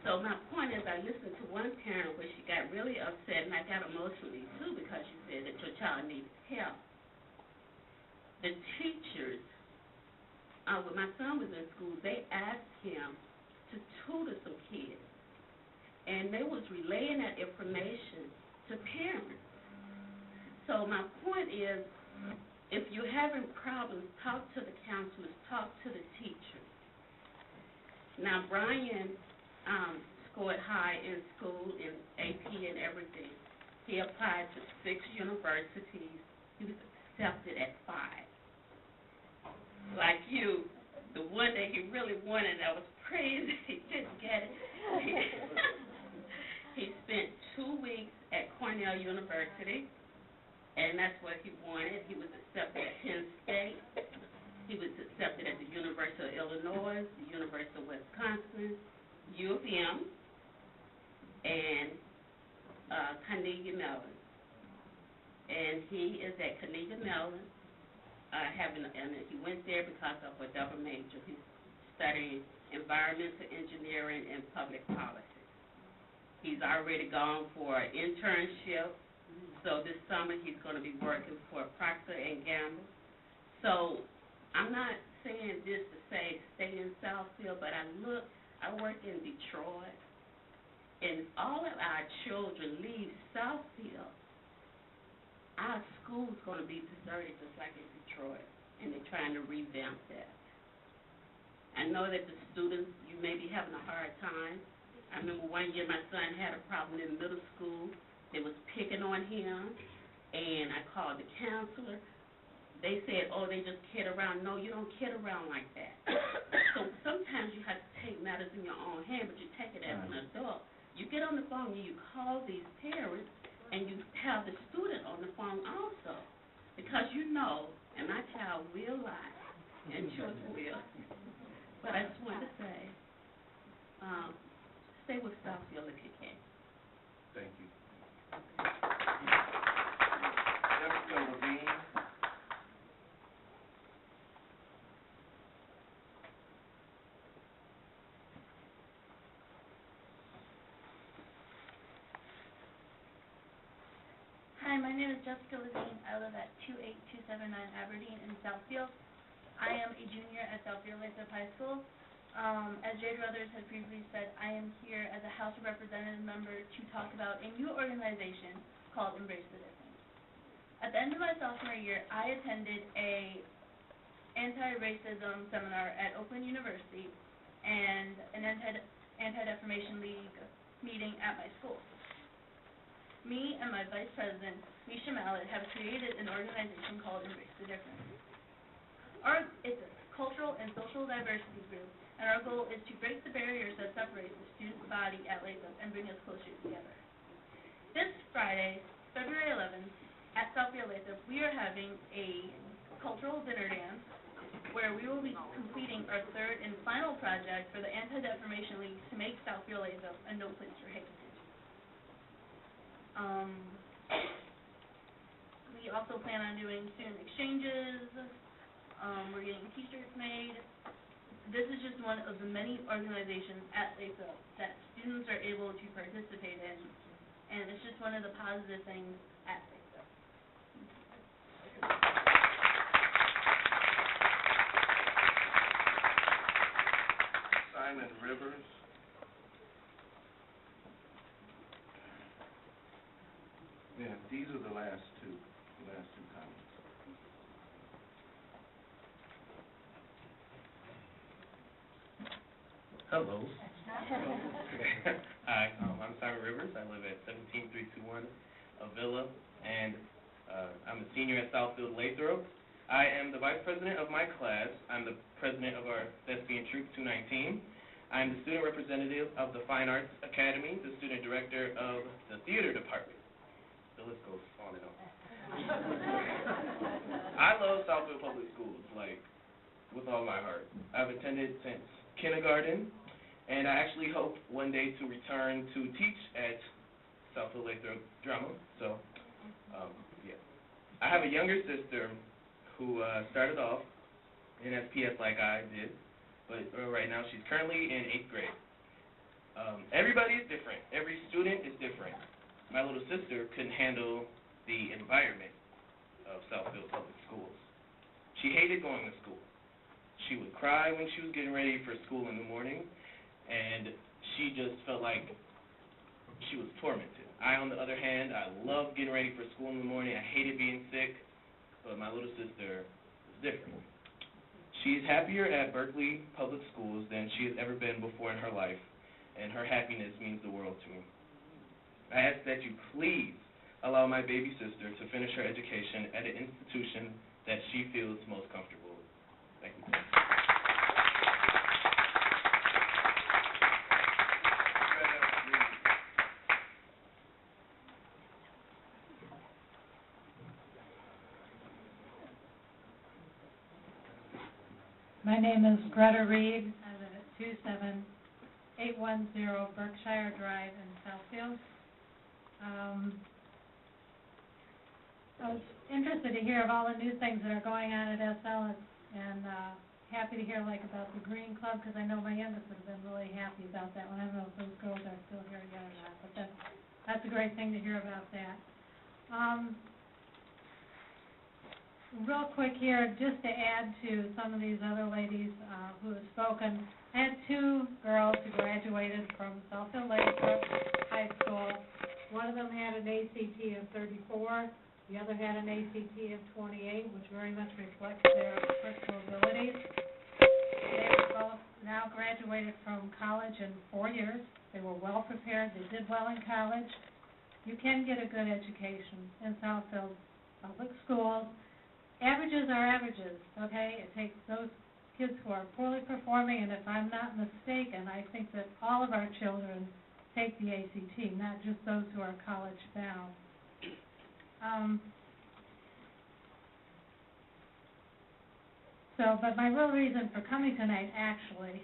So my point is, I listened to one parent where she got really upset, and I got emotionally too, because she said that your child needed help. The teachers, when my son was in school, they asked him to tutor some kids, and they was relaying that information to parents. So my point is, if you're having problems, talk to the counselors, talk to the teachers. Now, Brian scored high in school, in AP and everything. He applied to 6 universities. He was accepted at 5. Like you, the one that he really wanted, that was crazy, he didn't get it. He spent 2 weeks at Cornell University, and that's what he wanted. He was accepted at Penn State. He was accepted at the University of Illinois, the University of Wisconsin, U of M, and Carnegie Mellon. And he is at Carnegie Mellon, and he went there because of a double major. He's studying environmental engineering and public policy. He's already gone for an internship, so this summer he's going to be working for Procter & Gamble. So I'm not saying this to say stay in Southfield, but I work in Detroit, and all of our children leave Southfield. Our school's going to be deserted just like in Detroit, and they're trying to revamp that. I know that the students, you may be having a hard time. I remember one year my son had a problem in middle school. They was picking on him, and I called the counselor. They said, oh, they just kid around. No, you don't kid around like that. So sometimes you have to take matters in your own hand, but you take it as an adult. You get on the phone and you call these parents, and you have the student on the phone also, because you know, and my child will lie, and children will. But I just wanted to say, stay with Southfield if you can. Thank you. Jessica Levine. Hi, my name is Jessica Levine. I live at 28279 Aberdeen in Southfield. I am a junior at Southfield Lathrop High School. As Jade Ruthers had previously said, I am here as a House of Representatives member to talk about a new organization called Embrace the Difference. At the end of my sophomore year, I attended a anti-racism seminar at Oakland University and an anti-defamation league meeting at my school. Me and my vice president, Misha Mallet, have created an organization called Embrace the Difference. It's a cultural and social diversity group, and our goal is to break the barriers that separate the student body at Lathrop and bring us closer together. This Friday, February 11th, at Southfield Lathrop, we are having a cultural dinner dance where we will be completing our third and final project for the Anti-Defamation League to make Southfield Lathrop a no place for hate. We also plan on doing student exchanges. We're getting t-shirts made. This is just one of the many organizations at Lathrop that students are able to participate in, and it's just one of the positive things at Lathrop. Simon Rivers. Yeah, these are the last two comments. Hello. Hi, I'm Simon Rivers. I live at 17321 Avila, and I'm a senior at Southfield Lathrop. I am the vice president of my class. I'm the president of our Thespian Troupe 219. I'm the student representative of the Fine Arts Academy, the student director of the theater department. The list goes on and on. I love Southfield Public Schools, like, with all my heart. I've attended since kindergarten, and I actually hope one day to return to teach at Southfield Lathrop Drama. So, yeah. I have a younger sister who started off in SPS like I did, but right now she's currently in 8th grade. Everybody is different. Every student is different. My little sister couldn't handle the environment of Southfield Public Schools. She hated going to school. She would cry when she was getting ready for school in the morning, and she just felt like she was tormented. I, on the other hand, I loved getting ready for school in the morning. I hated being sick, but my little sister was different. She's happier at Berkeley Public Schools than she has ever been before in her life, and her happiness means the world to me. I ask that you please allow my baby sister to finish her education at an institution that she feels most comfortable with. Thank you. My name is Greta Reed. I live at 27810 Berkshire Drive in Southfield. I was interested to hear of all the new things that are going on at SL, and happy to hear about the Green Club, because I know my youngest would have been really happy about that one. I don't know if those girls are still here yet or not, but that's a great thing to hear about that. Real quick here, just to add to some of these other ladies who have spoken, I had two girls who graduated from Southfield High School. One of them had an ACT of 34. The other had an ACT of 28, which very much reflects their personal abilities. They were both now graduated from college in 4 years. They were well prepared. They did well in college. You can get a good education in Southfield public schools. Averages are averages, okay? It takes those kids who are poorly performing, and if I'm not mistaken, I think that all of our children take the ACT, not just those who are college bound. But my real reason for coming tonight, actually,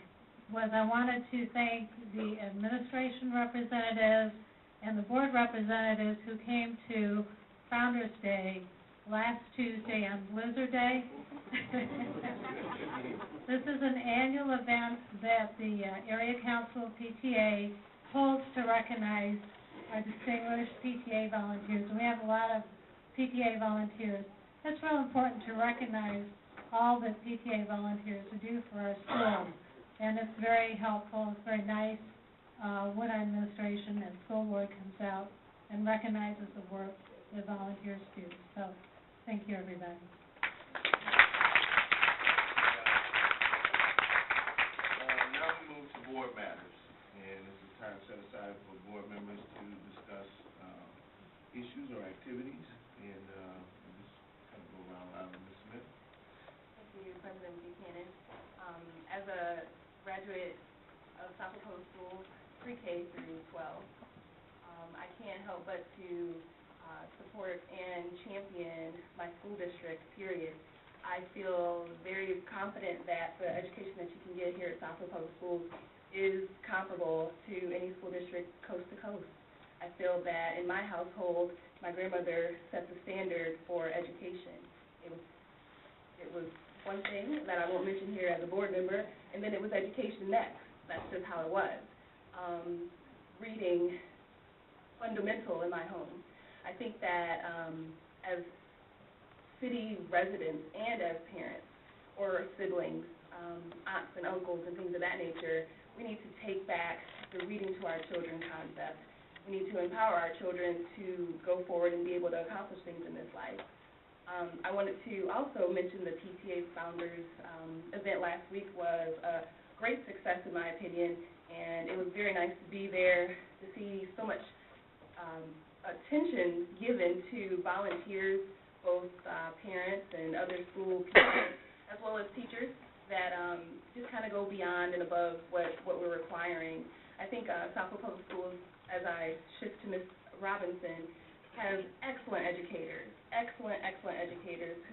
was I wanted to thank the administration representatives and the board representatives who came to Founders Day last Tuesday on Blizzard Day. This is an annual event that the Area Council PTA holds to recognize our distinguished PTA volunteers. And we have a lot of PTA volunteers. It's real important to recognize all that PTA volunteers do for our schools. And it's very helpful, it's very nice when our administration and school board comes out and recognizes the work that volunteers do. So, thank you, everybody. Now we move to board matters, and this is time set aside for board members to discuss issues or activities, and we'll just kind of go around Ms. Smith. Thank you, President Buchanan. As a graduate of Southfield Public Schools, pre-K through 12, I can't help but to support and champion my school district, period. I feel very confident that the education that you can get here at Southfield Public Schools is comparable to any school district coast to coast. I feel that in my household, my grandmother set the standard for education. It was one thing that I won't mention here as a board member, and then it was education next. That's just how it was. Reading, fundamental in my home. I think that as city residents and as parents or siblings, aunts and uncles and things of that nature, we need to take back the reading to our children concept. We need to empower our children to go forward and be able to accomplish things in this life. I wanted to also mention the PTA Founders event last week was a great success in my opinion, and it was very nice to be there to see so much attention given to volunteers, both parents and other school people, as well as teachers, that just kind of go beyond and above what we're requiring. I think Southfield Public Schools, as I shift to Ms. Robinson, has excellent educators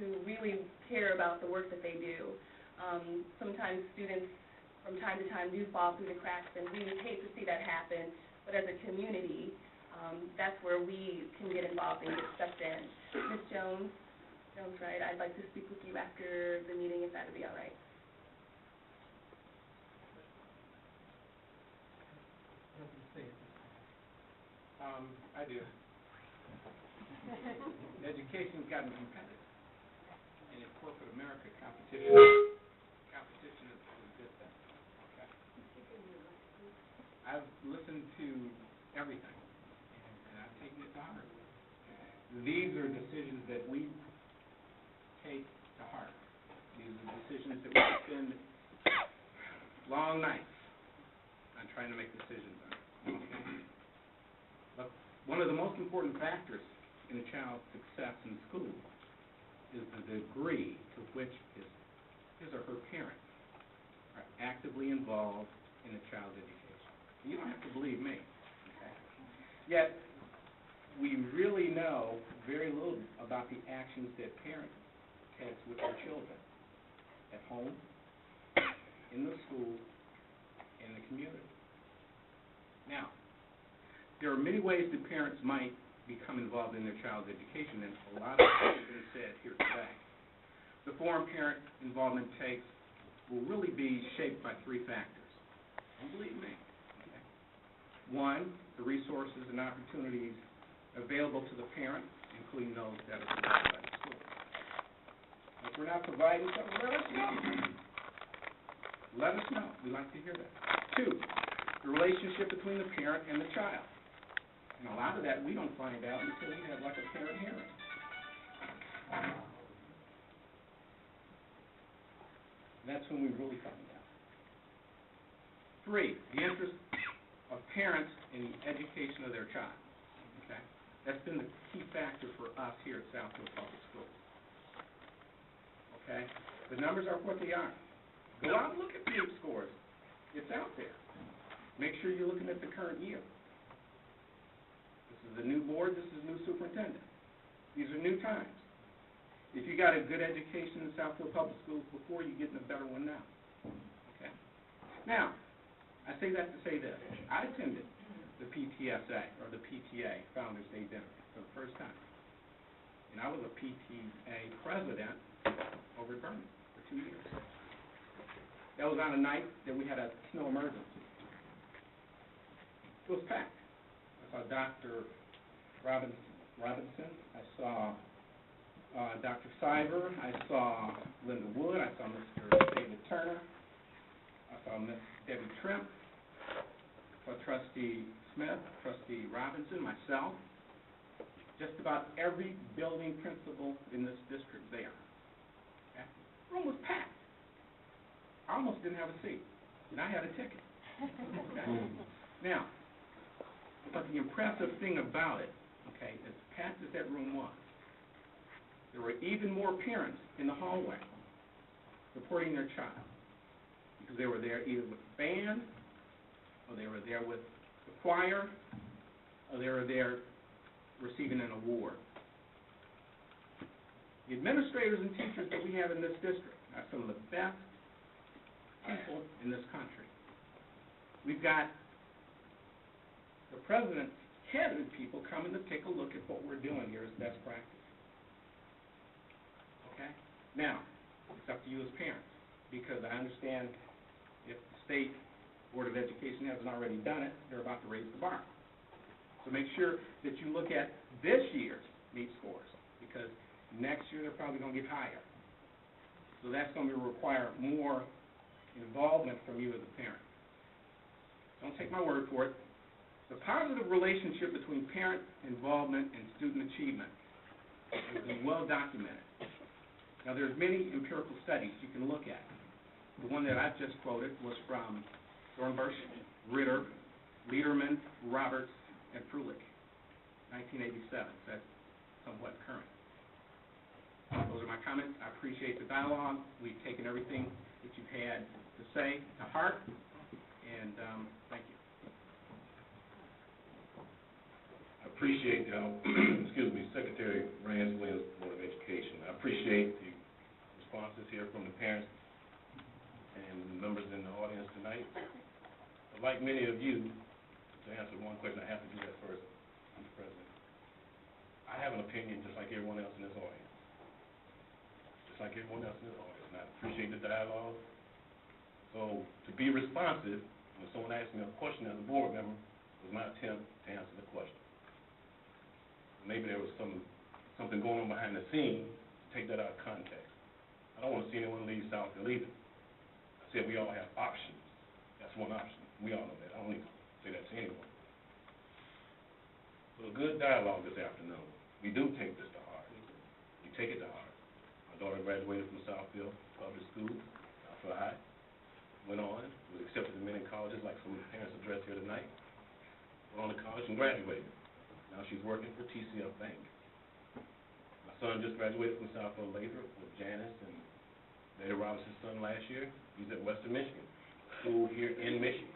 who really care about the work that they do. Sometimes students from time to time do fall through the cracks, and we hate to see that happen, but as a community, that's where we can get involved and get stepped in. Ms. Jones, right, I'd like to speak with you after the meeting, if that would be all right. I do. Education's gotten competitive, and in corporate America, competition is a good thing. Okay. I've listened to everything, and I've taken it to heart. These are decisions that we take to heart. These are decisions that we spend long nights on trying to make decisions on. Okay. But one of the most important factors in a child's success in school is the degree to which his or her parents are actively involved in a child's education. You don't have to believe me. Okay? Yet, we really know very little about the actions that parents take with their children at home in the school, in the community. Now, there are many ways that parents might become involved in their child's education, and a lot of things have been said here today. The form parent involvement takes will really be shaped by three factors. And believe me. Okay? One, the resources and opportunities available to the parent, including those that are provided by the school. If we're not providing something, let us know. Let us know. We like to hear that. Two, the relationship between the parent and the child. And a lot of that we don't find out until we have like a parent hearing. That's when we really find out. Three, the interest of parents in the education of their child. Okay? That's been the key factor for us here at Southfield Public Schools. Okay? The numbers are what they are. Go out and look at the scores. It's out there. Make sure you're looking at the current year. This is a new board. This is a new superintendent. These are new times. If you got a good education in Southfield Public Schools before, you're getting a better one now. Okay? Now, I say that to say this. I attended the PTSA, or the PTA, Founders Day Dinner, for the first time. And I was a PTA president over at Vernon for 2 years. That was on a night that we had a snow emergency. It was packed. I saw Dr. Robinson. I saw Dr. Cyber. I saw Linda Wood. I saw Mr. David Turner. I saw Miss Debbie Trimp. I saw Trustee Smith, Trustee Robinson, myself. Just about every building principal in this district there. Okay? The room was packed. I almost didn't have a seat, and I had a ticket. Okay? Now, but the impressive thing about it, okay, as packed as that room was, there were even more parents in the hallway supporting their child because they were there either with the band, or they were there with the choir, or they were there receiving an award. The administrators and teachers that we have in this district are some of the best people in this country. We've got the president's cabinet people coming to take a look at what we're doing here as best practice. Okay? Now, it's up to you as parents, because I understand if the State Board of Education hasn't already done it, they're about to raise the bar. So make sure that you look at this year's NEET scores, because next year they're probably going to get higher. So that's going to require more involvement from you as a parent. Don't take my word for it. The positive relationship between parent involvement and student achievement has been well documented. Now, there's many empirical studies you can look at. The one that I just quoted was from Dornbush, Ritter, Lederman, Roberts, and Frulich, 1987. So that's somewhat current. Those are my comments. I appreciate the dialogue. We've taken everything that you've had to say to heart, and thank you. I appreciate, Secretary Rance Williams, Board of Education. I appreciate the responses here from the parents and the members in the audience tonight. But like many of you, to answer one question, I have to do that first, Mr. President. I have an opinion just like everyone else in this audience. Just like everyone else in this audience. And I appreciate the dialogue. So to be responsive, when someone asks me a question as a board member, was my attempt to answer the question. Maybe there was something going on behind the scenes, take that out of context. I don't want to see anyone leave Southfield either. I said we all have options. That's one option. We all know that. I don't need to say that to anyone. So a good dialogue this afternoon. We do take this to heart. We take it to heart. My daughter graduated from Southfield Public Schools, Southfield High. Went on, was accepted to many colleges like some of the parents addressed here tonight. Went on to college and graduated. Now she's working for TCF Bank. My son just graduated from Southfield Lathrop with Janice and Lady Robinson's son last year. He's at Western Michigan, school here in Michigan.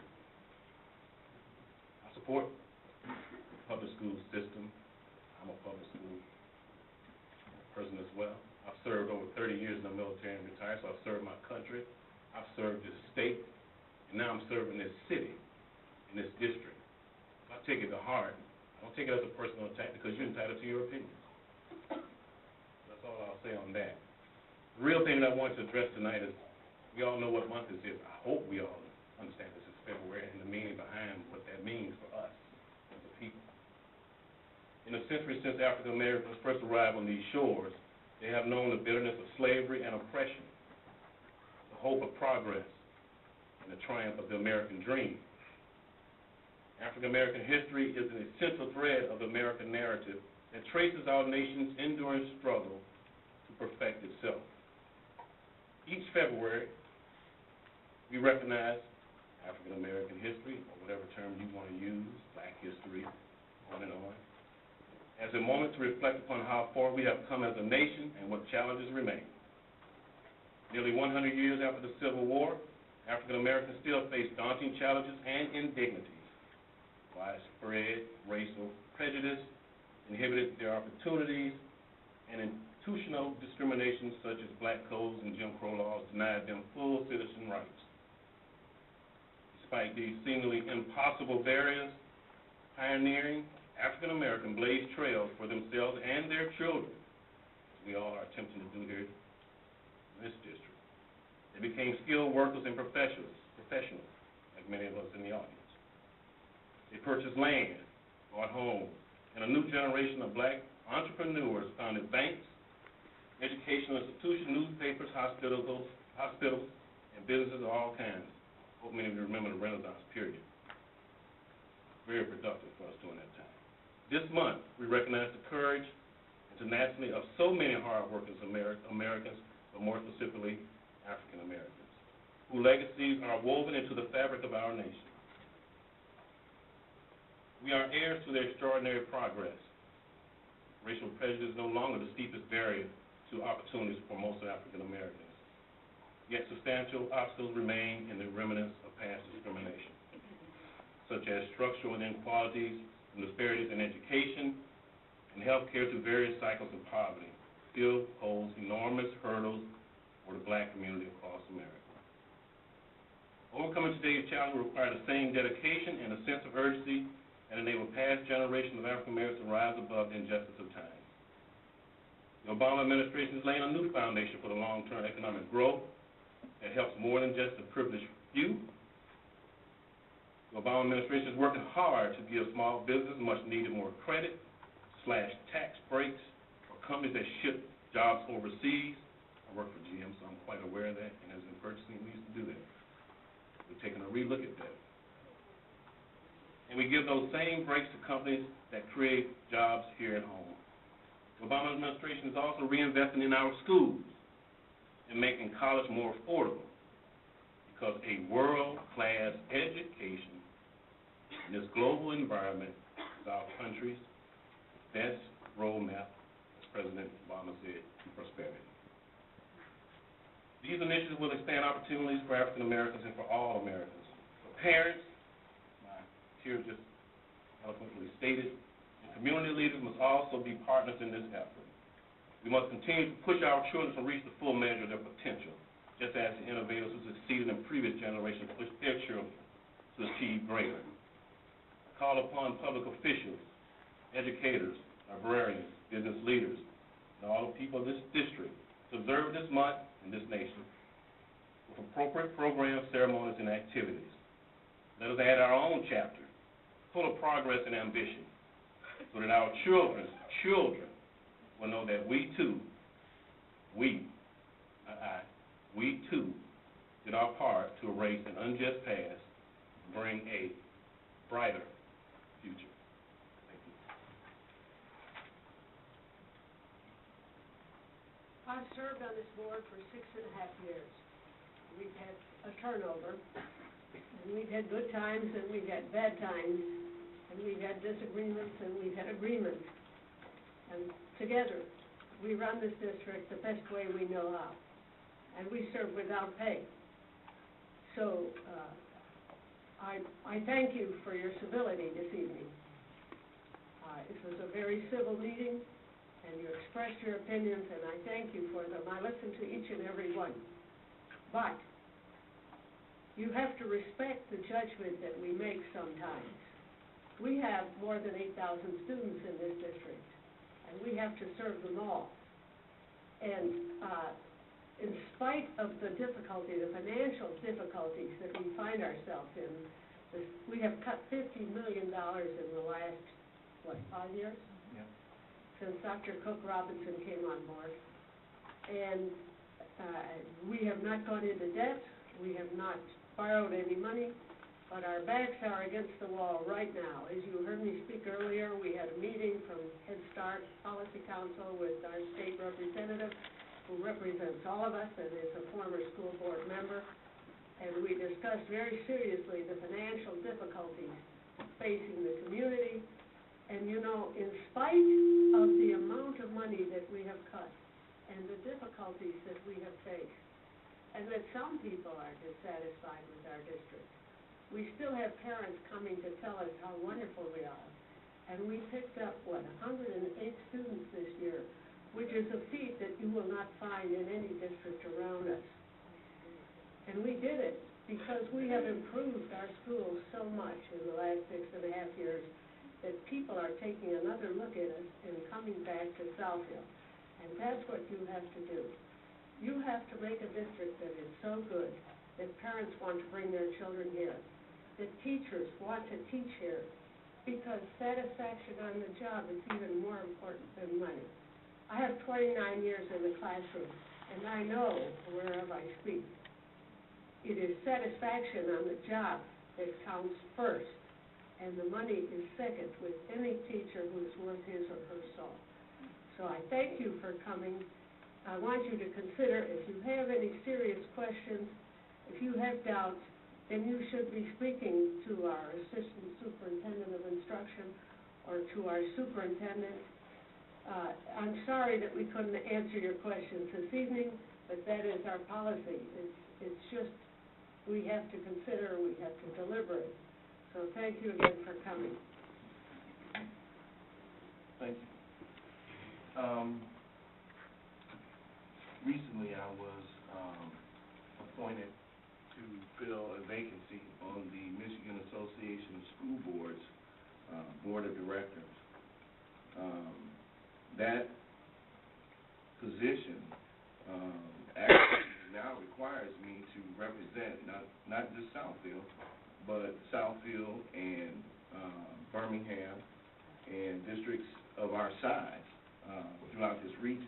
I support the public school system. I'm a public school person as well. I've served over 30 years in the military and retired, so I've served my country I've served this state, and now I'm serving this city, in this district. So I take it to heart. I don't take it as a personal attack because you're entitled to your opinion. That's all I'll say on that. The real thing that I want to address tonight is, we all know what month this is. I hope we all understand this is February and the meaning behind what that means for us as a people. In the century since African Americans first arrived on these shores, they have known the bitterness of slavery and oppression, the hope of progress, and the triumph of the American dream. African American history is an essential thread of the American narrative that traces our nation's enduring struggle to perfect itself. Each February, we recognize African American history, or whatever term you want to use, Black history, on and on, as a moment to reflect upon how far we have come as a nation and what challenges remain. Nearly 100 years after the Civil War, African Americans still face daunting challenges and indignities. Widespread racial prejudice inhibited their opportunities, and institutional discrimination such as black codes and Jim Crow laws denied them full citizen rights. Despite these seemingly impossible barriers, pioneering African Americans blazed trails for themselves and their children, as we all are attempting to do here in this district. They became skilled workers and professionals, like many of us in the audience. They purchased land, bought homes, and a new generation of black entrepreneurs founded banks, educational institutions, newspapers, hospitals, and businesses of all kinds. I hope many of you remember the Renaissance period. Very productive for us during that time. This month, we recognize the courage internationally of so many hard-working Americans, but more specifically, African Americans, whose legacies are woven into the fabric of our nation. We are heirs to their extraordinary progress. Racial prejudice is no longer the steepest barrier to opportunities for most African Americans. Yet substantial obstacles remain in the remnants of past discrimination, such as structural inequalities and disparities in education and health care through various cycles of poverty, still pose enormous hurdles for the black community across America. Overcoming today's challenge will require the same dedication and a sense of urgency that enabled past generations of African Americans to rise above the injustice of time. The Obama administration is laying a new foundation for the long-term economic growth that helps more than just the privileged few. The Obama administration is working hard to give small businesses much-needed more credit / tax breaks for companies that ship jobs overseas. I work for GM, so I'm quite aware of that, and as in purchasing, we used to do that. We're taking a relook at that. And we give those same breaks to companies that create jobs here at home. The Obama administration is also reinvesting in our schools and making college more affordable, because a world-class education in this global environment is our country's best roadmap, as President Obama said, to prosperity. These initiatives will expand opportunities for African Americans and for all Americans. For parents, my peer just eloquently stated, and community leaders must also be partners in this effort. We must continue to push our children to reach the full measure of their potential, just as the innovators who succeeded in previous generations pushed their children to achieve greater. I call upon public officials, educators, librarians, business leaders, and all the people of this district to observe this month in this nation with appropriate programs, ceremonies, and activities. Let us add our own chapter, full of progress and ambition, so that our children will know that we too did our part to erase an unjust past and bring a brighter future. Thank you. I've served on this board for 6.5 years. We've had a turnover, and we've had good times, and we've had bad times, and we've had disagreements, and we've had agreements. And together, we run this district the best way we know how, and we serve without pay. So I thank you for your civility this evening. It was a very civil meeting, and you expressed your opinions, and I thank you for them. I listened to each and every one. But You have to respect the judgment that we make sometimes. We have more than 8,000 students in this district, and we have to serve them all. And in spite of the difficulty, the financial difficulties that we find ourselves in, we have cut $50 million in the last, 5 years? Yeah. Since Dr. Cook Robinson came on board. And we have not gone into debt, we have not borrowed any money, but our backs are against the wall right now. As you heard me speak earlier, we had a meeting from Head Start Policy Council with our state representative, who represents all of us and is a former school board member, and we discussed very seriously the financial difficulties facing the community. And you know, in spite of the amount of money that we have cut and the difficulties that we have faced, and that some people are dissatisfied with our district, we still have parents coming to tell us how wonderful we are. And we picked up, 108 students this year, which is a feat that you will not find in any district around us. And we did it because we have improved our schools so much in the last 6.5 years that people are taking another look at us and coming back to Southfield. And that's what you have to do. You have to make a district that is so good that parents want to bring their children here, that teachers want to teach here, because satisfaction on the job is even more important than money. I have 29 years in the classroom, and I know wherever I speak, it is satisfaction on the job that counts first, and the money is second with any teacher who is worth his or her salt. So I thank you for coming. I want you to consider, if you have any serious questions, if you have doubts, then you should be speaking to our Assistant Superintendent of Instruction or to our Superintendent. I'm sorry that we couldn't answer your questions this evening, but that is our policy. It's just, we have to consider, we have to deliberate. So thank you again for coming. Thank you. Recently I was appointed to fill a vacancy on the Michigan Association of School Boards Board of Directors. That position actually now requires me to represent not just Southfield, but Southfield and Birmingham and districts of our size throughout this region.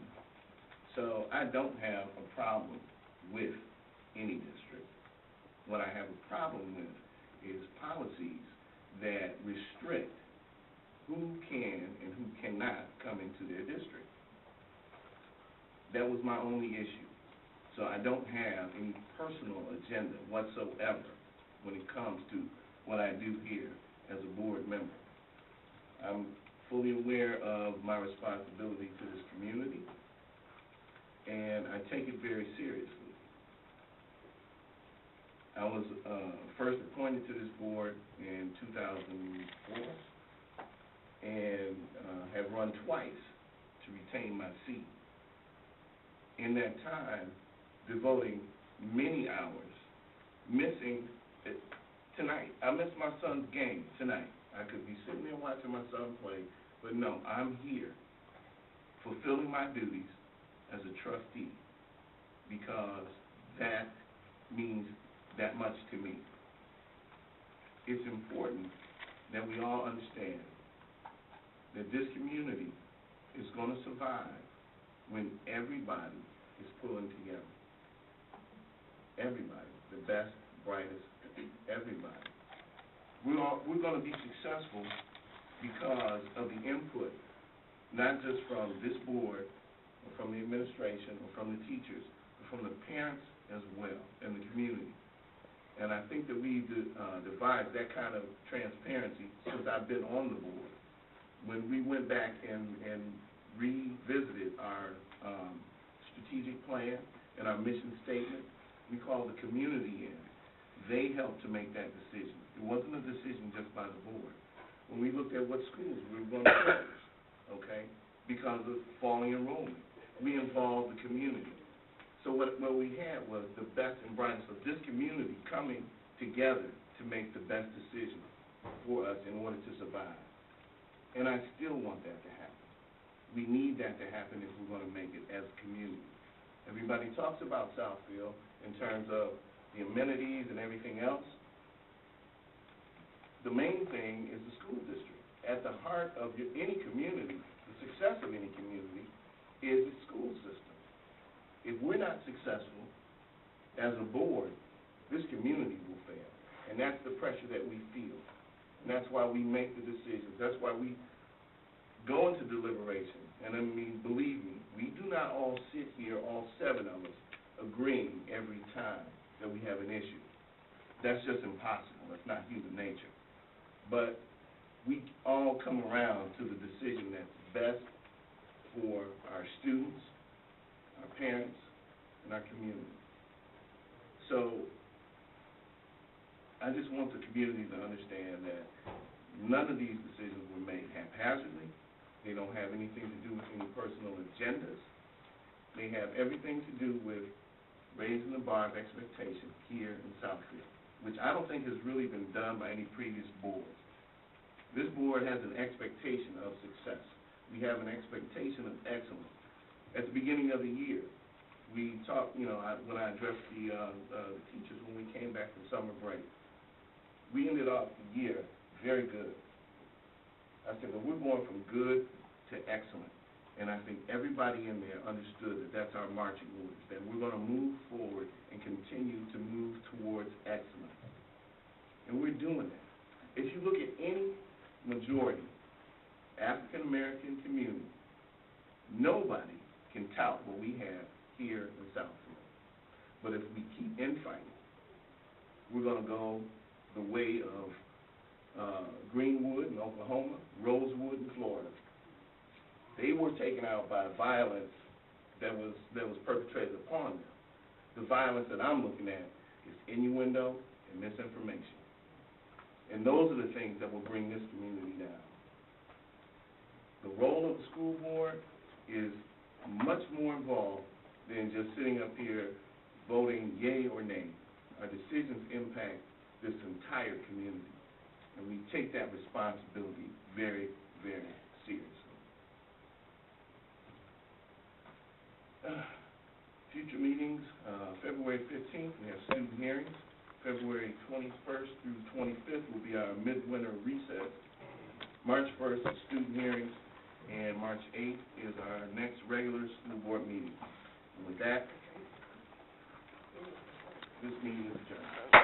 So I don't have a problem with any district. What I have a problem with is policies that restrict who can and who cannot come into their district. That was my only issue. So I don't have any personal agenda whatsoever when it comes to what I do here as a board member. I'm fully aware of my responsibility to this community, and I take it very seriously. I was first appointed to this board in 2004 and have run twice to retain my seat. In that time, devoting many hours, missing it. Tonight, I missed my son's game tonight. I could be sitting there watching my son play, but no, I'm here fulfilling my duties as a trustee because that means that much to me. It's important that we all understand that this community is going to survive when everybody is pulling together. Everybody, the best, brightest, everybody. We're going to be successful because of the input, not just from this board, or from the administration, or from the teachers, but from the parents as well, and the community. And I think that we devised that kind of transparency since I've been on the board. When we went back and revisited our strategic plan and our mission statement, we called the community in. They helped to make that decision. It wasn't a decision just by the board. When we looked at what schools we were going to close, okay, because of falling enrollment, we involved the community. So what we had was the best and brightest of this community coming together to make the best decision for us in order to survive. And I still want that to happen. We need that to happen if we're going to make it as a community. Everybody talks about Southfield in terms of the amenities and everything else. The main thing is the school district. At the heart of any community, the success of any community, is the school system. If we're not successful as a board, this community will fail. And that's the pressure that we feel. And that's why we make the decisions. That's why we go into deliberation. And I mean, believe me, we do not all sit here, all 7 of us, agreeing every time that we have an issue. That's just impossible. That's not human nature. But we all come around to the decision that's best for our students, our parents, and our community. So I just want the community to understand that none of these decisions were made haphazardly. They don't have anything to do with any personal agendas. They have everything to do with raising the bar of expectation here in Southfield, which I don't think has really been done by any previous boards. This board has an expectation of success. We have an expectation of excellence. At the beginning of the year, we talked, when I addressed the teachers when we came back from summer break, we ended off the year very good. I said, well, we're going from good to excellent. And I think everybody in there understood that that's our marching orders, that we're going to move forward and continue to move towards excellence. And we're doing that. If you look at any majority African-American community, nobody can tout what we have here in Southfield. But if we keep infighting, we're going to go the way of Greenwood in Oklahoma, Rosewood in Florida. They were taken out by violence that was perpetrated upon them. The violence that I'm looking at is innuendo and misinformation. And those are the things that will bring this community down. The role of the school board is much more involved than just sitting up here voting yay or nay. Our decisions impact this entire community, and we take that responsibility very, very seriously. Future meetings, February 15th, we have student hearings. February 21st through 25th will be our midwinter recess. March 1st is student hearings, and March 8th is our next regular school board meeting. And with that, this meeting is adjourned.